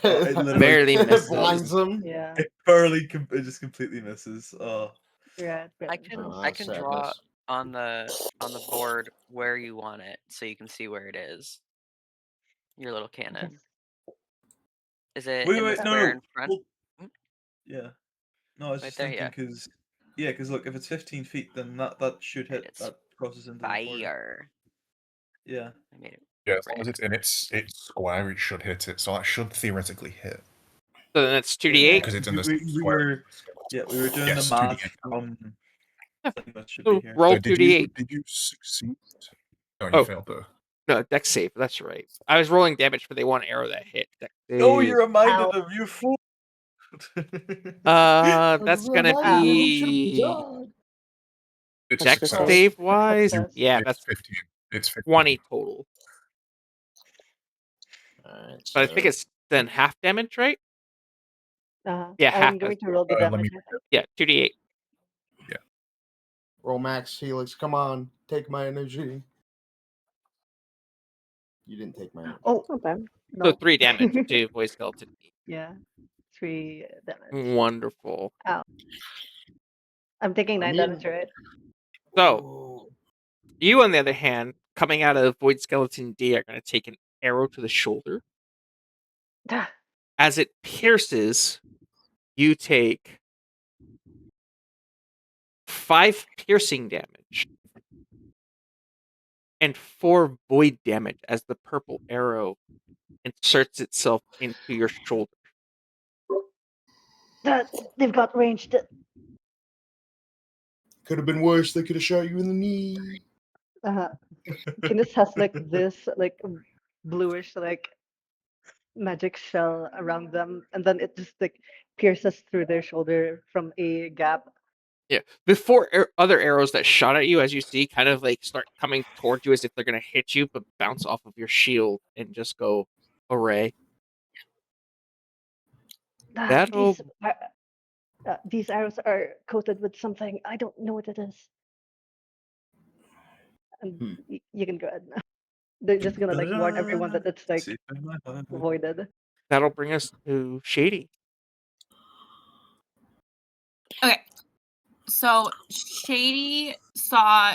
Oh, it literally barely misses. blinds him. Yeah. It barely, it just completely misses. Oh, Yeah. I can Oh, I can draw sadness. on the board where you want it, so you can see where it is. Your little cannon. Is it wait, in the wait, square no. in front? Well, Hmm? yeah. No, I was Right just there, thinking because because look, if it's 15 feet, then that should Right, hit. it's That crosses into the border. fire. Yeah. I made it. Yeah, as long Right. as it's in its square, it should hit it. So that should theoretically hit. So then it's Yeah, 2d8. Because it's in the we square. were doing Yes, the 2d8. math from something that should So be here. roll So 2d8. did you succeed? No, you Oh. failed though. No, dex save. That's right. I was rolling damage for the one arrow that hit. Dex Oh, save. you reminded Ow. him, you fool! That's gonna be It's dex success. save wise. Success. Yeah, It's that's 15. It's 15. 20 total. Alright, But I think it's then half damage, right? Yeah, half. I'm going to roll the let damage. me- I think. Yeah, 2d8. roll max Helix. Come on, take my energy. You didn't take my energy. Oh, Not bad. no. So 3 damage to voice skeleton. Yeah. 3 damage. Wonderful. I'm taking I 9 mean- damage, right? So Ooh. you, on the other hand, coming out of Void Skeleton D, are going to take an arrow to the shoulder. As it pierces, you take 5 piercing damage and 4 void damage as the purple arrow inserts itself into your shoulder. They've got ranged. Could have been worse. They could have shot you in the knee. Guinness has like this like bluish like magic shell around them, and then it just like pierces through their shoulder from a gap. Yeah. Before other arrows that shot at you, as you see, kind of like start coming towards you as if they're going to hit you, but bounce off of your shield and just go array. That'll- These arrows are coated with something. I don't know what it is. And you can go ahead now. They're just gonna like warn everyone that it's like voided. That'll bring us to Shady. Okay. So Shady saw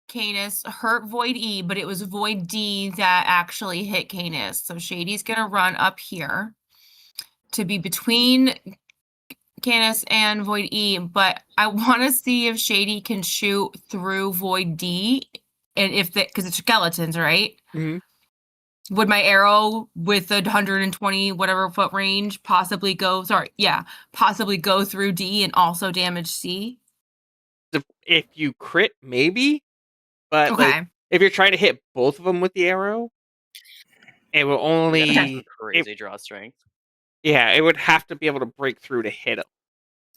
Canis hurt Void E, but it was Void D that actually hit Canis. So Shady's gonna run up here to be between Canis and Void E, but I want to see if Shady can shoot through Void D, and if that, because it's skeletons, right? Mhm. Would my arrow with the 120 whatever foot range possibly go? Possibly go through D and also damage C? If you crit, maybe, but Okay. like if you're trying to hit both of them with the arrow, it will You gotta have only some crazy draw strength. it would have to be able to break through to hit them.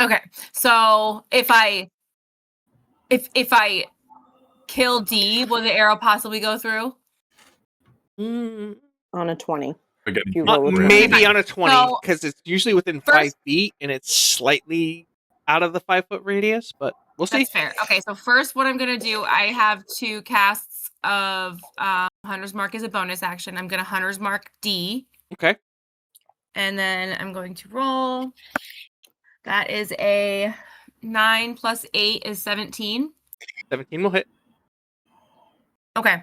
Okay. So if I kill D, will the arrow possibly go through? On a 20. Again, You roll with Maybe Okay. on a 20, So- because it's usually within 5 feet and it's slightly out of the 5-foot radius, but we'll see. That's fair. Okay, so first what I'm going to do, I have 2 casts of Hunter's Mark as a bonus action. I'm going to Hunter's Mark D. Okay. And then I'm going to roll. That is a 9 plus 8 is 17. 17 will hit. Okay.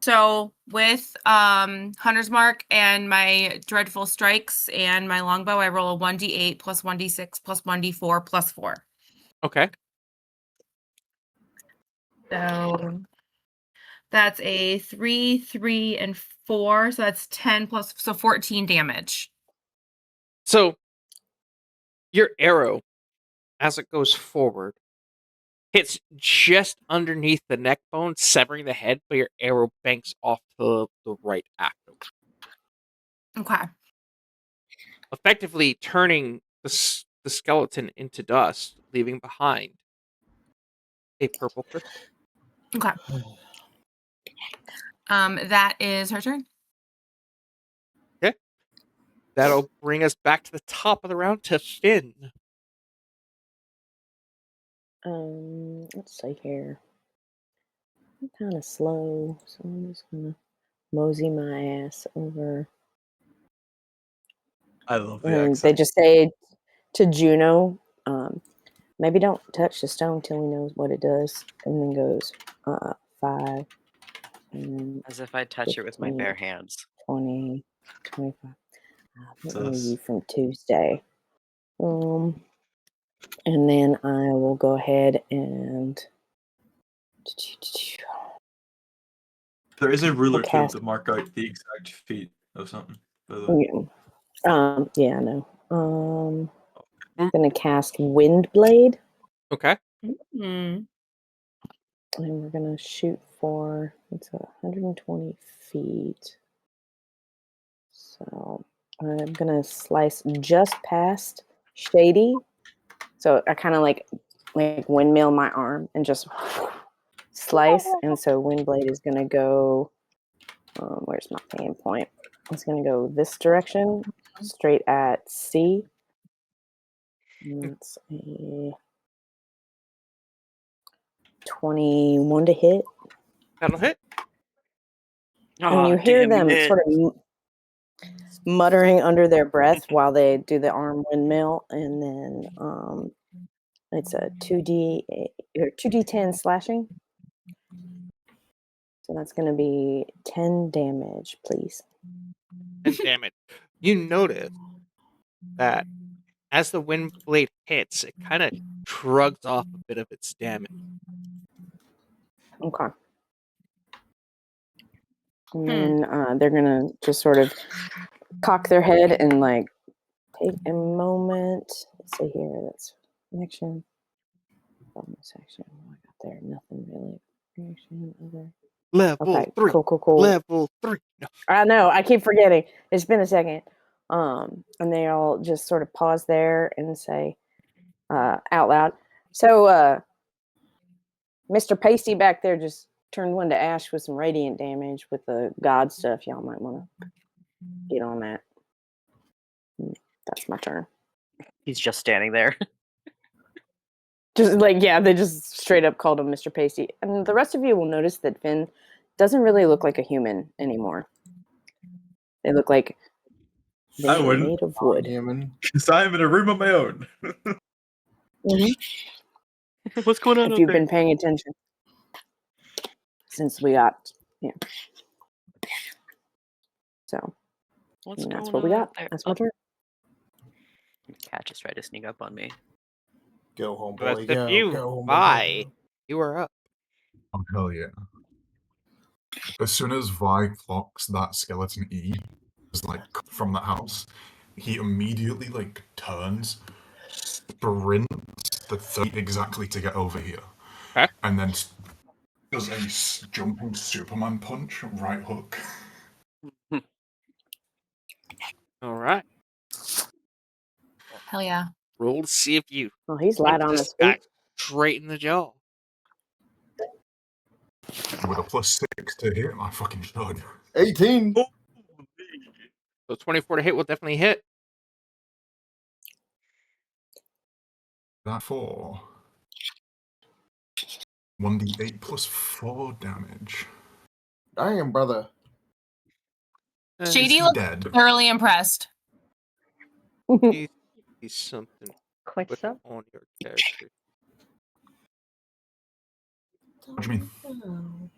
So with Hunter's Mark and my Dreadful Strikes and my longbow, I roll a 1d8 plus 1d6 plus 1d4 plus 4. Okay. So that's a 3, 3, and 4. So that's 10 plus, so 14 damage. So your arrow, as it goes forward, hits just underneath the neck bone, severing the head, but your arrow banks off to the right after, Okay. effectively turning the skeleton into dust, leaving behind a purple crystal. Okay. That is her turn. That'll bring us back to the top of the round to Finn. Let's see here. I'm kind of slow, so I'm just gonna mosey my ass over. I love the And they accent. just say to Juno, maybe don't touch the stone till he knows what it does, and then goes 5, and As if I'd touch it with my 15, bare hands. 20, 25. What were Sus. you from Tuesday? And then I will go ahead and There is a ruler tool cast. to mark out the exact feet of something. By the way. Yeah, I know. I'm gonna cast Windblade, Okay. Mm. and we're gonna shoot for 120 feet. So I'm gonna slice just past Shady. So I kind of like windmill my arm and just slice. And so Windblade is gonna go. Where's my aim point? It's gonna go this direction, straight at C. And that's a 21 to hit. That'll hit. And you hear them sort of muttering under their breath while they do the arm windmill, and then it's a 2d10 slashing. So that's going to be 10 damage, please. 10 damage. You notice that as the wind blade hits, it kind of shrugs off a bit of its damage. Okay. And then they're going to just sort of cock their head and take a moment. Let's see here. That's action. Bonus action. What I got there? Nothing really. Reaction. Other. Level 3. Cool. Level 3. No. I know. I keep forgetting. It's been a second. And they all just sort of pause there and say out loud. So, Mr. Pasty back there just turned one to ash with some radiant damage with the god stuff. Y'all might want to get on that. That's my turn. He's just standing there. Just they just straight up called him Mr. Pasty. And the rest of you will notice that Finn doesn't really look like a human anymore. They look like they're made of wood. Because I'm in a room of my own. Mm-hmm. What's going on? If you've been paying attention since we got, So that's what we got. That's my turn. Cat just tried to sneak up on me. Go home, That's boy. the Go, view. go home, boy. Bye. You are up. Oh, hell yeah. As soon as Vi clocks that skeleton E, from that house, he immediately turns, sprints the 30 exactly to get over here, and then does a jumping Superman punch, right hook. All right. Hell yeah. Roll to see if you. Oh, he's light on his feet. Straight in the jaw. With a +6 to hit, I fucking should. 18. So 24 to hit will definitely hit. That 4. 1d8 +4 damage. Damn, brother. Shady looks thoroughly impressed. He's something Quite so. on your character. What do you mean?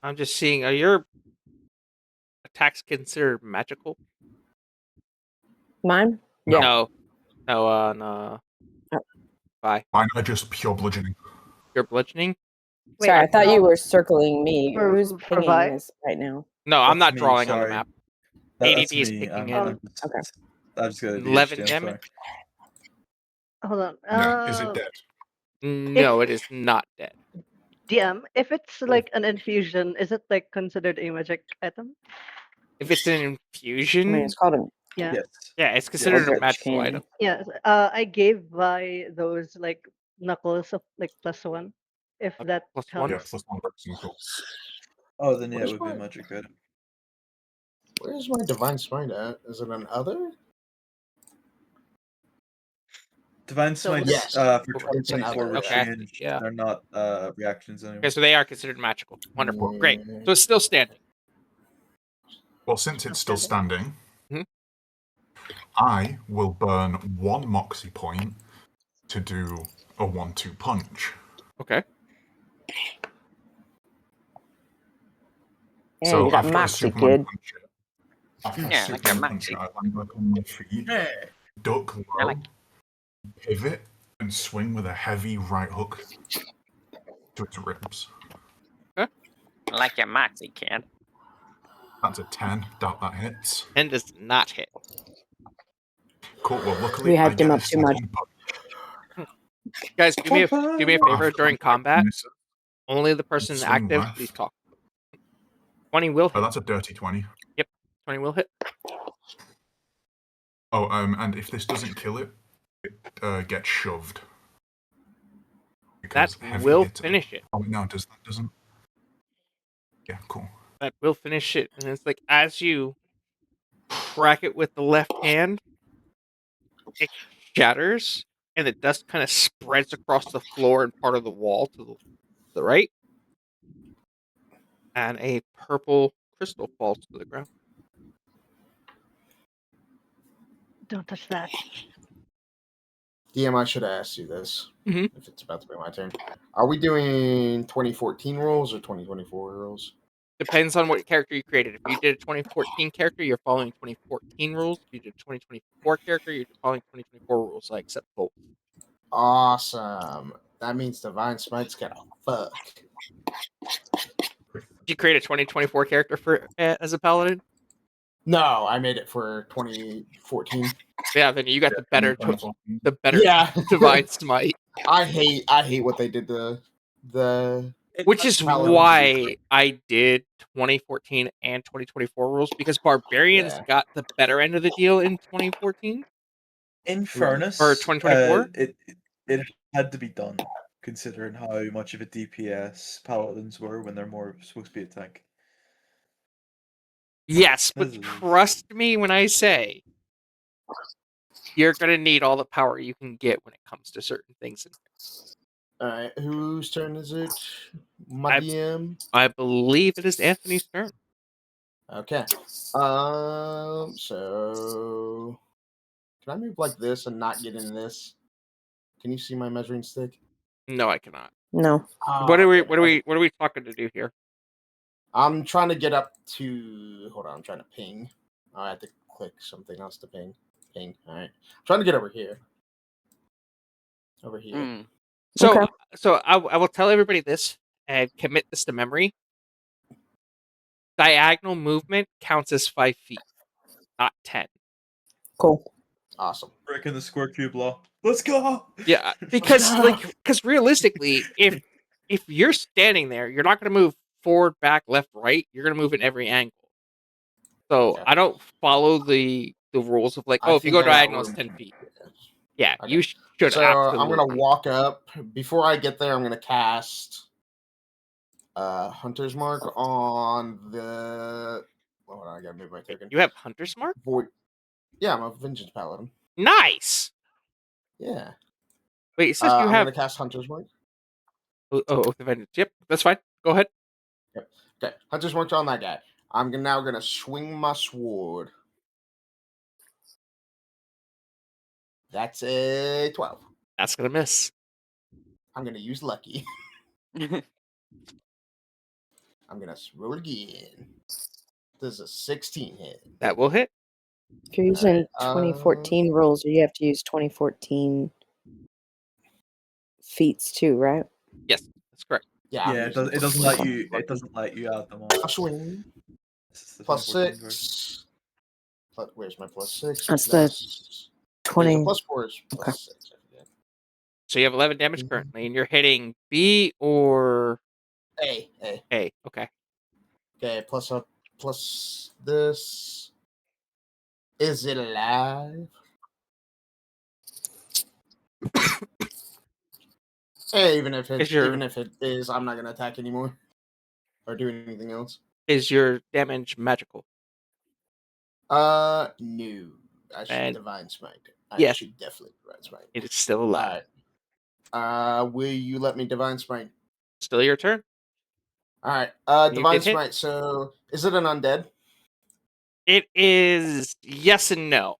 I'm just seeing, are your attacks considered magical? Mine? Yeah. No. No. Bye. Mine are just pure bludgeoning. You're bludgeoning? Wait, sorry, I thought you were circling me. Who's pinging Vi? this right now? No, I'm That's not me, drawing on the sorry. map. That's ADD is me. kicking I'm in. just gonna 11 I'm damage. sorry. Hold on. Yeah, is it dead? No, it is not dead. DM, if it's like an infusion, is it like considered a magic item? If it's an I mean, infusion, it's called a Yeah. Yes. yeah, it's considered a Eldritch magical candy. item. Yeah. I gave Vi those like knuckles of like +1, if A that +1? Yeah, helps. plus 1 bricks and cool. Oh, then yeah, it Where's would be a my- magic item. Where's my divine smite at? Is it an other? Divine So Smites Yes. for It's an 2024 other, were okay. changed. Yeah. They're not reactions anymore. Okay, so they are considered magical. Wonderful. Great. Mm. So it's still standing. Well, since it's still standing, Mhm. I will burn 1 moxie point to do a 1-2 punch. Okay. Yeah, So you got after I Moxie, Superman kid. punch it, after I Yeah, like Superman your punch it, Moxie. I land back on my feet, duck low, I like- pivot, and swing with a heavy right hook to its ribs. Like your Moxie, kid. That's a 10. Doubt that hits. 10 does not hit. Cool. Well, luckily We I hyped get him a up too much. second punch. Guys, do me a favor After during I combat. miss it, Only the person swing active, left. please talk. 20 will Oh, hit. that's a dirty 20. 20 will hit. Oh, and if this doesn't kill it, it gets shoved. That Because heavy will hits- finish it. Oh no, that doesn't. Yeah, cool. That will finish it. And it's like as you crack it with the left hand, it shatters and the dust kind of spreads across the floor and part of the wall to the right. And a purple crystal falls to the ground. Don't touch that. DM, I should have asked you this Mhm. if it's about to be my turn. Are we doing 2014 rolls or 2024 rolls? Depends on what character you created. If you did a 2014 character, you're following 2014 rules. If you did a 2024 character, you're following 2024 rules. I accept both. Awesome. That means Divine Smite's got a fuck. Did you create a 2024 character for as a paladin? No, I made it for 2014. Yeah, then you got the better Yeah. divine smite, I hate what they did to the which is Paladin. why I did 2014 and 2024 rules because barbarians Yeah. got the better end of the deal in 2014 In fairness, or 2024. It had to be done, considering how much of a DPS paladins were when they're more supposed to be a tank. Yes, but This is- trust me when I say you're gonna need all the power you can get when it comes to certain things. All right, whose turn is it? My I- DM. I believe it is Anthony's turn. Okay. So can I move like this and not get in this? Can you see my measuring stick? No, I cannot. No. What are we? damn it. What are we? What are we talking to do here? I'm trying to get up to. Hold on, I'm trying to ping. I have to click something else to ping. Ping. All right. I'm trying to get over here. Over here. Mm. So, Okay. I will tell everybody this and commit this to memory. Diagonal movement counts as 5 feet, not 10. Cool. Awesome. Breaking the square cube law. Let's go. Yeah, because go. because realistically, if you're standing there, you're not going to move forward, back, left, right. You're going to move in every angle. So Okay. I don't follow the rules of like, I oh, if you think go I got diagonal, it's room 10 to- feet. Yeah, Okay. you should So absolutely. I'm gonna walk up. Before I get there, I'm gonna cast Hunter's Mark on the. Hold on, I gotta move my token. You have Hunter's Mark? Void. Yeah, I'm a Vengeance Paladin. Nice. Yeah. Wait, it says you I'm have. gonna cast Hunter's Mark. Oh, Oath of Vengeance. Yep, that's fine. Go ahead. Okay, Hunter's Mark's on that guy. I'm now gonna swing my sword. That's a 12. That's gonna miss. I'm gonna use lucky. I'm gonna roll again. This is a 16 hit. That will hit. If you're using Alright, 2014 rules, you have to use 2014 feats too, right? Yes, that's correct. Yeah, I'm Yeah, using it doesn't let lucky. you. It doesn't let you add them on. A swing. This is the Plus 2014 version. 6. Where's my plus 6? That's the There's a 20. plus 4 is plus Okay. 6. I forget. So you have 11 damage currently, and you're hitting B or A. A. Okay. Okay, plus this. Is it alive? Hey, even if it is, I'm not gonna attack anymore or do anything else. Is your damage magical? No. I should And divine smite. I yes. should definitely divine smite. It is still alive. Alright. Will you let me divine smite? Still your turn. Alright. You Divine did hit. smite. So is it an undead? It is yes and no.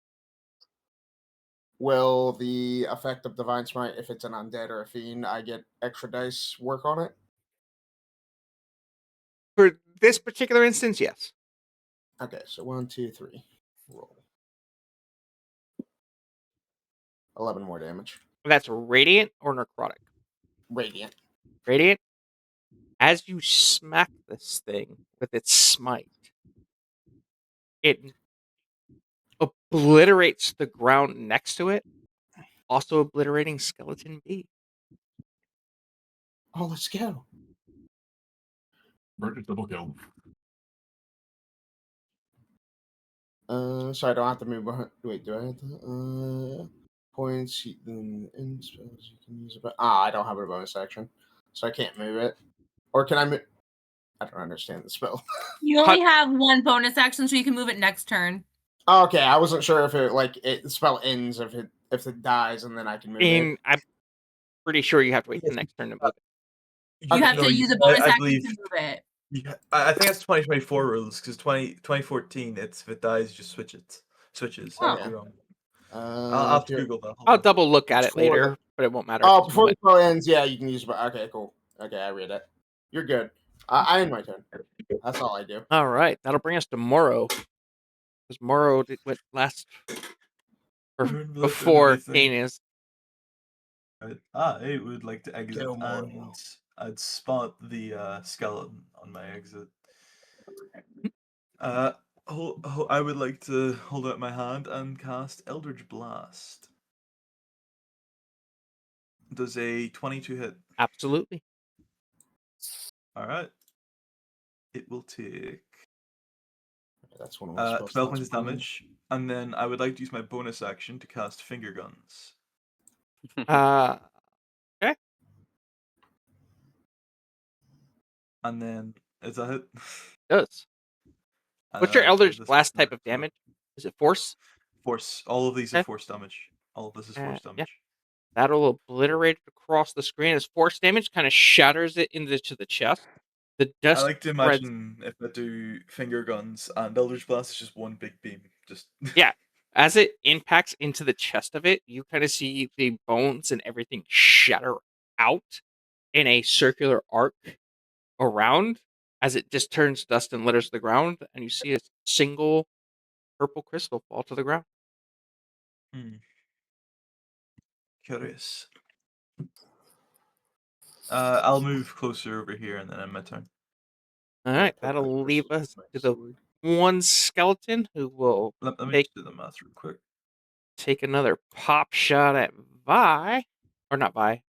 Will the effect of divine smite, if it's an undead or a fiend, I get extra dice work on it? For this particular instance, yes. Okay, so 1, 2, 3. Roll. 11 more damage. That's radiant or necrotic? Radiant. Radiant. As you smack this thing with its smite, it obliterates the ground next to it, also obliterating Skeleton B. Oh, let's go. Murder double kill. So I don't have to move behind. Wait, do I have to? Points, then end spells you can use it. But I don't have a bonus action, so I can't move it. Or can I move? I don't understand the spell. You only have one bonus action, so you can move it next turn. Okay, I wasn't sure if the spell ends if it dies, and then I can move it. I'm pretty sure you have to wait the next turn to move it. You have to use a bonus action to move it. Yeah, I think that's 2024 rules because 2014 if it dies, you just switch it. Switches. Oh. I could be wrong. I'll have to Google that. I'll double look at it later, but it won't matter. Oh, before the spell ends, yeah, you can use. Okay, cool. Okay, I read it. You're good. I end my turn. That's all I do. All right, that'll bring us to Morrow. Because Morrow went last or before Kane is. I would like to exit, and I'd spot the skeleton on my exit. I would like to hold out my hand and cast Eldritch Blast. Does a 22 hit? Absolutely. All right. It will take. That's one of 12 points of damage, and then I would like to use my bonus action to cast Finger Guns. Okay. And then is that it? Does. What's your Eldritch Blast type of damage? Is it force? Force. All of these are force damage. All of this is force damage. Yeah. That'll obliterate it across the screen as force damage kind of shatters it into the chest. The dust. I like to imagine if I do Finger Guns and Eldritch Blast is just one big beam. Just yeah. As it impacts into the chest of it, you kind of see the bones and everything shatter out in a circular arc around as it just turns dust and litters the ground, and you see a single purple crystal fall to the ground. Curious. I'll move closer over here and then end my turn. All right, that'll leave us to the one skeleton who will let me just do the math real quick. Take another pop shot at Vi, or not Vi,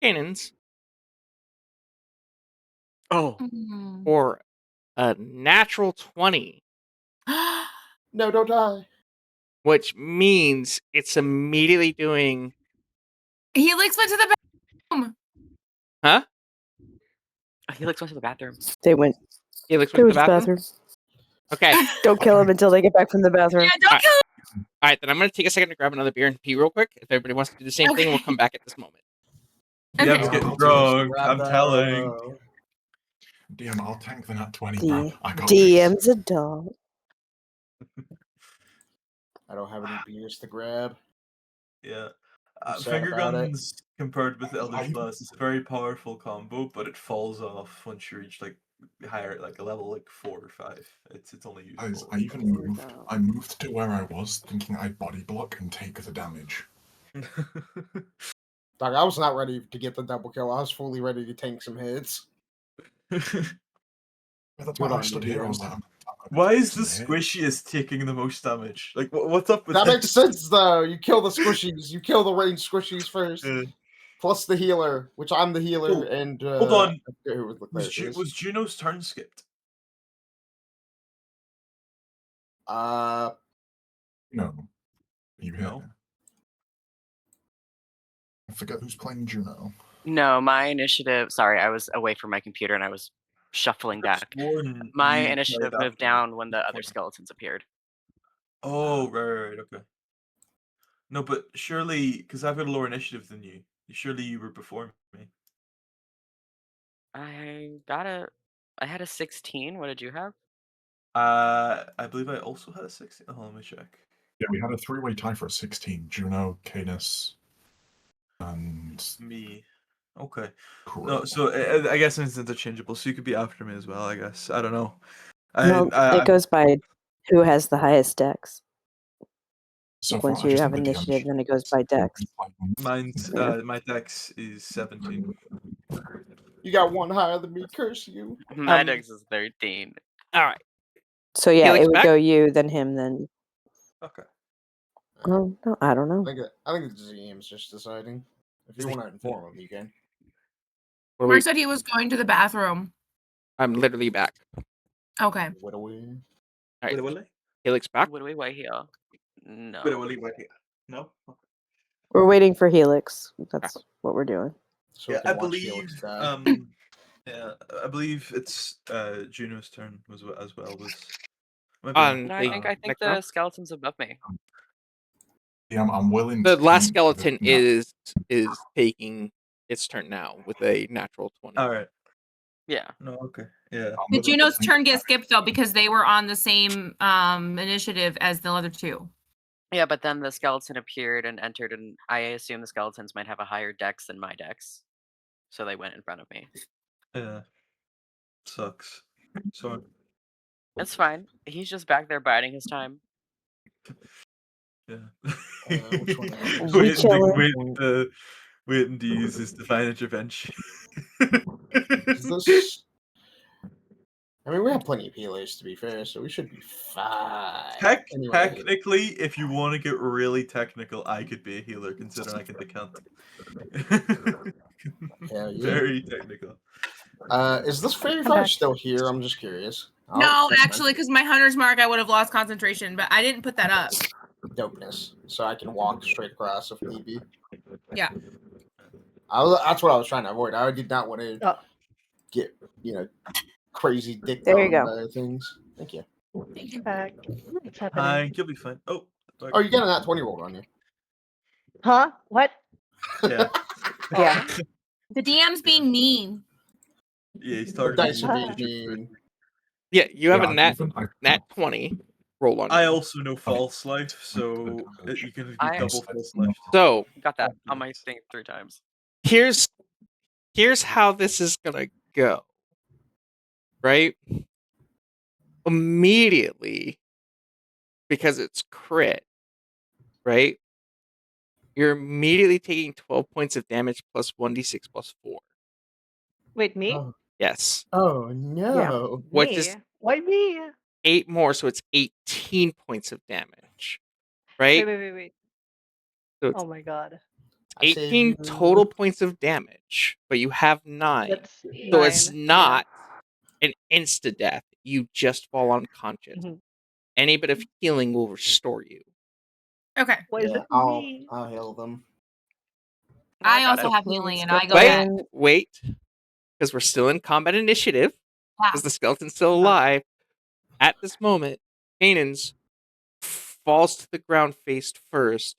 Cannons. Oh, for a natural 20. No, don't die. Which means it's immediately doing. Helix went to the bathroom. Huh? Helix went to the bathroom. They went. Helix went to the bathroom. Okay. Don't kill him until they get back from the bathroom. Yeah, don't kill him. All right, then I'm going to take a second to grab another beer and pee real quick. If everybody wants to do the same thing, we'll come back at this moment. Okay. Yeah, getting drunk. I'm telling. DM, I'll tank the nat 20, bro. I got DM's a dog. I don't have any beers to grab. Yeah. Finger Guns compared with Eldritch Blast is a very powerful combo, but it falls off once you reach like higher, like a level like 4 or 5. It's only useful. I moved to where I was thinking I'd body block and take the damage. Dog, I was not ready to get the double kill. I was fully ready to tank some hits. That's why I stood here. Why is the squishiest taking the most damage? Like, what's up with that? Makes sense, though. You kill the squishies. You kill the ranged squishies first. plus the healer, which I'm the healer, Oh, and hold on. I forget who the cleric is. Was Juno's turn skipped? No. You hit. No. I forget who's playing Juno. No, my initiative. Sorry, I was away from my computer and I was shuffling back. Sworn My you initiative played moved after me. down when the other skeletons appeared. Oh, right, okay. No, but surely, because I've got a lower initiative than you, surely you were before me. I had a 16. What did you have? I believe I also had a 16. Oh, let me check. Yeah, we had a three-way tie for a 16. Juno, Canis, and Me. Okay. Crow. No, so I guess it's interchangeable. So you could be after me as well. I guess I don't know. No, it goes by who has the highest dex. So Once far, I you just have think the DM initiative, should- then it goes by dex. Mine's Yeah. my dex is 17. You got one higher than me. Curse you. My dex is 13. All right. So yeah, Felix it would back? go you, then him, then. Okay. Oh no, I don't know. I think the GM's just deciding. If you want to inform him, you can. Mark said he was going to the bathroom. I'm literally back. Okay. What away? All right. Willy? Felix back. What do we wait here? No. Willy, no. Okay. We're waiting for Helix. That's what we're doing. So Yeah, we can I watch believe. Felix die. Yeah, I believe it's Juno's turn as well. On No, I the think next the round? skeleton's above me. Yeah, I'm willing The to last think skeleton that- is taking its turn now with a natural 20. All right. Yeah. No. Okay. Yeah. I'm Did willing to Juno's think turn get that- skipped though because they were on the same initiative as the other two? Yeah, but then the skeleton appeared and entered, and I assume the skeletons might have a higher dex than my dex. So they went in front of me. Yeah. Sucks. Sorry. It's fine. He's just back there biding his time. Yeah. Which one? We chillin'. Waiting to use his divine intervention. Is this? I mean, we have plenty of healers, to be fair, so we should be fine. Anyway, Technically, if you want to get really technical, I could be a healer, considering I can decant. hell yeah. Very technical. Is this fairy I'm fire back. still here? I'm just curious. No, actually, because my hunter's mark, I would have lost concentration, but I didn't put that up. Dopeness. So I can walk straight across if need be. Yeah. That's what I was trying to avoid. I did not want to Oh, get, crazy dick There you thrown go. by things. Thank you. Thank you. back. What's happening? Hi, you'll be fine. Oh. Oh, you got a nat 20 rolled on you. Huh? What? Yeah. Yeah. The DM's being mean. Yeah, he's The targeting dice you. are being mean. Yeah, you have Yeah, a nat even- nat 20 roll on I you. also know false life, so you can do I- double false life. So Got that on my thing 3 times. here's how this is gonna go. Right? Immediately, because it's crit, right? You're immediately taking 12 points of damage plus 1d6 plus 4. Wait, me? Yes. Oh, no. Which Me? is Why me? 8 more, so it's 18 points of damage. Wait, Right? wait. So it's Oh my god. I saved 18 you. total points of damage, but you have 9. That's So 9. it's not an insta death. You just fall unconscious. Mhm. Any bit of healing will restore you. Okay. Why is Yeah, it I'll me? heal them. I got also it. have healing and I go Wait, back. wait, because we're still in combat initiative. Yeah. Because the skeleton's still alive. At this moment, Kanan's falls to the ground face first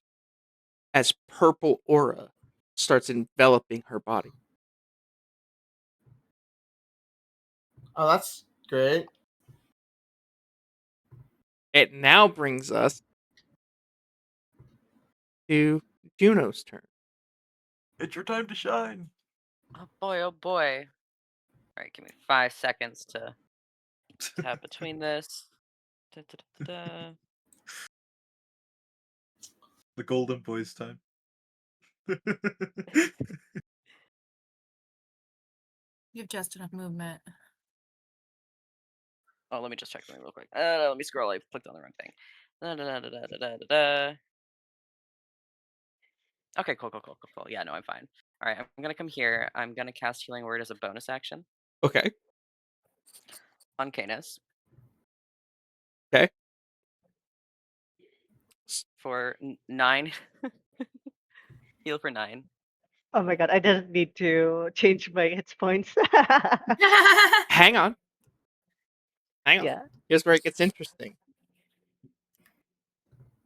as purple aura starts enveloping her body. Oh, that's great. It now brings us to Juno's turn. It's your time to shine. Oh boy, oh boy. Alright, give me 5 seconds to tap between this. Da, da, da, da. The golden boys time. You have just enough movement. Oh, let me just check something real quick. Let me scroll. I clicked on the wrong thing. Da, da, da, da, da, da, da. Okay, cool. Yeah, no, I'm fine. All right, I'm gonna come here. I'm gonna cast Healing Word as a bonus action Okay. on Canis. Okay. For 9. Heal for 9. Oh my god, I didn't need to change my hit points. Hang on. Hang on. Yeah. Here's where it gets interesting.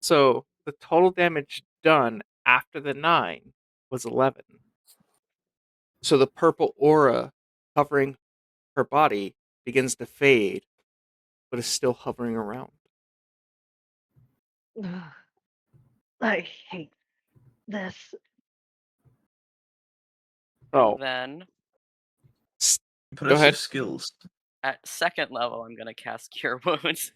So the total damage done after the 9 was 11. So the purple aura covering her body begins to fade, but is still hovering around. I hate this. Oh, Then go Impressive ahead. skills. at 2nd level, I'm gonna cast Cure Wounds.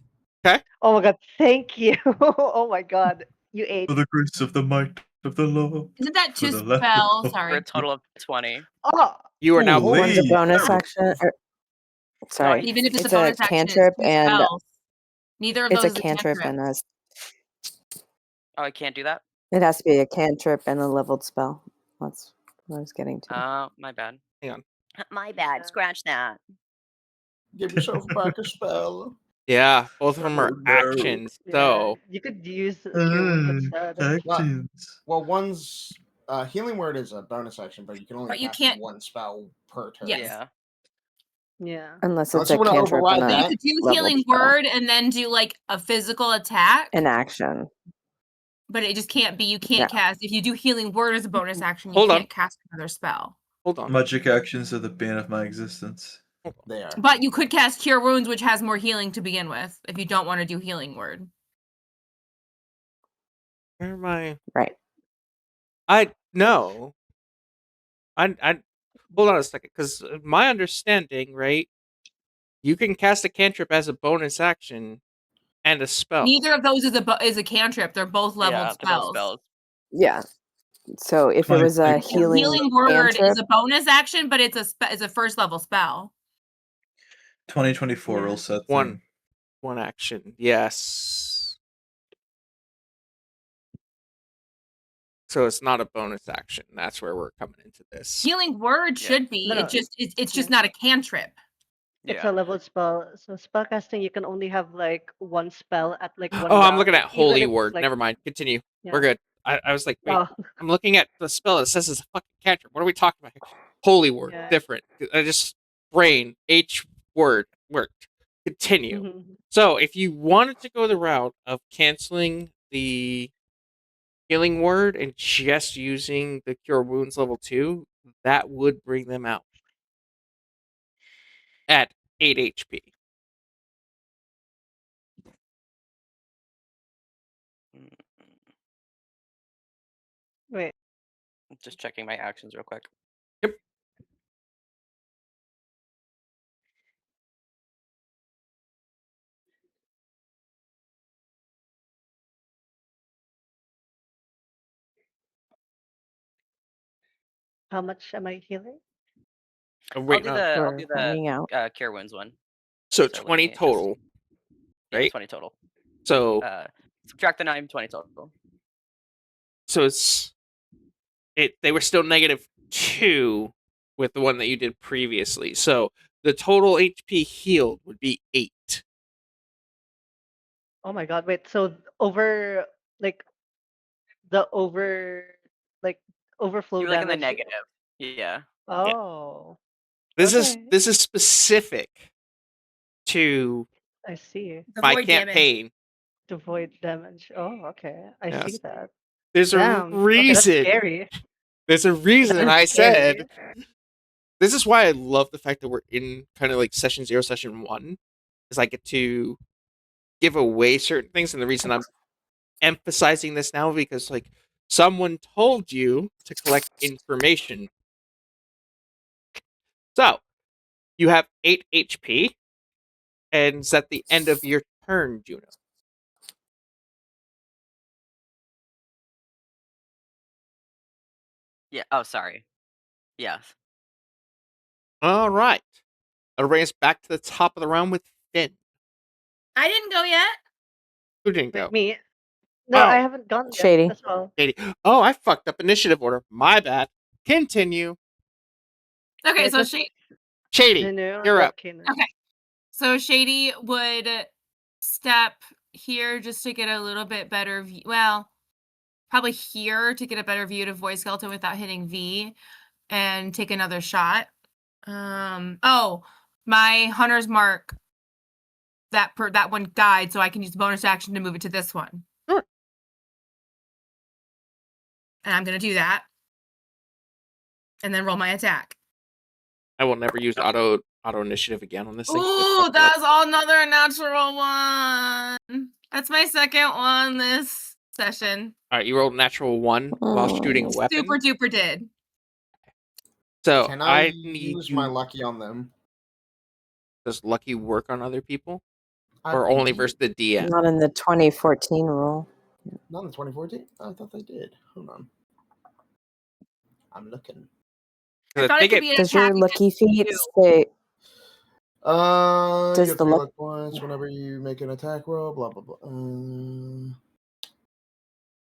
Okay. Oh my god, thank you. Oh my god, you ate. For the grace of the might of the law. Isn't that For 2 the left spells? of- For a Sorry. total of 20. Oh, You are now Holy One's a bonus hell. action. Sorry, Even if it's a it's a bonus action, it's cantrip 2 and spells. Neither of it's those a is a cantrip cantrip. and Oh, I can't do that? it has to be a cantrip and a leveled spell. That's what I was getting to. My bad. hang on. My bad. Scratch that. Give yourself back a spell. Yeah, both of them are Oh, no. actions. yeah. So You could use Cure Wounds instead. Actions. Well, one's healing word is a bonus action, but you can only But you cast can't- one spell per turn. Yes. Yeah. Yeah. Unless Unless it's you a wanna cantrip override and So a you that. could do leveled healing spell. word and then do like a physical attack, An action. but it just can't be. You can't Yeah. cast if you do healing word as a bonus action. You Hold on. can't cast another spell. Hold on. Magic actions are the bane of my existence. They are. But you could cast Cure Wounds, which has more healing to begin with, if you don't want to do healing word. Where am I? Right. No. I hold on a second, because my understanding, right? You can cast a cantrip as a bonus action and a spell. Neither of those is a cantrip. They're both leveled Yeah, they're both spells. spells. Yeah. So if it was a healing Healing word cantrip, is a bonus action, but it's a first level spell. 2024 Yeah. rule set. One action. Yes. So it's not a bonus action. That's where we're coming into this. Healing word Yeah. should be. No, no. It's just Yeah. not a cantrip. It's Yeah. a leveled spell. So spellcasting, you can only have like one spell at like one Oh, I'm round, looking at even holy if it's, word. like, Never mind. Continue. yeah. We're good. I was like, wait. Oh, I'm looking at the spell that says it's a fucking cantrip. What are we talking about here? Holy word. Yeah. Different. I just brain H word worked. Continue. mhm. So if you wanted to go the route of canceling the healing word and just using the cure wounds level 2, that would bring them out at 8 HP. Wait. Just checking my actions real quick. Yep. How much am I healing? I'm I'll waiting do on. the for finding out. Cure Wounds one. So So let 20 me just- total, Yeah, right? 20 total. So Subtract the 9, 20 total. so they were still -2 with the one that you did previously. So the total HP healed would be 8. Oh my god, wait. So over like the like overflow You're like in the damage. negative. Yeah. Oh, This okay. is specific to I see. The my void damage. campaign. The void damage. Oh, okay. I see Yes. that. There's a Damn. Okay, that's reason. scary. There's a reason That is I scary. said this is why I love the fact that we're in kind of like session 0, session 1, is I get to give away certain things, and the reason I'm emphasizing this now because like someone told you to collect information. So you have 8 HP, and it's at the end of your turn, Juno. Yeah. Oh, sorry. Yes. All right. That'll bring us back to the top of the round with Finn. I didn't go yet. Who didn't Wait, go? me? No, Oh. I haven't gone yet Shady. as well. Katie. Oh, I fucked up initiative order. My bad. Continue. Okay, Wait, so that's Shady, Janu, you're then up. Keenan. Okay. So Shady would step here just to get a little bit better view. Well, probably here to get a better view to Void Skeleton without hitting V, and take another shot. Oh, my Hunter's Mark. That one died, so I can use the bonus action to move it to this one. Sure. And I'm gonna do that, and then roll my attack. I will never use auto initiative again on this thing. Ooh, that's another natural one. That's my second one this session. All right, you rolled natural 1 while shooting a weapon. Super duper did. So Can I need use you. my lucky on them? Does lucky work on other people, I or think only it- versus the DM? Not in the 2014 rule. Not in 2014? I thought they did. Hold on. I'm looking. I thought it could be an Does attack your lucky against feat you. say? You Does get the 3 luck? luck points whenever you make an attack roll. Blah blah blah.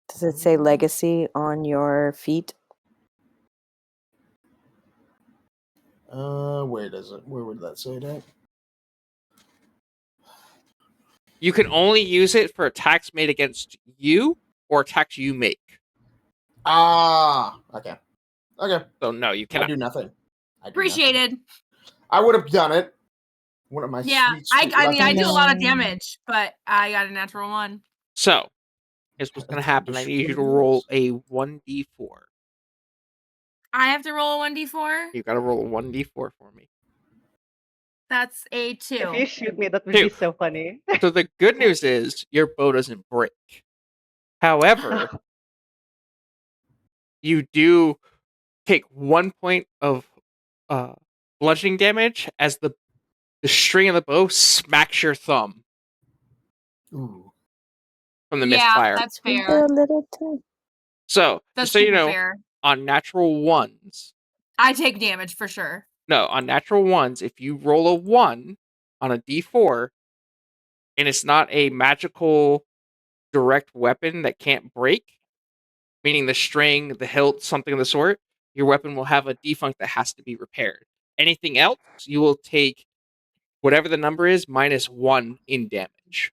Does it say legacy on your feet? Where does it? Where would that say that? You can only use it for attacks made against you or attacks you make. Ah, okay. Okay. So no, you I cannot. do nothing. Appreciated. I would have done it. One of my Yeah, sweet, I sweet mean, I do a lot of No. damage, but I got a natural 1. So here's what's going to That's happen. I just need you to what it roll is. a 1d4. I have to roll a 1d4. You got to roll a 1d4 for me. That's a If you 2. shoot me, that would 2. be so funny. So the good news is your bow doesn't break. However, you do take 1 point of bludgeoning damage as the string of the bow smacks your thumb Ooh. from the Yeah, misfire. that's Is there fair. a little time? So That's just so you super know, fair. on natural ones, I take damage for sure. no, on natural ones, if you roll a 1 on a d4 and it's not a magical direct weapon that can't break, meaning the string, the hilt, something of the sort, your weapon will have a defunct that has to be repaired. Anything else, you will take whatever the number is minus 1 in damage.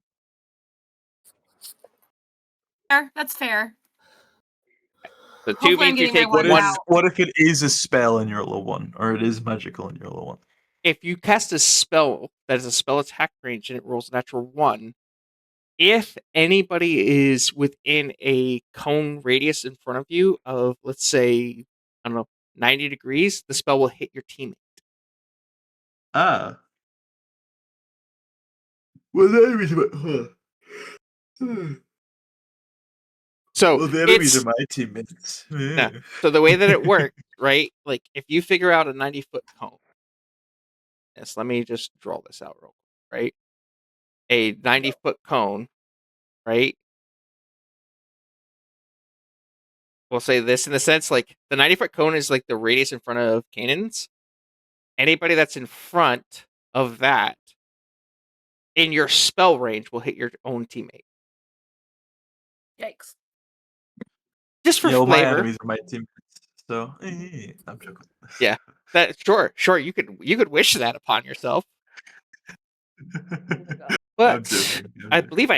Fair. That's fair. So 2 Hopefully I'm means you getting my take What ones if out. what if it is a spell in your level 1, or it is magical in your level 1? If you cast a spell that is a spell attack range and it rolls a natural 1, if anybody is within a cone radius in front of you of, let's say, I don't know, 90 degrees, the spell will hit your teammate. Ah. Well, the enemies So well, the enemies it's are my teammates. no. So the way that it works, right? Like if you figure out a 90-foot cone. Yes, let me just draw this out real quick, right? A 90-foot cone, right? We'll say this in the sense like the 90-foot cone is like the radius in front of cannons. Anybody that's in front of that in your spell range will hit your own teammate. Yikes. Just for Yeah, well, my flavor. enemies are my teammates. So, I'm joking. Yeah. That sure. You could wish that upon yourself. God. I'm But joking. I believe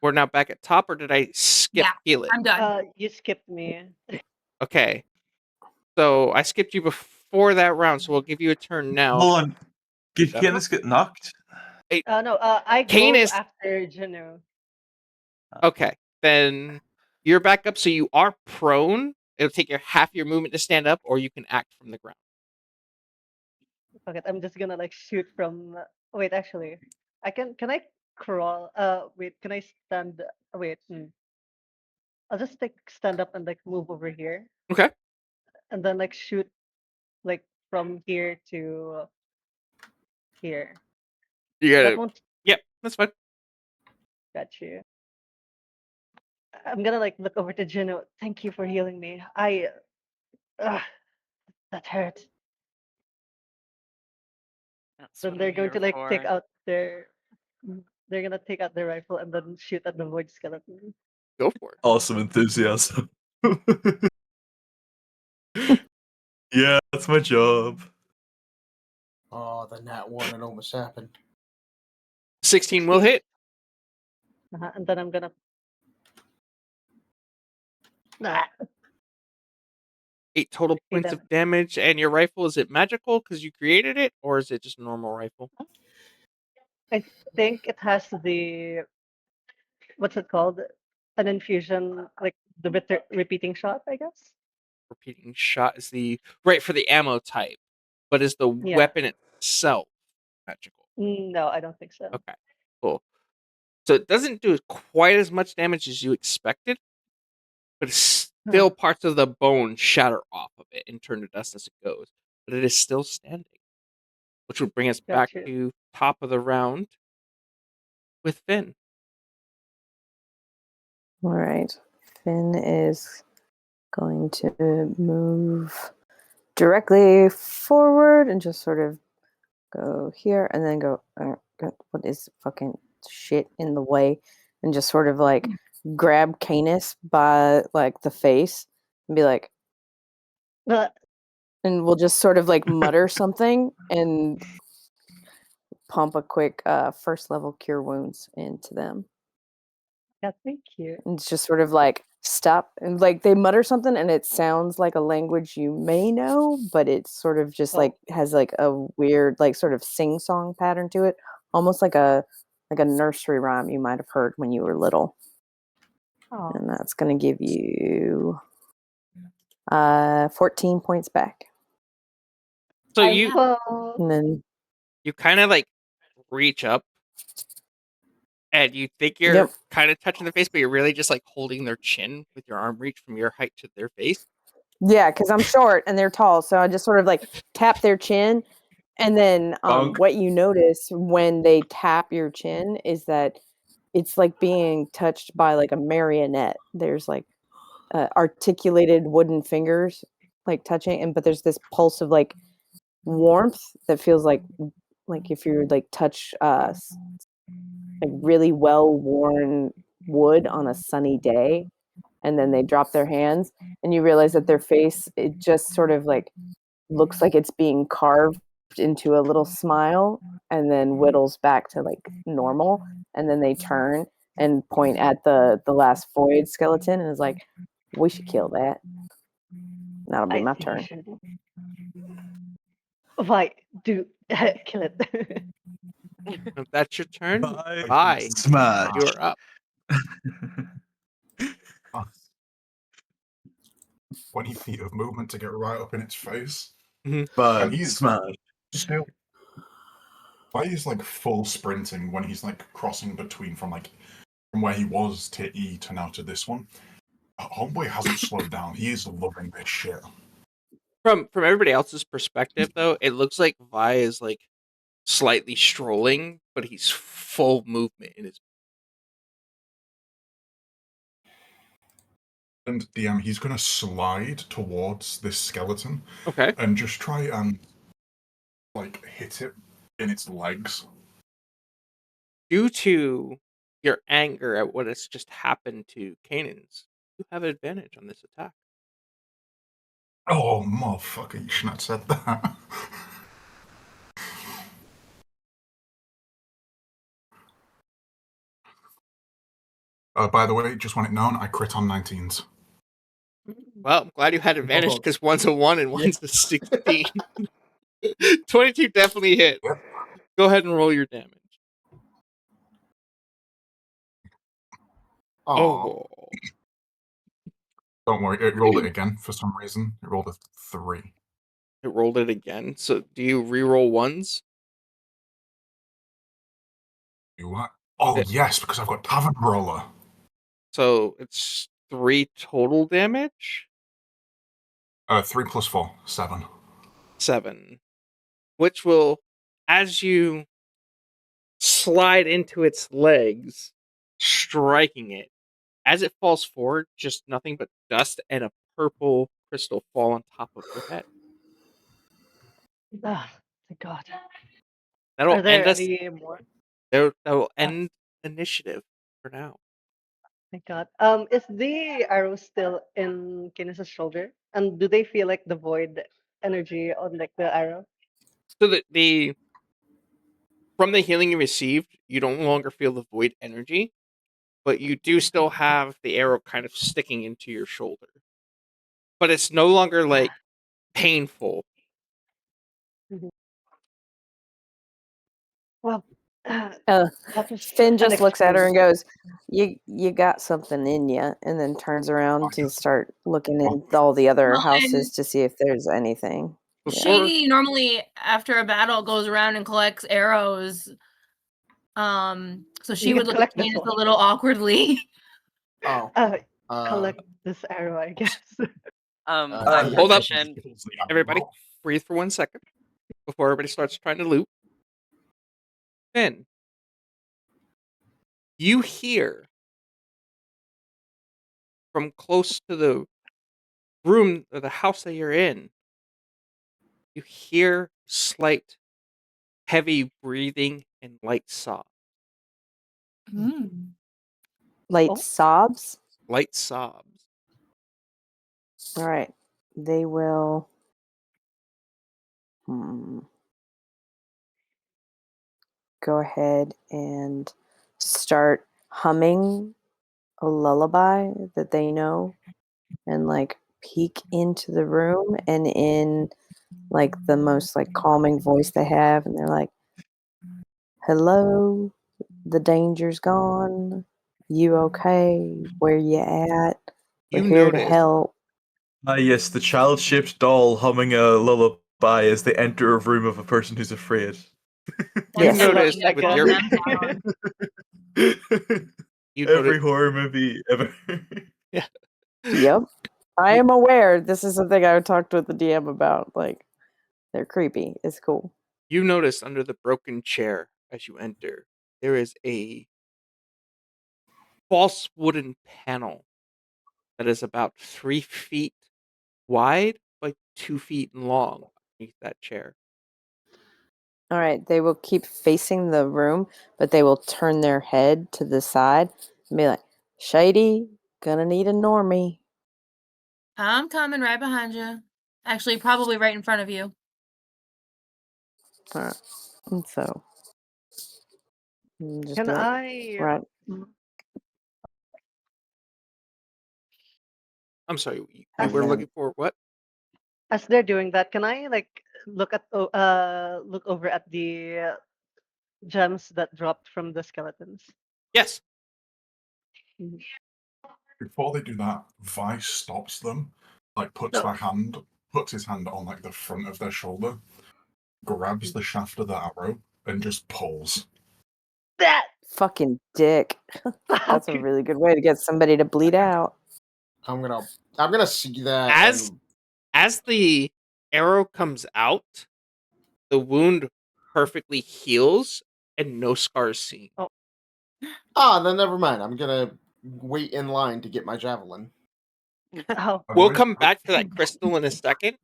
we're now back at top, or did I skip Yeah, heal it? I'm done. You skipped me. Okay. So I skipped you before that round, so we'll give you a turn now. Hold on. Did Shut Kenneth get knocked? No, I Kane go is- after Janu. Okay. Then you're back up, so you are prone. It'll take your half your movement to stand up, or you can act from the ground. Okay, I'm just gonna like shoot from. Wait, actually, Can I crawl? Wait. Can I stand? Wait. I'll just like stand up and like move over here, Okay. and then like shoot, like from here to here. You That gotta. won't Yep, that's fine. got you. I'm gonna like look over to Juno. Thank you for healing me. Ugh, that hurt. That's Then what they're I'm going here to like take for. out their. They're gonna take out their rifle and then shoot at the void skeleton. Go for it. Awesome enthusiasm. Yeah, that's my job. Oh, the nat 1, it almost happened. 16 will hit. And then I'm gonna. Ah, 8 total Hey, points of damage. And your rifle, is it magical because you created it, or is it just a normal rifle? I think it has the what's it called? An infusion, like the repeating shot, I guess. Repeating shot is the right for the ammo type, but is the Yeah. weapon itself magical? No, I don't think so. Okay, cool. So it doesn't do quite as much damage as you expected, but it's still parts of the bone shatter off of it and turn to dust as it goes. But it is still standing, which would bring us back Gotcha. to top of the round with Finn. All right. Finn is going to move directly forward and just sort of go here and then go, what is fucking shit in the way? And just sort of like grab Canis by like the face and be like, and we'll just sort of like mutter something and pump a quick first level cure wounds into them. Yeah, thank you. And it's just sort of like stop and like they mutter something and it sounds like a language you may know, but it's sort of just like has like a weird like sort of sing-song pattern to it, almost like a nursery rhyme you might have heard when you were little. Oh. And that's going to give you 14 points back. So and then you kind of like reach up and you think you're kind of touching their face, but you're really just like holding their chin with your arm reach from your height to their face. Yeah, because I'm short and they're tall, so I just sort of like tap their chin, and then what you notice when they tap your chin is that it's like being touched by like a marionette. There's like articulated wooden fingers like touching, but there's this pulse of like warmth that feels like if you like touch like really well worn wood on a sunny day, and then they drop their hands and you realize that their face, it just sort of like looks like it's being carved into a little smile and then whittles back to like normal, and then they turn and point at the last void skeleton and is like, we should kill that. That'll be my turn. Why do kill it? If that's your turn, Bye. Smash. You're up. 20 feet of movement to get right up in its face. But And he's smash. still. Why he's like full sprinting when he's like crossing between from where he was to E to now to this one. Homeboy hasn't slowed down. He is loving this shit. From everybody else's perspective, though, it looks like Vi is like slightly strolling, but he's full movement in his. And DM, he's gonna slide towards this skeleton. Okay. And just try and like hit it in its legs. Due to your anger at what has just happened to Canaan's, you have advantage on this attack. Oh, motherfucker, you shouldn't have said that. By the way, just want it known, I crit on 19s. Well, I'm glad you had advantage because one's a 1 and one's a 16. 22 definitely hit. Yep. Go ahead and roll your damage. Oh. Don't worry, it rolled it again for some reason. It rolled a 3. It rolled it again. So do you re-roll ones? You what? Oh, yes, because I've got Tavern Roller. So it's 3 total damage? 3 plus 4, 7. 7. Which will, as you slide into its legs, striking it, as it falls forward, just nothing but dust and a purple crystal fall on top of your head. Ah, thank God. That'll Are there end us. any more? That will end initiative for now. Thank God. Is the arrow still in Kinesis' shoulder? And do they feel like the void energy on like the arrow? So the from the healing you received, you no longer feel the void energy, but you do still have the arrow kind of sticking into your shoulder. But it's no longer like painful. Well, Uh, that was Finn just looks at her and unexpected. goes, "You got something in you," and then turns around to start looking in all the other Well, houses and to see if there's anything. Yeah. Before Shady normally after a battle goes around and collects arrows. So she You would can look collect at this Candace a one. little awkwardly. Oh. Collect this arrow, I guess. Yeah, hold up. he just kills the animal. Everybody, breathe for 1 second before everybody starts trying to loot. Finn, you hear from close to the room or the house that you're in, you hear slight, heavy breathing and light sobs. Light Oh. sobs. Light sobs. All right, they will. Go ahead and start humming a lullaby that they know, and like peek into the room, and in like the most like calming voice they have, and they're like, "Hello, the danger's gone. You okay? Where you at? We're You here to notice help." Ah, yes, the child-shaped doll humming a lullaby as they enter a room of a person who's afraid. you Yes. I love notice that with guy. your you Every notice horror movie ever. yeah. Yep. I You- am aware. This is something I would talk with the DM about. Like, they're creepy. It's cool. You notice under the broken chair as you enter, there is a false wooden panel that is about 3 feet wide by 2 feet long beneath that chair. All right. They will keep facing the room, but they will turn their head to the side and be like, "Shady, gonna need a normie." I'm coming right behind you. Actually, probably right in front of you. All right. And so, just Can be like, I? right. I'm sorry, you And were then, looking for what? As they're doing that, can I like look over at the gems that dropped from the skeletons? Yes. Mhm. Before they do that, Vice stops them, like puts his hand on like the front of their shoulder, grabs the shaft of the arrow, and just pulls. That fucking dick. That's a okay. really good way to get somebody to bleed out. I'm gonna see that As and as the arrow comes out, the wound perfectly heals and no scars seen. then never mind. I'm gonna wait in line to get my javelin. Oh, We'll come back to that crystal in a second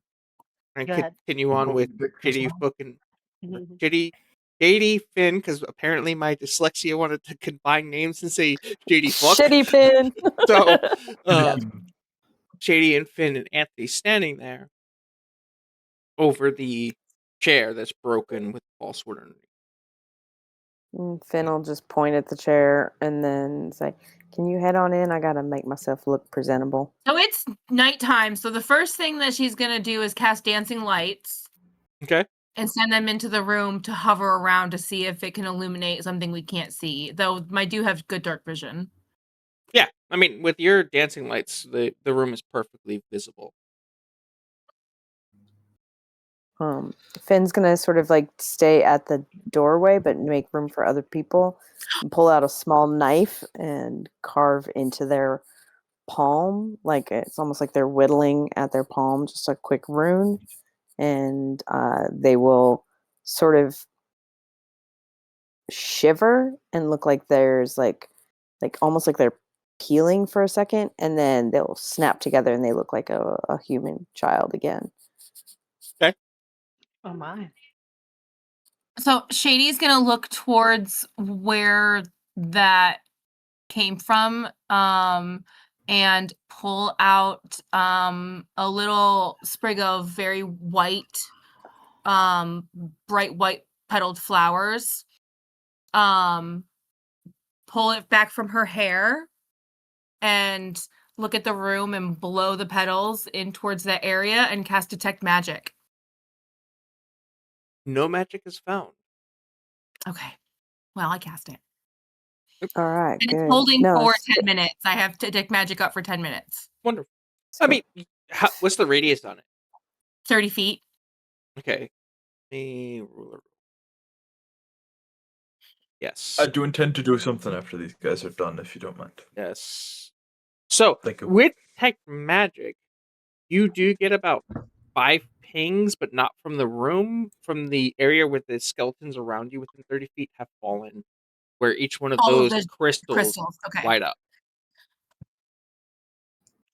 and go ahead. continue on with Shady fucking Mhm. Shady Finn, because apparently my dyslexia wanted to combine names and say Shady fuck. Shitty pin. So Yes. Shady and Finn and Anthony standing there over the chair that's broken with false wood underneath. And Finn will just point at the chair and then say, "Can you head on in? I gotta make myself look presentable." So it's nighttime. So the first thing that she's gonna do is cast dancing lights Okay. and send them into the room to hover around to see if it can illuminate something we can't see. Though I do have good dark vision. Yeah. I mean, with your dancing lights, the room is perfectly visible. Finn's gonna sort of like stay at the doorway but make room for other people and pull out a small knife and carve into their palm. Like it's almost like they're whittling at their palm, just a quick rune. And they will sort of shiver and look like there's like almost like they're peeling for a second, and then they'll snap together and they look like a human child again. Okay. Oh my. So Shady's gonna look towards where that came from. and pull out a little sprig of very white, bright white petaled flowers. Pull it back from her hair and look at the room and blow the petals in towards that area and cast Detect Magic. No magic is found. Okay. Well, I cast it. All right, And good. it's holding No, for it's 10 minutes. I have to Detect Magic up for 10 minutes. Wonderful. I mean, what's the radius on it? 30 feet. Okay. A ruler. Yes. I do intend to do something after these guys are done, if you don't mind. Yes. So, Thank you. with Detect Magic, you do get about 5 pings, but not from the room, from the area where the skeletons around you within 30 feet have fallen, where each one of All of those the crystals Okay. light up.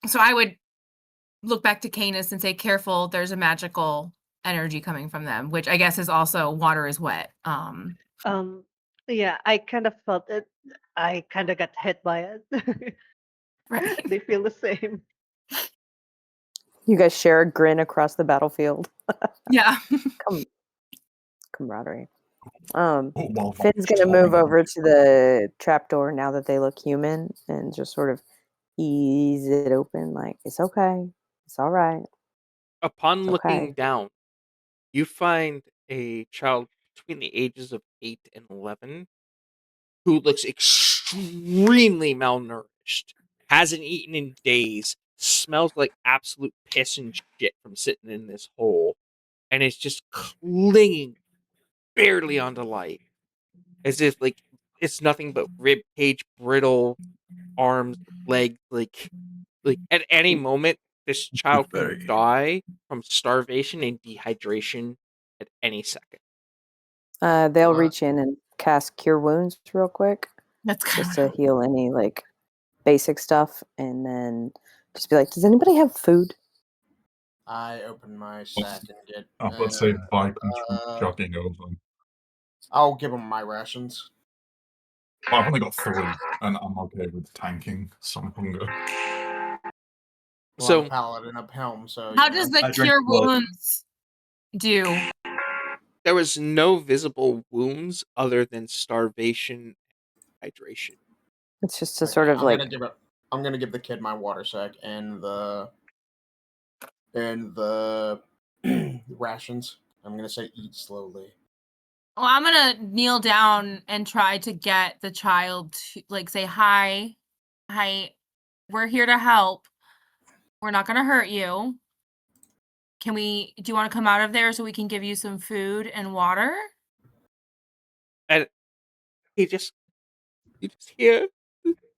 So I would look back to Canis and say, careful, there's a magical energy coming from them, which I guess is also water is wet. Yeah, I kind of felt it. I kind of got hit by it. Right. They feel the same. You guys share a grin across the battlefield. Yeah. Camaraderie. Well, Finn's gonna move over to the trapdoor now that they look human and just sort of ease it open. Like, it's okay. It's all right. Upon It's looking okay. down, you find a child between the ages of 8 and 11 who looks extremely malnourished, hasn't eaten in days, smells like absolute piss and shit from sitting in this hole, and is just clinging barely onto life, as if like it's nothing but rib cage, brittle arms, legs. Like at any moment, this child can Very. die from starvation and dehydration at any second. They'll What? reach in and cast Cure Wounds real quick, That's just good. to heal any like basic stuff, and then just be like, "Does anybody have food?" I open my sack and get. Let's say Vibe uh, jogging over. I'll give them my rations. Well, I've only got 3, and I'm okay with tanking some hunger. Well, I'm a So paladin of Helm, so How you does know. the I drink Cure blood. Wounds do? there was no visible wounds other than starvation and hydration. It's just to Okay, sort of I'm like gonna give it. I'm gonna give the kid my water sack and the rations. I'm gonna say eat slowly. Well, I'm gonna kneel down and try to get the child to like say, hi, we're here to help. We're not gonna hurt you. Do you want to come out of there so we can give you some food and water? And he just you just hear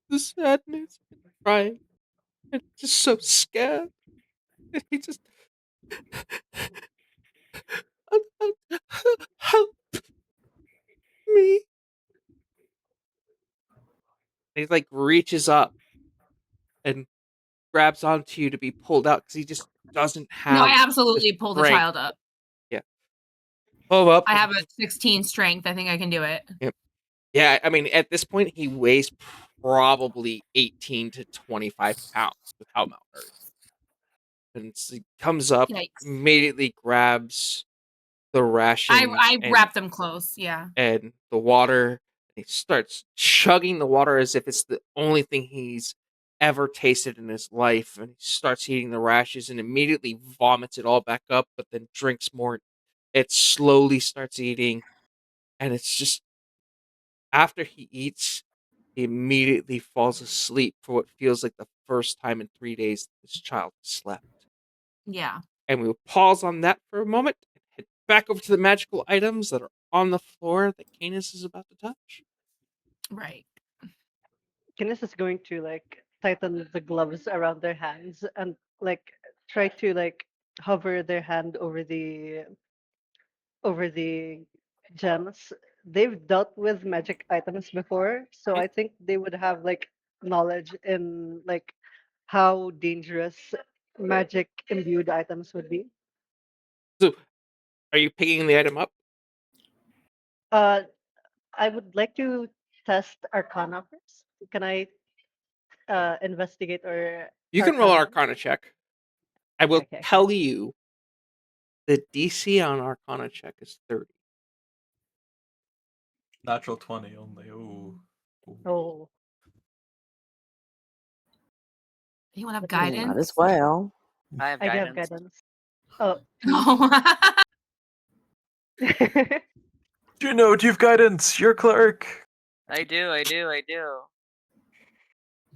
the sadness and crying and just so scared. And he just help me. And he like reaches up and grabs onto you to be pulled out because he just doesn't No, I have the absolutely pull the strength. child up. Yeah. Pull up. I have a 16 strength. I think I can do it. Yep. Yeah, I mean, at this point, he weighs probably 18 to 25 pounds with how malnourished. And he comes up, Yikes. immediately grabs the rations I wrap them close. Yeah. and the water. And he starts chugging the water as if it's the only thing he's ever tasted in his life. And he starts eating the rashes and immediately vomits it all back up, but then drinks more. It slowly starts eating. And it's just after he eats, he immediately falls asleep for what feels like the first time in 3 days this child slept. Yeah. And we will pause on that for a moment and head back over to the magical items that are on the floor that Canis is about to touch. Right. Guinness is going to like tighten the gloves around their hands and like try to like hover their hand over the gems. They've dealt with magic items before, so I think they would have like knowledge in like how dangerous magic imbued items would be. So, are you picking the item up? Uh, I would like to test Arcana first. Can I investigate or You can roll an Arcana? Arcana check. I will Okay. tell you the DC on Arcana check is 30. Natural 20 only. Ooh. Oh, You want to have Might guidance? as well. I have I do have guidance. guidance. Oh. No. Juno, do you have guidance? You're a cleric. I do.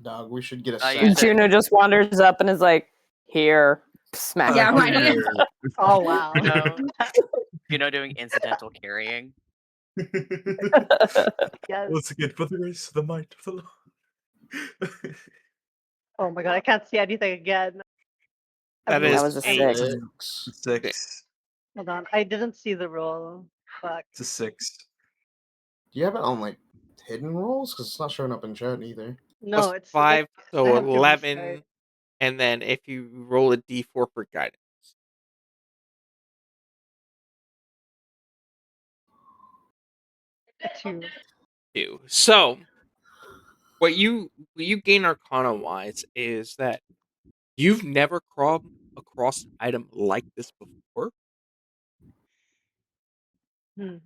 Dog, we should get a I set. use it. Juno just wanders up and is like, "Here, smack." Yeah, right. Oh wow. Doing incidental carrying. Yes. Once again, for the grace of the might of the Lord. Oh my god, I can't see anything again. That That is was a a 6. 6. Hold on, I didn't see the roll. Fuck. It's a 6. Do you have it on like hidden rolls? Because it's not showing up in chat either. No, plus it's 5, like so I have to 11. restart. And then if you roll a D4 for guidance. A 2. 2. So what you gain Arcana wise is that you've never come across an item like this before. Hmm.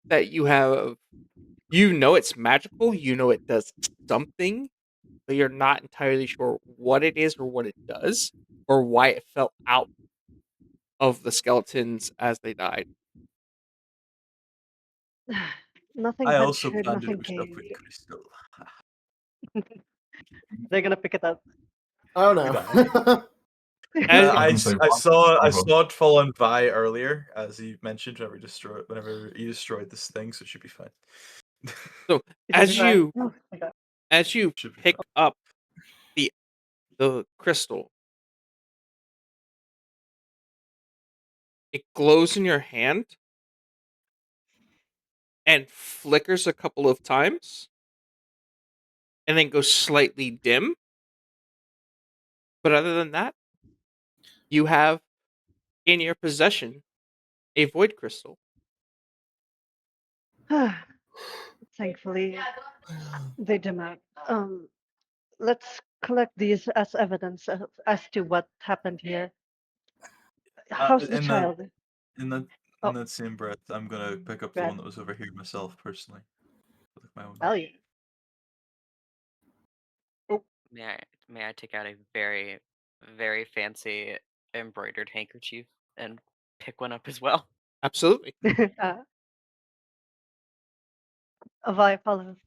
That it's magical, it does something, but you're not entirely sure what it is or what it does, or why it fell out of the skeletons as they died. Nothing I also ventured, planned it nothing with stuff with gained. crystal. They're gonna pick it up. Oh no. As, I say, saw bravo. it fall on Vi earlier, as he mentioned, whenever he destroyed this thing, so it should be fine. so It should as be fine. you Oh my god. as you Should be pick up the crystal, it glows in your hand and flickers a couple of times and then goes slightly dim. But other than that, you have in your possession a void crystal. Thankfully, they did not. Let's collect these as evidence as to what happened here. How's the in child? in that Oh. in that same breath, I'm gonna pick up the Right. one that was over here myself personally. With my own. Value. May I take out a very, very fancy embroidered handkerchief and pick one up as well? Absolutely. Avi follows.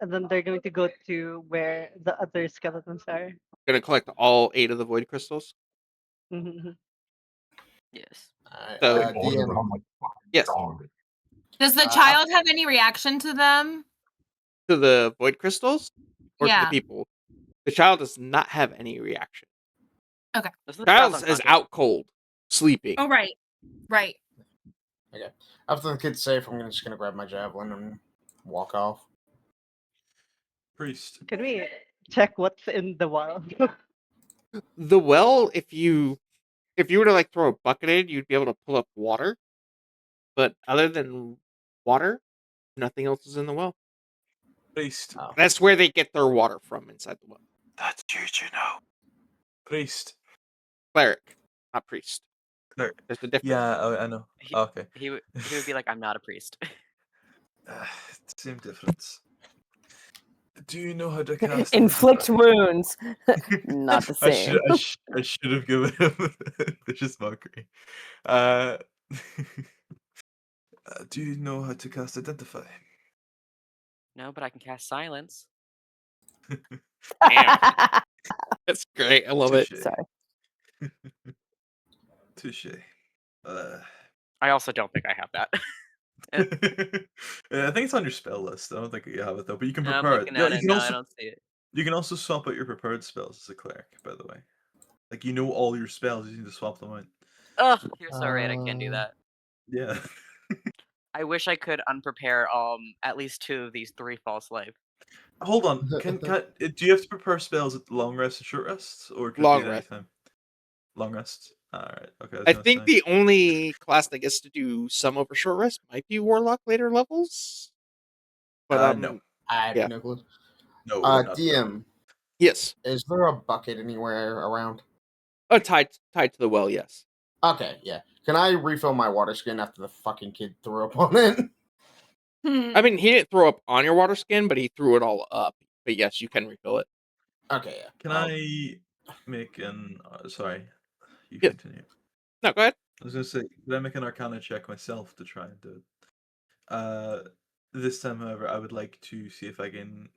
And then they're going to go to where the other skeletons are. Gonna collect all 8 of the void crystals. Mhm. Yes. So DM. yes, Does the Uh, child have any reaction to them? to the void crystals or to the Yeah. people. The child does not have any reaction. Isn't the Child child is unconscious? out cold, sleeping. Oh, right. Right. Okay. After the kid's safe, I'm just gonna grab my javelin and walk off. Priest. Can we check what's in the wild? The well, if you were to like throw a bucket in, you'd be able to pull up water. But other than water, nothing else is in the well. Priest. Oh. That's where they get their water from, inside the well. That's you. Priest. Cleric, not priest. Cleric. There's a difference. Yeah, I know. Okay. He would be like, I'm not a priest. Same difference. Do you know how to cast Inflict Identify? wounds. Not the same. I should have given him vicious mockery. Do you know how to cast Identify? No, but I can cast silence. Damn. That's great. I love it. Touche. Sorry. Touche. I also don't think I have that. Yeah, I think it's on your spell list. I don't think you have it though, but you can I'm prepare it. looking Yeah, at you it. can No, I also don't see it. you can also swap out your prepared spells as a cleric, by the way. Like you know all your spells, you need to swap them out. Ugh, you're so right. I can't do that. Yeah. I wish I could unprepare at least 2 of these 3 false life. Hold on. Do you have to prepare spells at long rest and short rests, or can Long it be at any rest. time? Long rest. All right. Okay. I think the only class that gets to do some over short rest might be Warlock later levels. But no. I have yeah. no clue. No. they're not. DM. Yes. Is there a bucket anywhere around? Oh, tied to the well, yes. Okay, yeah. Can I refill my water skin after the fucking kid threw up on it? I mean, he didn't throw up on your water skin, but he threw it all up. But yes, you can refill it. Okay, yeah. Can I'll- I make an? Sorry, you Yeah. continue. No, go ahead. I was gonna say, can I make an Arcana check myself to try and do it? This time, however, I would like to see if I can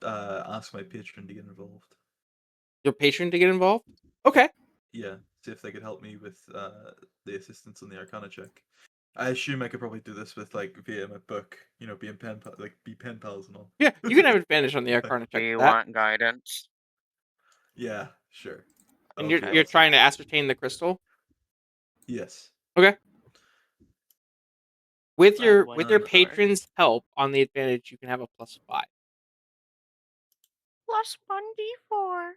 ask my patron to get involved. Your patron to get involved? Okay. Yeah, see if they could help me with the assistance on the Arcana check. I assume I could probably do this with like via my book, being be pen pals and all. Yeah, you can have advantage on the Arcana Do check you for that. want guidance? Yeah, sure. And Okay, you're trying to ascertain the crystal? Yes. Okay. With That your one with your D4. patron's help on the advantage, you can have a +5. Plus 1d4.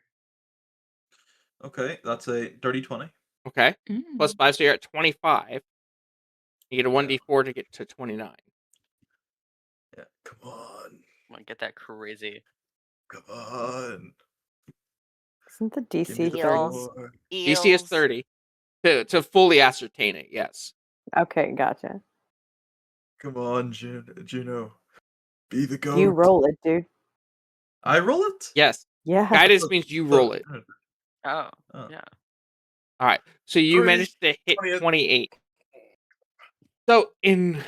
Okay, that's a dirty 20. Okay. Mm. +5, so you're at 25. You get a 1d4 to get to 29. Yeah, come on. I'm gonna get that crazy. Come on. Isn't the Give me DC the 30? Eels. four. DC is 30 to fully ascertain it. Yes. Okay, gotcha. Come on, Juno. Be the goat. You roll it, dude. I roll it? Yes. Yeah. Guidance means you roll it. Oh, Oh. yeah. All right. So you 30, managed to hit 28. 28. So in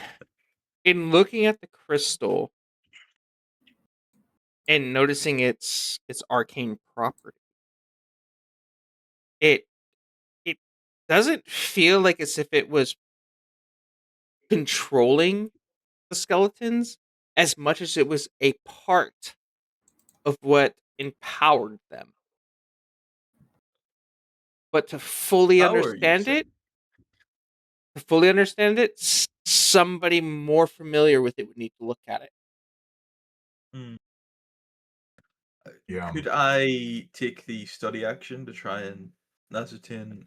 looking at the crystal and noticing its arcane property, it doesn't feel like as if it was controlling the skeletons as much as it was a part of what empowered them. But to fully Power, you understand say? it, somebody more familiar with it would need to look at it. Yeah. Could I take the study action to try and ascertain,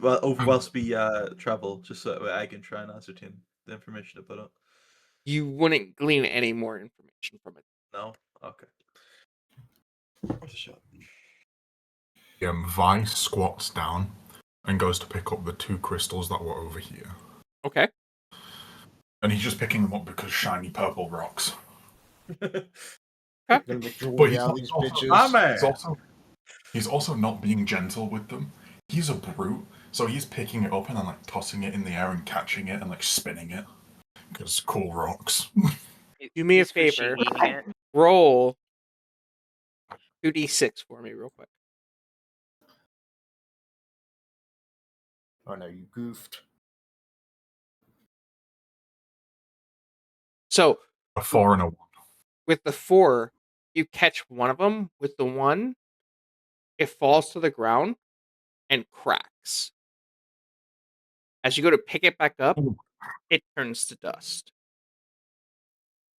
whilst we travel, just so that I can try and ascertain the information to put up? You wouldn't glean any more information from it. No? Okay. Worth a shot. Vi squats down and goes to pick up the 2 crystals that were over here. Okay. And he's just picking them up because shiny purple rocks. Gonna make jewelry out of these bitches. He's also not being gentle with them. He's a brute, so he's picking it up and then like tossing it in the air and catching it and like spinning it. Because cool rocks. Do me a He's fishy favor. eating it. Roll 2d6 for me real quick. Oh no, you goofed. So A 4 and a 1. with the 4, you catch one of them. With the 1, it falls to the ground and cracks. As you go to pick it back up, it turns to dust.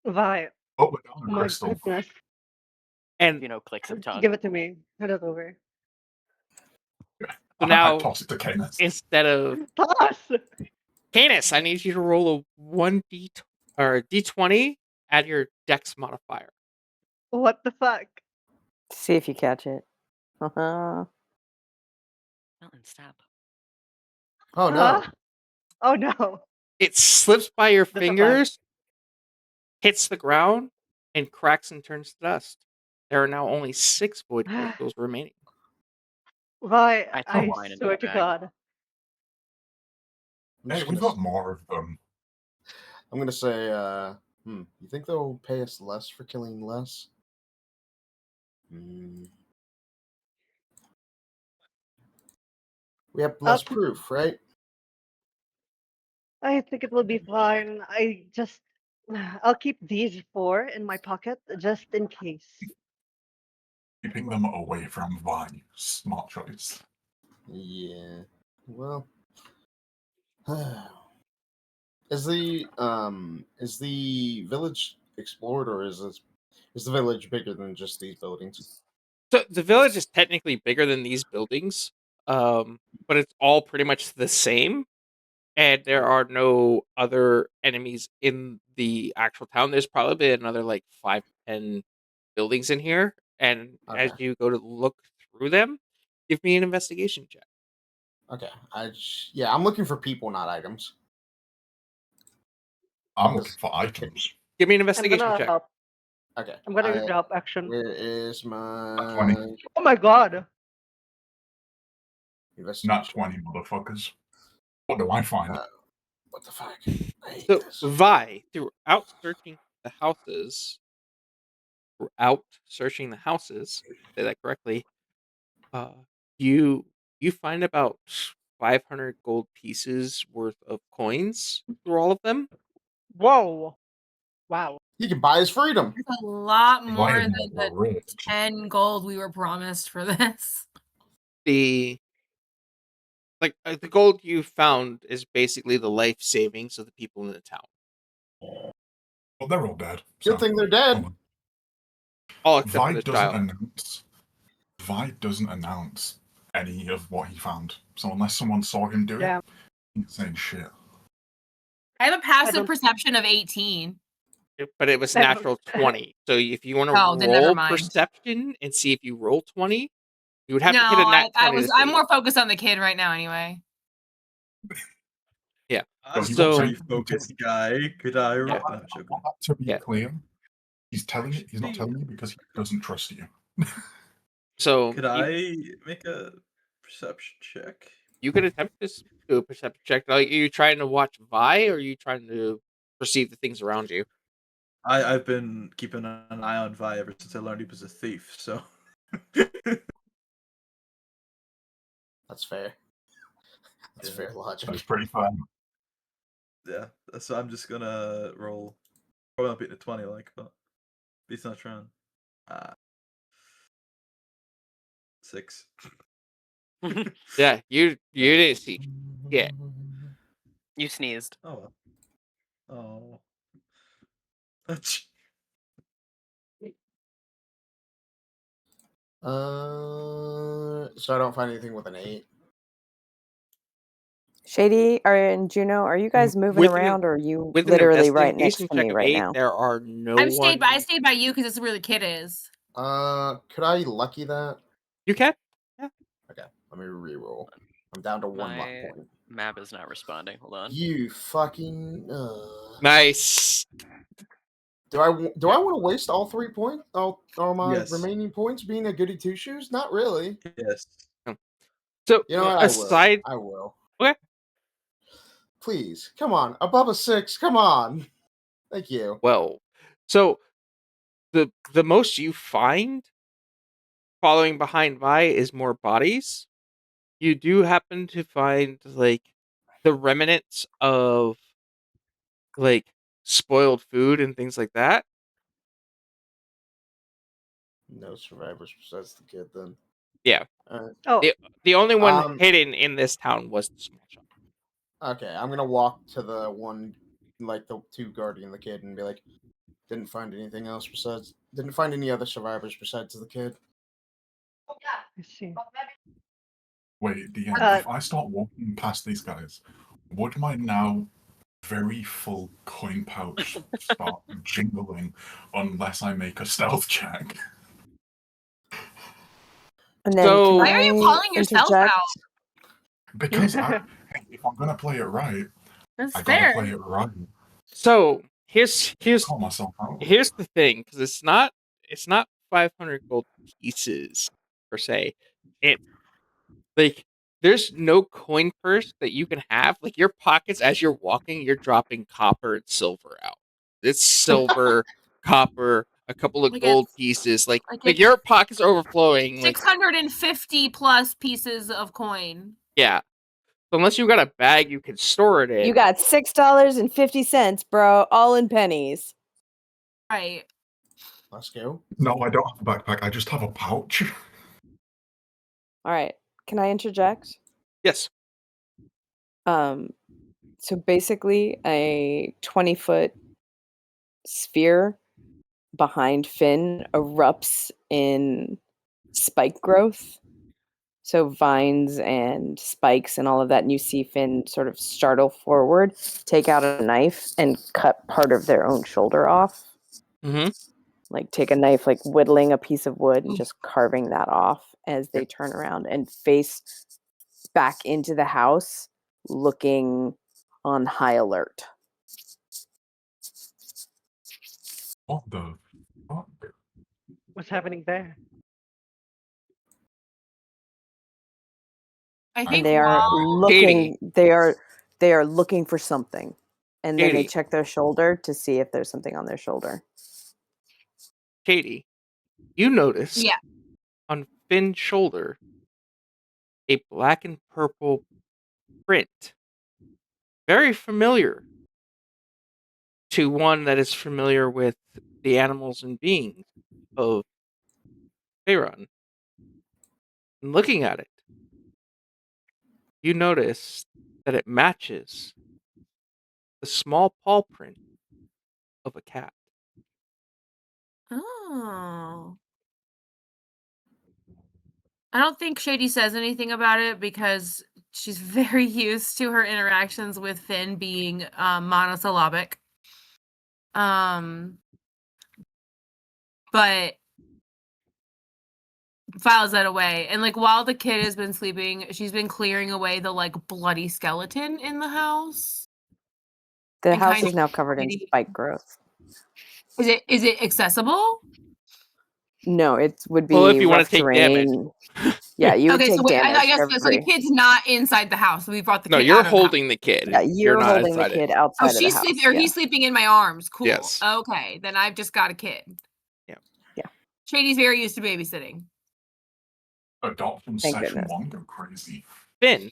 Vi, Oh, we got a my crystal. goodness. And Clicks of tongue. Give it to me. Hand it over. so now, I toss it to Canis. instead of Toss! Canis, I need you to roll a D20, add your dex modifier. What the fuck? See if you catch it. Uh-huh. Mountain stop. Oh no. Huh? Oh no. It slips by your That's a bug. fingers, hits the ground, and cracks and turns to dust. There are now only 6 void crystals remaining. Vi, I throw I wine into swear the to bag. God. I'm Hey, just we've gonna, got more of them. I'm gonna say, you think they'll pay us less for killing less? We have less proof, right? I think it will be fine. I'll keep these 4 in my pocket just in case. Keeping them away from Vi. Smart choice. Yeah. Well, is the village explored, or is the village bigger than just these buildings? So the village is technically bigger than these buildings, but it's all pretty much the same. And there are no other enemies in the actual town. There's probably another like 5-10 buildings in here. and as Okay. you go to look through them, give me an investigation check. Okay. I'm looking for people, not items. I'm looking for items. Give me an I'm investigation gonna check. help. Okay. I'm gonna drop action. Where is my 20. Oh my god! investigation? Not 20, motherfuckers. What do I find? What the fuck? I hate So, this. Vi, throughout searching the houses, say that correctly, you find about 500 gold pieces worth of coins through all of them. Whoa! Wow. He can buy his freedom. There's a lot more Why than am I the rich? 10 gold we were promised for this. The the gold you found is basically the life savings of the people in the town, Well, they're all dead. Good thing they're dead. hold on. all except for Vi this doesn't child. announce. Vi doesn't announce any of what he found. So unless someone saw him do Damn. it, he's saying shit. I have a passive don't- perception of 18. But it was I don't- natural 20. So if you want to Oh, then never roll mind. perception and see if you roll 20, you would have No, to hit a nat 20 to see I'm it. more focused on the kid right now anyway. Yeah. As So- a focused guy, could I? Yeah. No, I'm joking. To be Yeah. clear, he's not telling you because he doesn't trust you. So Could I make a perception check? you could attempt to do a perception check. Like, are you trying to watch Vi, or are you trying to perceive the things around you? I've been keeping an eye on Vi ever since I learned he was a thief. So That's fair. That's Yeah. fair logic. That's pretty fun. yeah, so I'm just gonna roll. Probably not beating a 20, but he's not trying. 6. Yeah, you didn't see. Yeah. You sneezed. Oh well. Oh. So I don't find anything with an 8. Shady and Juno, are you guys moving With an- around, or are you With literally an right next investigation to check me of right 8, now? there are no I one. stayed by you because it's where the kid is. Could I lucky that? You can. Okay, let me reroll. I'm down to 1 luck My point. map is not responding. Hold on. You fucking. Nice. Do I want to waste all 3 points? All my Yes. remaining points being a goody two shoes? Not really. Yes. So You know what? aside, I will. Okay. Please, come on, above a 6. Come on. Thank you. well, so the most you find following behind Vi is more bodies. You do happen to find like the remnants of like spoiled food and things like that. No survivors besides the kid. Then. Yeah. Oh, The only one Um, hidden in this town was the small shop. Okay, I'm gonna walk to the one, like the 2 guarding the kid, and be like, didn't find anything else besides. Didn't find any other survivors besides the kid. I see. Wait, DM, Uh, if I start walking past these guys, would my now very full coin pouch start jingling unless I make a stealth check? And then So- can Why are you I calling yourself interject? Because if I'm gonna play it right, That's I gotta fair. play it right. So here's Call myself out. here's the thing, because it's not 500 gold pieces per se. It like there's no coin purse that you can have. Like your pockets as you're walking, you're dropping copper and silver out. It's silver, copper, a couple of Like gold it's- pieces. Like it's your pockets are overflowing. Like 650 plus pieces of coin. yeah. So unless you got a bag you can store it in. You got $6.50, bro, all in pennies. Right. Let's go. No, I don't have a backpack. I just have a pouch. All right, can I interject? Yes. So basically, a 20-foot sphere behind Finn erupts in spike growth. So vines and spikes and all of that. And you see Finn sort of startle forward, take out a knife, and cut part of their own shoulder off. Mm-hmm. like take a knife, like whittling a piece of wood and just carving that off as they turn around and face back into the house, looking on high alert. What the fuck? What's happening there? I And think they are while looking. They are looking for something, and then they Katie. check their shoulder to see if there's something on their shoulder. Katie, you notice Yeah. on Finn's shoulder a black and purple print. Very familiar to one that is familiar with the animals and beings of Faerun. And looking at it, you notice that it matches the small paw print of a cat. Oh. I don't think Shady says anything about it because she's very used to her interactions with Finn being monosyllabic. But files that away. And like while the kid has been sleeping, she's been clearing away the like bloody skeleton in the house. The And house kind is of now covered in maybe- spike growth. Is it accessible? No, it would be Well, if you wanna rough take damage. terrain. Yeah, you would Okay, take so wait, damage. I guess so the every- kid's not inside the house. We brought the No, kid you're out of the house. holding the kid. Yeah, you're not holding the inside it. kid outside Oh, of the she's house. sleeping, or yeah. he's sleeping in my arms. Cool. Yes. Okay, then I've just got a kid. Yeah. Yeah. Shady's very used to babysitting. Adoption Thank session goodness. 1 go crazy. Finn,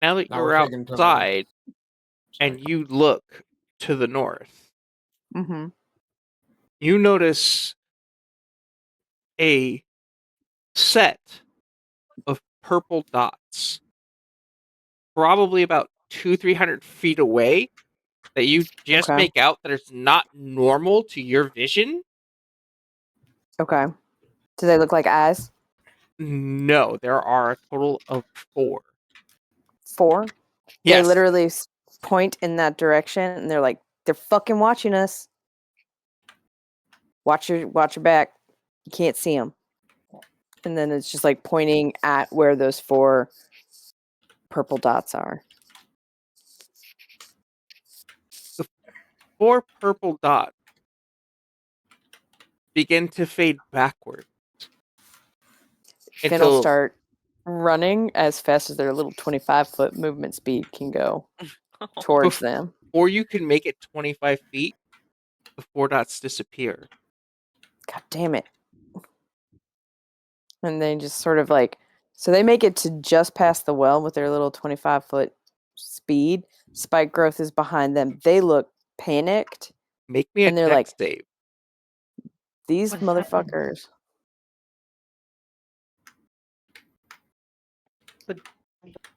now that Now you're we're taking to the- outside and Sorry. you look to the north, Mm-hmm. you notice a set of purple dots, probably about 200-300 feet away, that you just Okay. make out that it's not normal to your vision. Okay. Do they look like eyes? No, there are a total of 4. 4? They Yes. literally point in that direction, and they're like, they're fucking watching us. Watch your back. You can't see them. And then it's just like pointing at where those 4 purple dots are. 4 purple dots begin to fade backward. Finn will Until- start running as fast as their little 25-foot movement speed can go towards them. Or you can make it 25 feet, the 4 dots disappear. God damn it. And they just sort of like, so they make it to just past the well with their little 25-foot speed. Spike growth is behind them. They look panicked. Make me a And they're dex like, save. these What is happening? motherfuckers.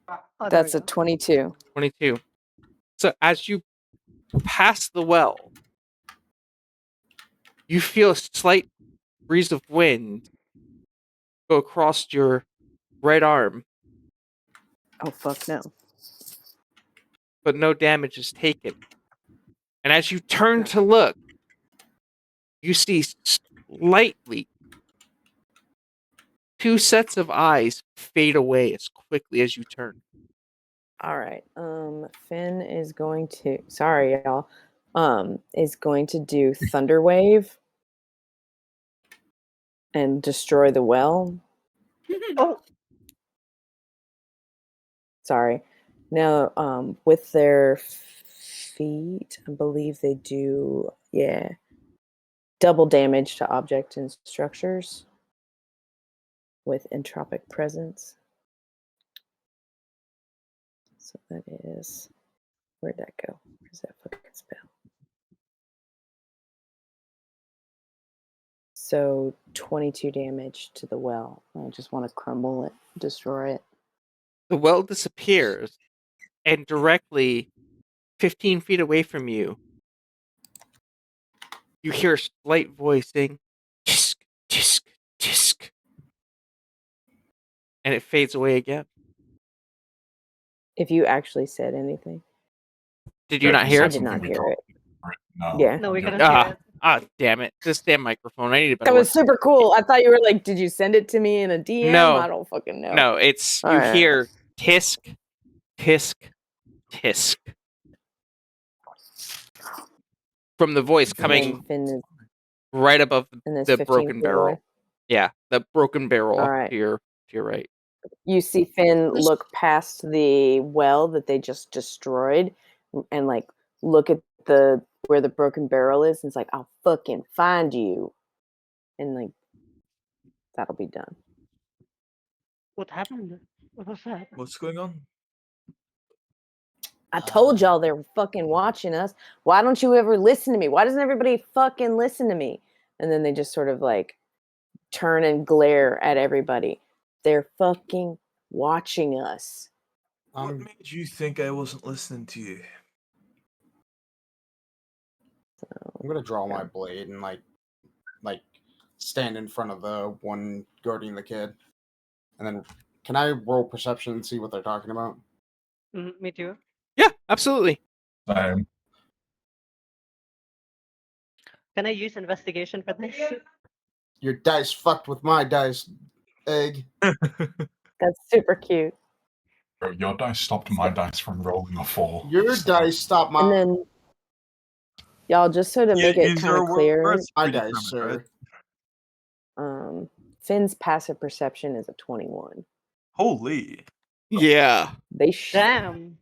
Oh, there That's we a go. 22. 22. So as you pass the well, you feel a slight breeze of wind go across your right arm, Oh, fuck no. but no damage is taken. And as you turn to look, you see slightly 2 sets of eyes fade away as quickly as you turn. All right. Finn is going to, sorry, y'all, is going to do Thunder Wave and destroy the well. Oh, Sorry. Now, with their feet, I believe they do, double damage to objects and structures with entropic presence. So that is, where'd that go? Where's that fucking spell? So 22 damage to the well. I just want to crumble it, destroy it. The well disappears, and directly 15 feet away from you, you hear a slight voice saying, "Tisk, tisk, tisk." And it fades away again. If you actually said anything. Did you not hear I it? did not hear it. No. Yeah. no, we you couldn't don't. hear Ah. it. Ah, damn it! This damn microphone. I need a better That one. was super cool. I thought you were like, did you send it to me in a DM? No. I don't fucking know. No, it's All you right. hear tisk, tisk, tisk from the voice coming Finn is right above in this the 15 broken feet barrel. away. Yeah, the broken barrel All up right. to your right. You see Finn look past the well that they just destroyed and like look at the where the broken barrel is and it's like, I'll fucking find you. And like that'll be done. What happened? What was that? What's going on? I told y'all they were fucking watching us. Why don't you ever listen to me? Why doesn't everybody fucking listen to me? And then they just sort of like turn and glare at everybody. They're fucking watching us. What made you think I wasn't listening to you? I'm gonna draw my blade and like stand in front of the one guarding the kid, and then can I roll perception and see what they're talking about? Me too. Yeah, absolutely. Same. Can I use investigation for this? Your dice fucked with my dice, egg. That's super cute. Bro, your dice stopped my dice from rolling a 4. Your dice stopped my And then y'all, just so to make it Use kind your of clear, words my predetermined, dice, sir. Finn's passive perception is a 21. Holy. Yeah. They Damn.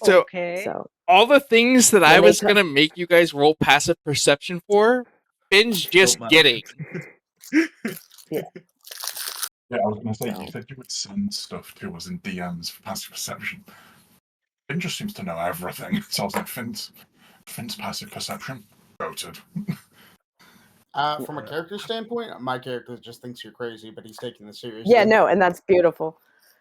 So Okay. so all the things that I When they was come- gonna make you guys roll passive perception for, Finn's just matter. getting. yeah. Yeah, I was gonna say, So- you said you would send stuff to us in DMs for passive perception. Finn just seems to know everything. So I was like, Finn's passive perception. Voted. From a character standpoint, my character just thinks you're crazy, but he's taking this seriously. Yeah, no, and that's beautiful.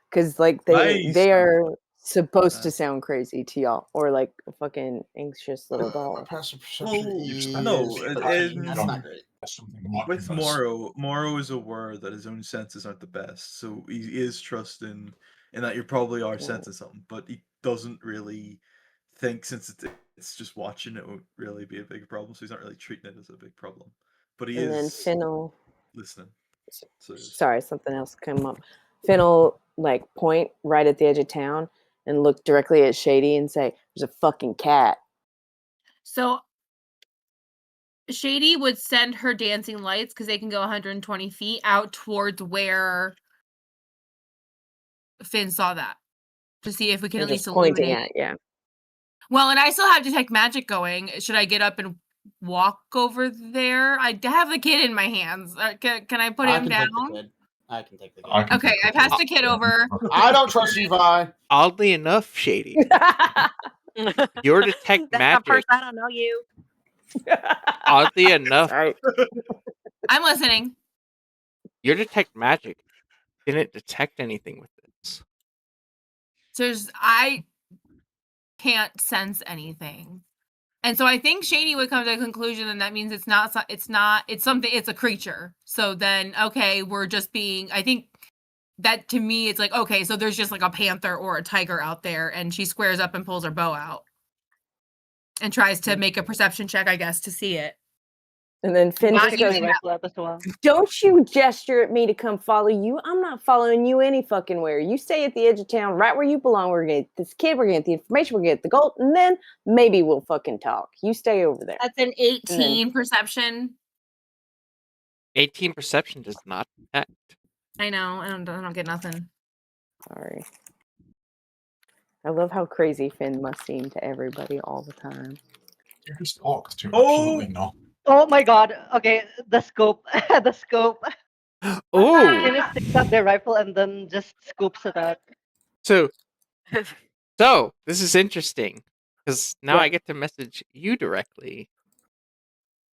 Because like they Nice. are supposed to sound crazy to y'all. Or like a fucking anxious little My doll. passive perception Well, is no, 13. That's in- not great. That's something watching With us. Moro is aware that his own senses aren't the best, so he is trusting in that you probably are sensing something, but he doesn't really think since it's just watching it won't really be a big problem, so he's not really treating it as a big problem. But he And then is Finn will listening. So sorry, something else came up. Finn will like point right at the edge of town and look directly at Shady and say, there's a fucking cat. So Shady would send her dancing lights because they can go 120 feet out towards where Finn saw that to see if we can They're at least just pointing illuminate. at, yeah. Well, and I still have detect magic going. Should I get up and walk over there? I have the kid in my hands. Can I put I him can down? take the kid. I can take the kid. I can Okay, take I the passed kid. the kid over. I don't trust you, Vi. Oddly enough, Shady, your detect That's not magic. person. I don't know you. Oddly enough, Sorry. I'm listening. your detect magic didn't detect anything with this. So I can't sense anything. And so I think Shady would come to a conclusion, and that means it's something, it's a creature. So then, okay, we're just being, I think that to me, it's like, okay, so there's just like a panther or a tiger out there, and she squares up and pulls her bow out and tries to make a perception check, I guess, to see it. And then Finn I'll just take goes, my rifle out as well. don't you gesture at me to come follow you. I'm not following you any fucking where. You stay at the edge of town, right where you belong. We're going to get this kid, we're going to get the information, we're going to get the gold, and then maybe we'll fucking talk. You stay over there. That's an 18 perception. 18 perception does not detect. I know. I don't get nothing. Sorry. I love how crazy Finn must seem to everybody all the time. You just talk to Oh! absolutely not. Oh my god. Okay, the scope. The scope. Oh, Finish sticks out their rifle and then just scoops it out. so this is interesting because now Yeah. I get to message you directly.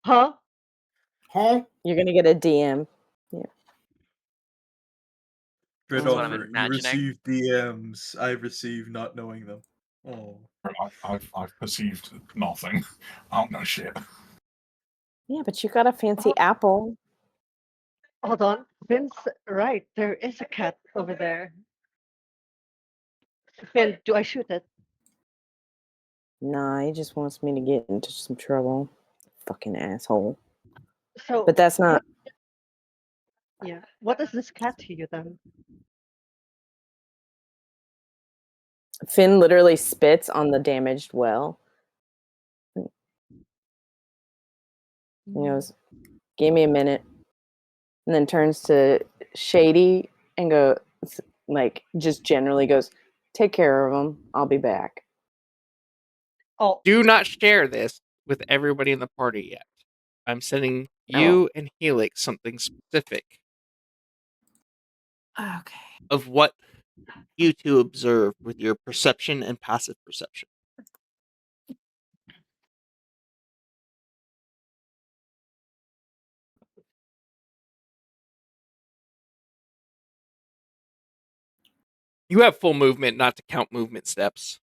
Huh? Huh? You're going to get a DM. Great That's what I'm offer. You imagining. receive DMs. I receive not knowing them. Oh. I've perceived nothing. I don't know shit. Yeah, but you got a fancy apple. Hold on. Finn's right. There is a cat over there. Finn, do I shoot it? Nah, he just wants me to get into some trouble. fucking asshole. So, But that's not. yeah. What is this cat to you then? Finn literally spits on the damaged well. He goes, "Give me a minute," and then turns to Shady and go, like, just generally goes, "Take care of him. I'll be back." Oh, Do not share this with everybody in the party yet. I'm sending Oh. you and Helix something specific Okay. of what you two observe with your perception and passive perception. You have full movement, not to count movement steps.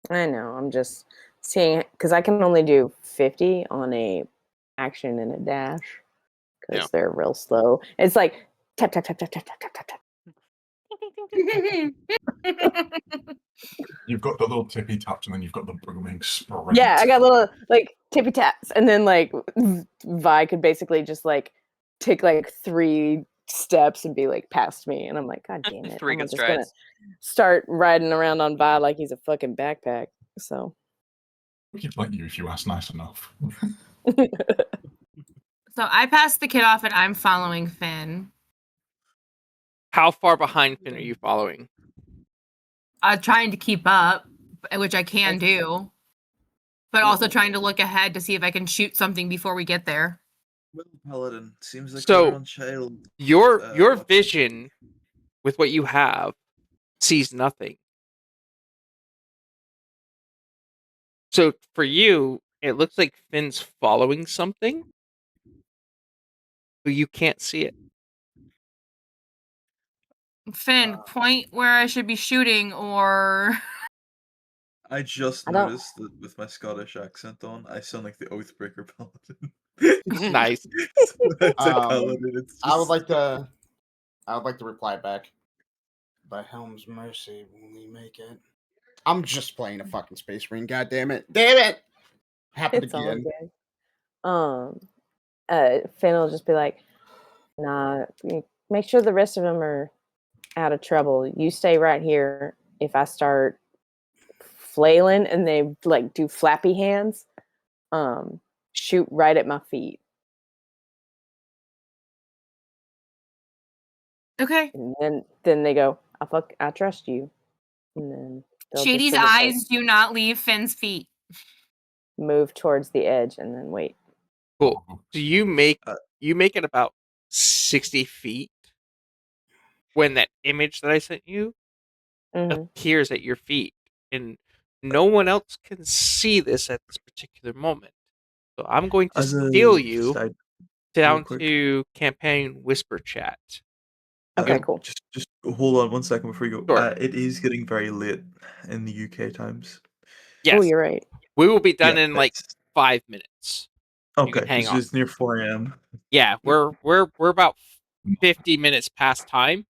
I know. I'm just seeing because I can only do 50 on a action and a dash because Yeah. they're real slow. It's like tap tap tap tap tap tap tap tap tap. You've got the little tippy taps, and then you've got the booming sprint. Yeah, I got little like tippy taps, and then like Vi could basically just like take like 3 steps and be like past me, and I'm like, God damn it! 3 I'm good just gonna strides. start riding around on Vi like he's a fucking backpack. So He'd let you if you ask nice enough. So I passed the kid off and I'm following Finn. How far behind Finn are you following? Trying to keep up, which I can do. But also trying to look ahead to see if I can shoot something before we get there. Well, Paladin, seems like So, we're on child. Your watching. vision with what you have sees nothing. So for you, it looks like Finn's following something, but you can't see it. Finn, point where I should be shooting, or I just I don't- noticed that with my Scottish accent on, I sound like the Oathbreaker Paladin. Nice. So when I say Paladin, it's just... I would like to reply back. By Helm's mercy, when we make it. I'm just playing a fucking Space Marine. God damn it! Damn it! Happened it's all again. good. Finn will just be like, "Nah, make sure the rest of them are out of trouble. You stay right here. If I start flailing and they like do flappy hands, shoot right at my feet." okay. And then they go, I trust you. And then they'll just Shady's sort of, like, eyes do not leave Finn's feet. move towards the edge and then wait. Cool. So you make it about 60 feet when that image that I sent you appears at your feet, and no one else can see this at this particular moment. So I'm going to As a steal you side, down quick. to campaign whisper chat. Okay, cool. Just hold on 1 second before you go. Sure. It is getting very late in the UK times. Oh, Yes, you're right. we will be done Yeah, in like 5 minutes. You can Okay, hang it's on. just near 4 a.m. Yeah, we're about 50 minutes past time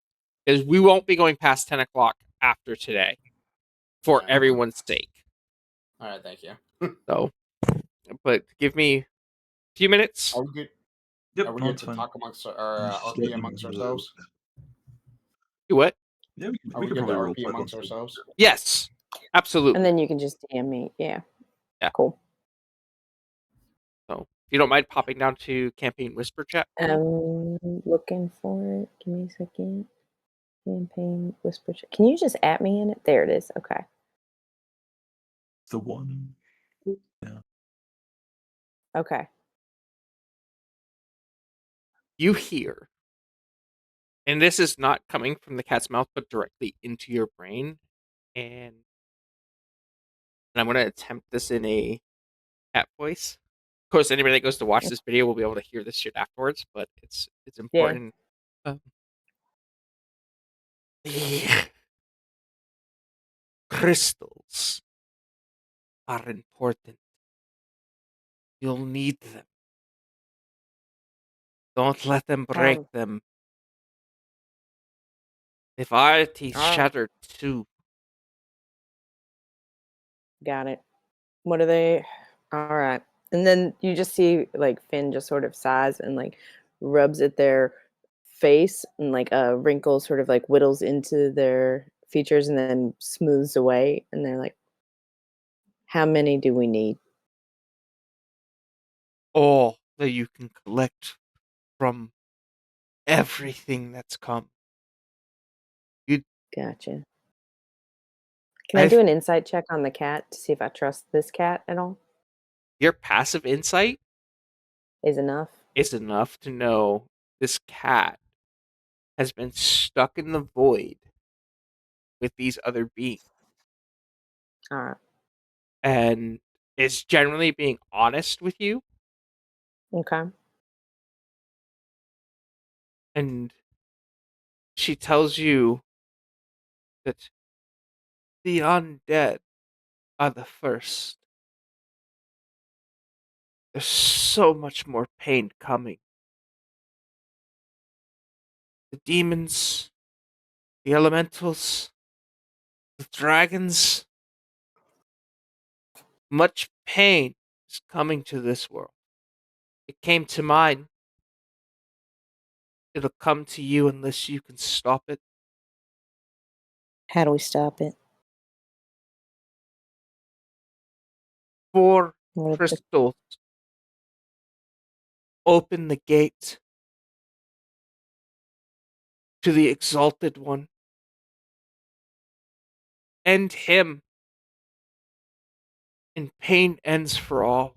because we won't be going past 10 o'clock after today for Yeah. everyone's sake. All right, thank you. So, but give me a few minutes. Are we good? Yep, Are we no, going it's to fine. talk amongst Just RP let me amongst know. ourselves? Do what? Yeah, Are we we could good to probably roll RP play amongst once. ourselves? Yes, absolutely. And then you can just DM me. Yeah. Yeah. Cool. So, if you don't mind popping down to campaign whisper chat. I'm looking for it. Give me a second. Campaign whisper chat. Can you just at me in it? There it is. Okay. The one. Yeah. Okay. You hear, and this is not coming from the cat's mouth, but directly into your brain, and I'm going to attempt this in a cat voice. Of course, anybody that goes to watch this video will be able to hear this shit afterwards, but it's important. The crystals are important. You'll need them. Don't let them break them. If our teeth shattered too, Got it. What are they? All right. And then you just see like Finn just sort of sighs and like rubs at their face, and like a wrinkle sort of like whittles into their features and then smooths away. And they're like, how many do we need? All that you can collect from everything that's come. Gotcha. Can I I've do an insight check on the cat to see if I trust this cat at all? Your passive insight Is enough? is enough to know this cat has been stuck in the void with these other beings All right. and is generally being honest with you. Okay. And she tells you that the undead are the first. There's so much more pain coming. The demons, the elementals, the dragons. Much pain is coming to this world. It came to mine. It'll come to you unless you can stop it. How do we stop it? 4 What are the crystals open the gate to the Exalted One. End him, and pain ends for all.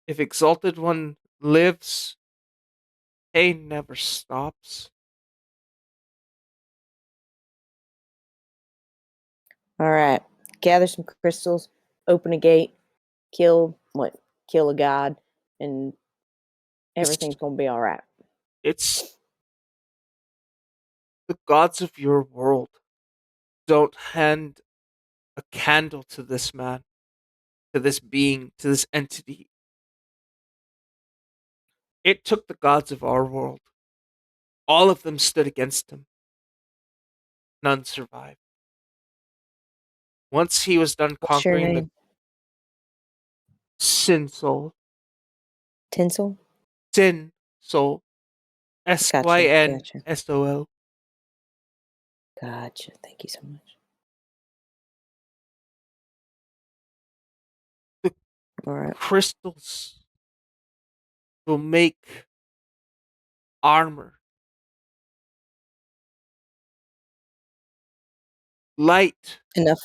If Exalted One lives, pain never stops. All right. Gather some crystals, open a gate, kill a god, and everything's gonna be all right. It's the gods of your world. Don't hand a candle to this man, to this being, to this entity. It took the gods of our world. All of them stood against him. None survived. Once he was done What's your conquering the name? Sin Soul, Tinsel? Sin Soul, Gotcha. SYNSOL, Gotcha. Thank you so much. The- All right. crystals will make armor. Light Enough.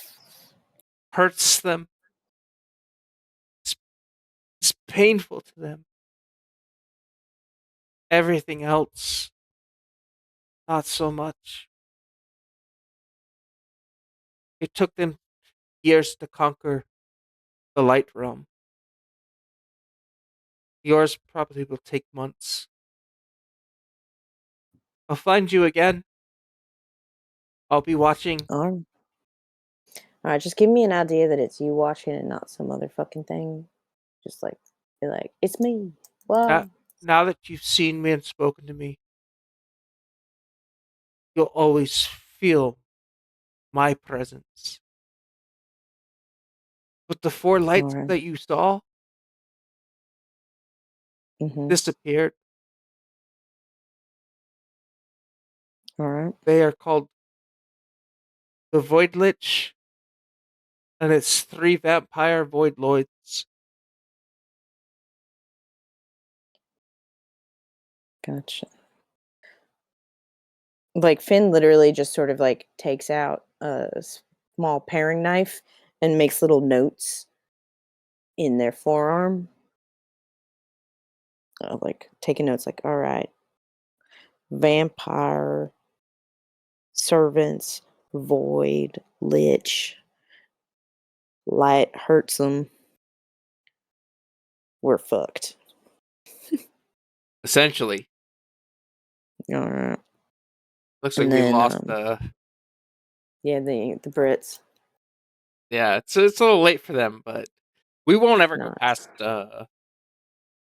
hurts them. It's painful to them. Everything else, not so much. It took them years to conquer the light realm. Yours probably will take months. I'll find you again. I'll be watching. All right. Just give me an idea that it's you watching and not some other fucking thing. Just like be like, it's me. Wow. Now that you've seen me and spoken to me, you'll always feel my presence. But the 4 lights All right. that you saw Mm-hmm. disappeared. All right. They are called the Void Lich, and it's 3 vampire Void Lloyds. Gotcha. Like Finn literally just sort of like takes out a small paring knife and makes little notes in their forearm. Like taking notes like, all right, vampire, servants, void, lich, light hurts them. We're fucked. Essentially. All right. Looks And like we then, lost yeah, the Brits. yeah, it's a little late for them, but we won't ever go Not past 10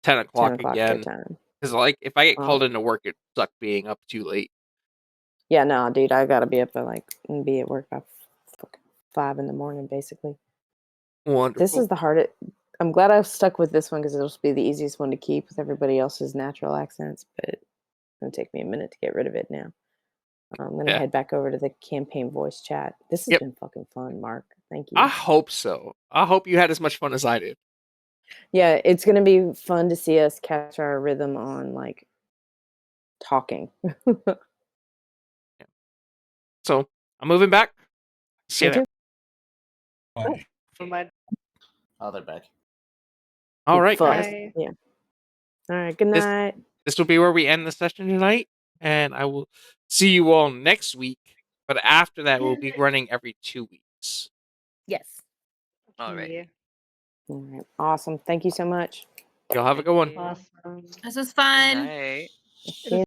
10 o'clock o'clock their again. time. Because, like, if I get Well, called into work, it sucks being up too late. yeah, no, dude, I gotta be up at like and be at work by fucking 5 in the morning, basically. Wonderful. This is the hardest. I'm glad I stuck with this one because it'll be the easiest one to keep with everybody else's natural accents, but it's going to take me a minute to get rid of it now. I'm going to head back over to the campaign voice chat. This has been fucking fun, Mark. Thank you. I hope so. I hope you had as much fun as I did. Yeah, it's going to be fun to see us catch our rhythm on, like, talking. So, I'm moving back. See you Me there. too. Bye. Oh, they're back. All right, Fuck. guys. Yeah. All right, good This- night. This will be where we end the session tonight, and I will see you all next week. But after that, we'll be running every 2 weeks. Yes. All right. Yeah. All right. Awesome. Thank you so much. Y'all have a good one. Awesome. This was fun. Night. Good